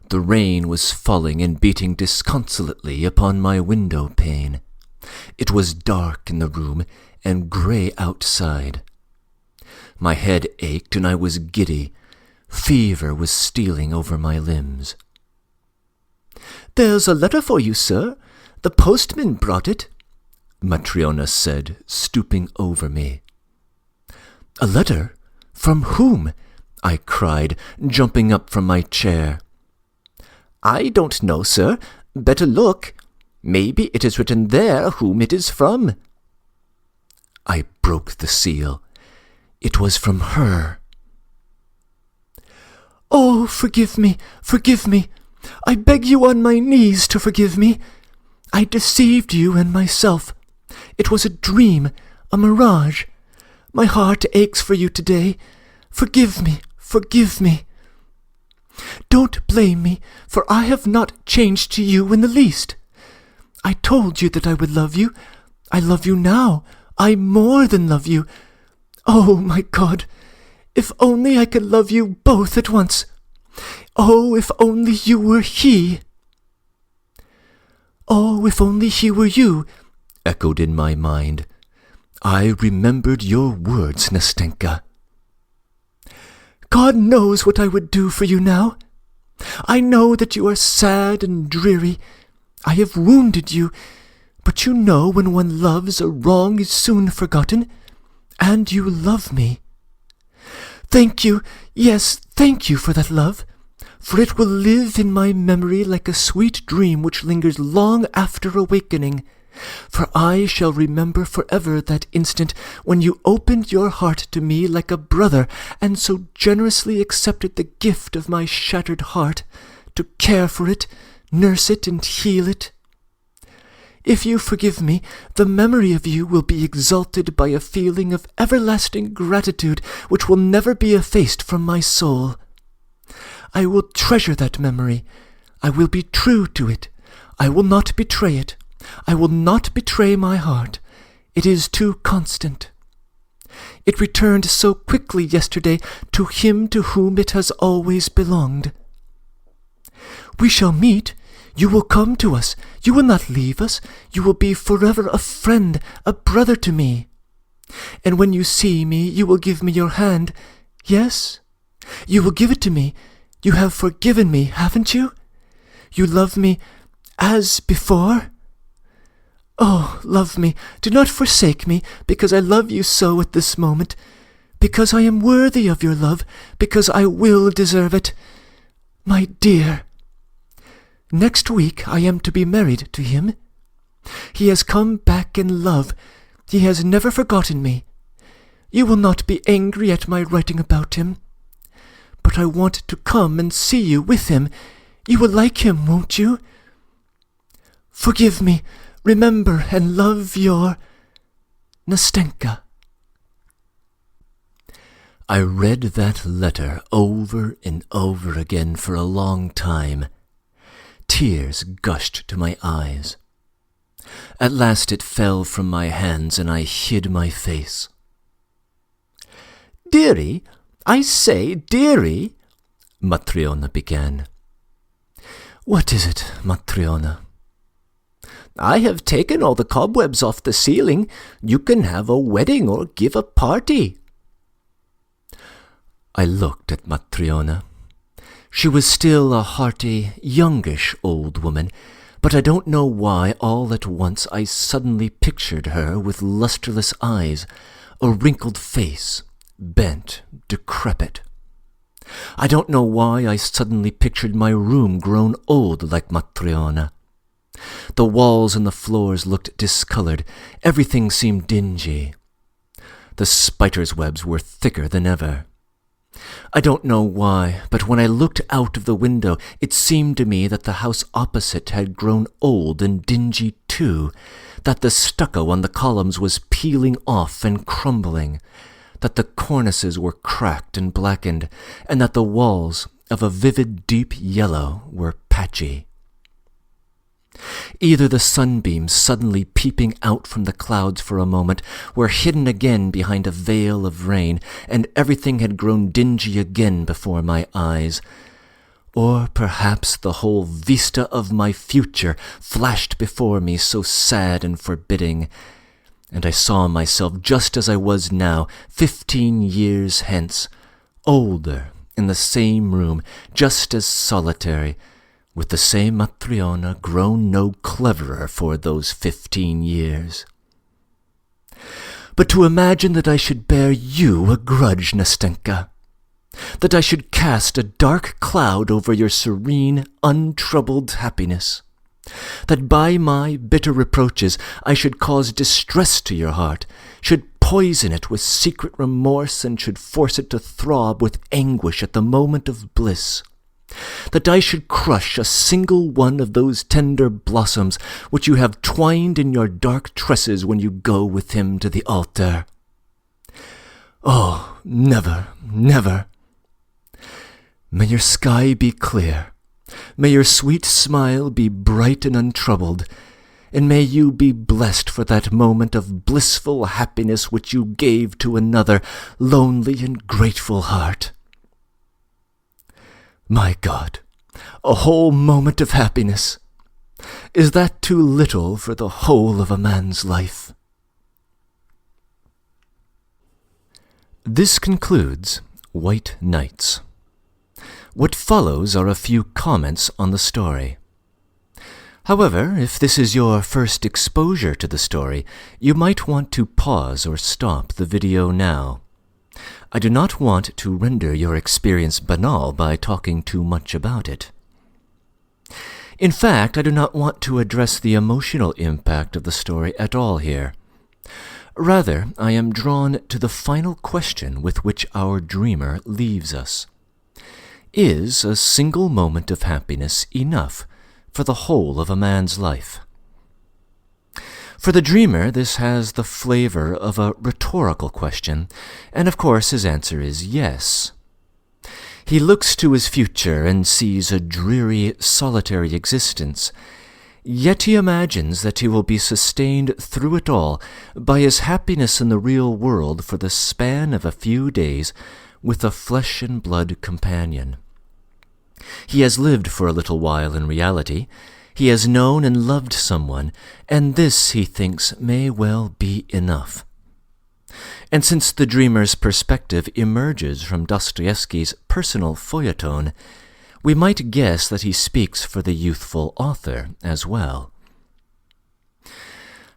The rain was falling and beating disconsolately upon my window pane. It was dark in the room and grey outside. My head ached and I was giddy. Fever was stealing over my limbs. "There's a letter for you, sir. The postman brought it," Matryona said, stooping over me. "A letter? From whom?" I cried, jumping up from my chair. "I don't know, sir. Better look. Maybe it is written there whom it is from." I broke the seal. It was from her. "Oh, forgive me, forgive me. I beg you on my knees to forgive me. I deceived you and myself. It was a dream, a mirage. My heart aches for you today. Forgive me, forgive me. Don't blame me, for I have not changed to you in the least. I told you that I would love you. I love you now. I more than love you. Oh, my God, if only I could love you both at once. Oh, if only you were he." "Oh, if only he were you," echoed in my mind. I remembered your words, Nastenka. "God knows what I would do for you now. I know that you are sad and dreary. I have wounded you, but you know when one loves, a wrong is soon forgotten, and you love me. Thank you, yes, thank you for that love, for it will live in my memory like a sweet dream which lingers long after awakening. For I shall remember forever that instant when you opened your heart to me like a brother and so generously accepted the gift of my shattered heart, to care for it, nurse it, and heal it. If you forgive me, the memory of you will be exalted by a feeling of everlasting gratitude which will never be effaced from my soul. I will treasure that memory. I will be true to it. I will not betray it. I will not betray my heart. It is too constant. It returned so quickly yesterday to him to whom it has always belonged. We shall meet. You will come to us. You will not leave us. You will be forever a friend, a brother to me. And when you see me, you will give me your hand. Yes? You will give it to me. You have forgiven me, haven't you? You love me as before? Oh, love me. Do not forsake me, because I love you so at this moment, because I am worthy of your love, because I will deserve it. My dear, next week I am to be married to him. He has come back in love. He has never forgotten me. You will not be angry at my writing about him. But I want to come and see you with him. You will like him, won't you? Forgive me. Remember and love your Nastenka. I read that letter over and over again for a long time. Tears gushed to my eyes. At last it fell from my hands and I hid my face. Dearie, I say, dearie, Matryona began. What is it, Matryona? I have taken all the cobwebs off the ceiling. You can have a wedding or give a party. I looked at Matryona. She was still a hearty, youngish old woman, but I don't know why all at once I suddenly pictured her with lustreless eyes, a wrinkled face, bent, decrepit. I don't know why I suddenly pictured my room grown old like Matryona. The walls and the floors looked discolored. Everything seemed dingy. The spider's webs were thicker than ever. I don't know why, but when I looked out of the window, it seemed to me that the house opposite had grown old and dingy too, that the stucco on the columns was peeling off and crumbling, that the cornices were cracked and blackened, and that the walls, of a vivid deep yellow, were patchy. Either the sunbeams suddenly peeping out from the clouds for a moment were hidden again behind a veil of rain, and everything had grown dingy again before my eyes, or perhaps the whole vista of my future flashed before me so sad and forbidding, and I saw myself just as I was now, 15 years hence, older, in the same room, just as solitary, with the same Matryona grown no cleverer for those 15 years. But to imagine that I should bear you a grudge, Nastenka, that I should cast a dark cloud over your serene, untroubled happiness, that by my bitter reproaches I should cause distress to your heart, should poison it with secret remorse, and should force it to throb with anguish at the moment of bliss, that I should crush a single one of those tender blossoms which you have twined in your dark tresses when you go with him to the altar. Oh, never, never. May your sky be clear, may your sweet smile be bright and untroubled, and may you be blessed for that moment of blissful happiness which you gave to another lonely and grateful heart. My God, a whole moment of happiness! Is that too little for the whole of a man's life? This concludes White Nights. What follows are a few comments on the story. However, if this is your first exposure to the story, you might want to pause or stop the video now. I do not want to render your experience banal by talking too much about it. In fact, I do not want to address the emotional impact of the story at all here. Rather, I am drawn to the final question with which our dreamer leaves us. Is a single moment of happiness enough for the whole of a man's life? For the dreamer, this has the flavor of a rhetorical question, and of course his answer is yes. He looks to his future and sees a dreary, solitary existence, yet he imagines that he will be sustained through it all by his happiness in the real world for the span of a few days with a flesh-and-blood companion. He has lived for a little while in reality. He has known and loved someone, and this, he thinks, may well be enough. And since the dreamer's perspective emerges from Dostoevsky's personal feuilleton, we might guess that he speaks for the youthful author as well.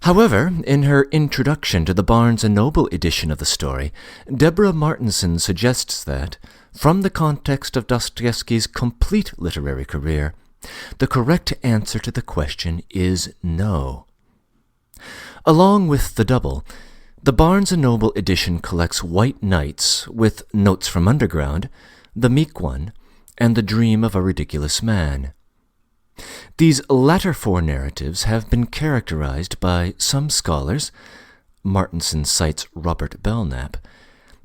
However, in her introduction to the Barnes & Noble edition of the story, Deborah Martinson suggests that, from the context of Dostoevsky's complete literary career, the correct answer to the question is no. Along with the double, the Barnes & Noble edition collects White Nights with Notes from Underground, The Meek One, and The Dream of a Ridiculous Man. These latter four narratives have been characterized by some scholars, Martinson cites Robert Belknap,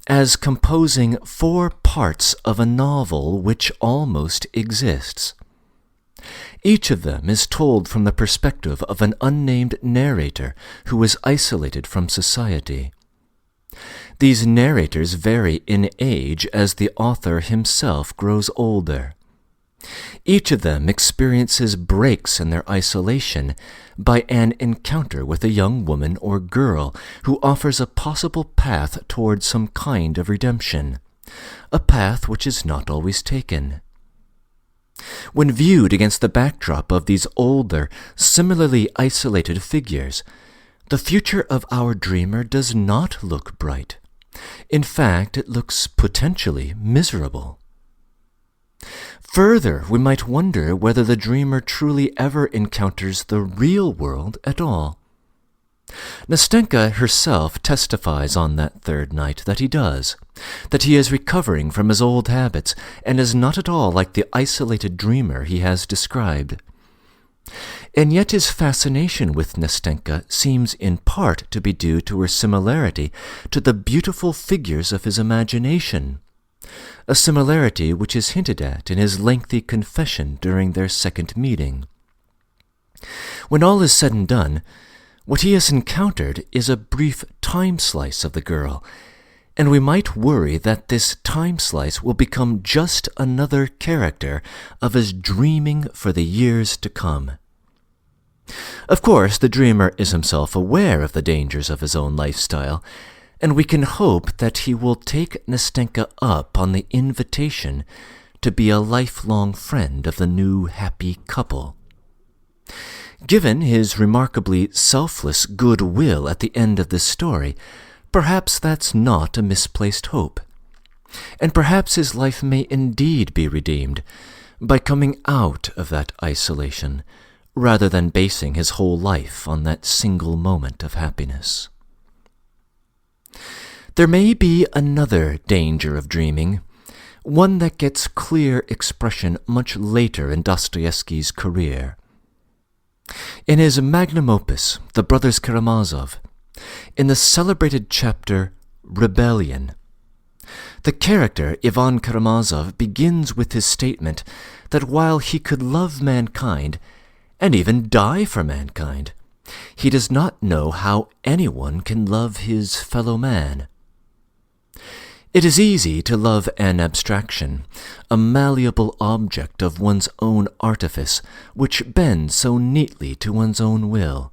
as composing four parts of a novel which almost exists. Each of them is told from the perspective of an unnamed narrator who is isolated from society. These narrators vary in age as the author himself grows older. Each of them experiences breaks in their isolation by an encounter with a young woman or girl who offers a possible path toward some kind of redemption, a path which is not always taken. When viewed against the backdrop of these older, similarly isolated figures, the future of our dreamer does not look bright. In fact, it looks potentially miserable. Further, we might wonder whether the dreamer truly ever encounters the real world at all. Nastenka herself testifies on that third night that he does, that he is recovering from his old habits and is not at all like the isolated dreamer he has described. And yet his fascination with Nastenka seems in part to be due to her similarity to the beautiful figures of his imagination, a similarity which is hinted at in his lengthy confession during their second meeting. When all is said and done, what he has encountered is a brief time slice of the girl, and we might worry that this time slice will become just another character of his dreaming for the years to come. Of course, the dreamer is himself aware of the dangers of his own lifestyle, and we can hope that he will take Nastenka up on the invitation to be a lifelong friend of the new happy couple. Given his remarkably selfless goodwill at the end of this story, perhaps that's not a misplaced hope. And perhaps his life may indeed be redeemed by coming out of that isolation, rather than basing his whole life on that single moment of happiness. There may be another danger of dreaming, one that gets clear expression much later in Dostoevsky's career. In his magnum opus, The Brothers Karamazov, in the celebrated chapter Rebellion, the character Ivan Karamazov begins with his statement that while he could love mankind, and even die for mankind, he does not know how anyone can love his fellow man. It is easy to love an abstraction, a malleable object of one's own artifice, which bends so neatly to one's own will.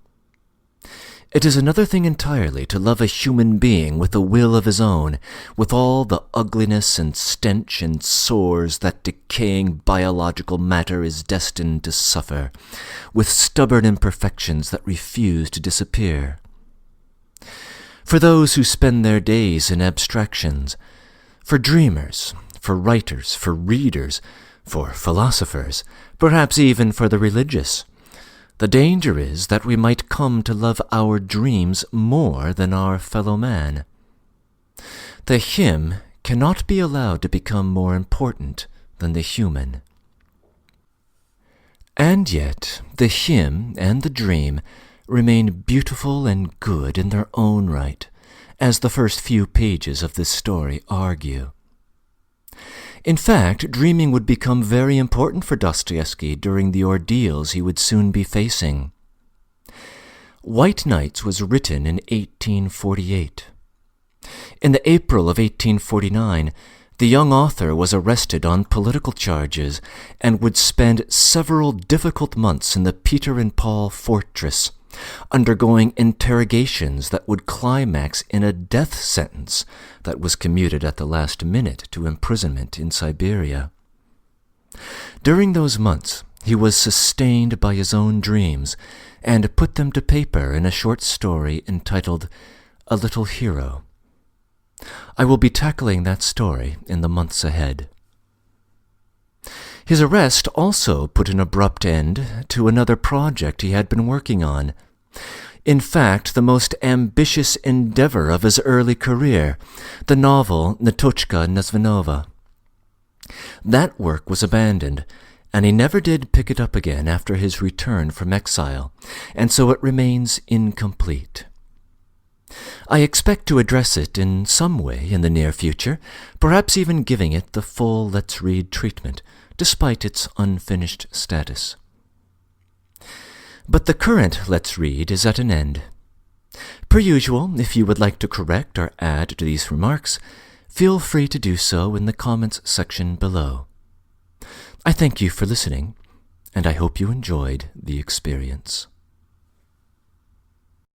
It is another thing entirely to love a human being with a will of his own, with all the ugliness and stench and sores that decaying biological matter is destined to suffer, with stubborn imperfections that refuse to disappear. For those who spend their days in abstractions, for dreamers, for writers, for readers, for philosophers, perhaps even for the religious, the danger is that we might come to love our dreams more than our fellow man. The hymn cannot be allowed to become more important than the human. And yet, the hymn and the dream remain beautiful and good in their own right, as the first few pages of this story argue. In fact, dreaming would become very important for Dostoevsky during the ordeals he would soon be facing. White Nights was written in 1848. In the April of 1849, the young author was arrested on political charges and would spend several difficult months in the Peter and Paul fortress, undergoing interrogations that would climax in a death sentence that was commuted at the last minute to imprisonment in Siberia. During those months, he was sustained by his own dreams and put them to paper in a short story entitled A Little Hero. I will be tackling that story in the months ahead. His arrest also put an abrupt end to another project he had been working on. In fact, the most ambitious endeavor of his early career, the novel Natochka Nezvanova. That work was abandoned, and he never did pick it up again after his return from exile, and so it remains incomplete. I expect to address it in some way in the near future, perhaps even giving it the full Let's Read treatment, despite its unfinished status. But the current Let's Read is at an end. Per usual, if you would like to correct or add to these remarks, feel free to do so in the comments section below. I thank you for listening, and I hope you enjoyed the experience.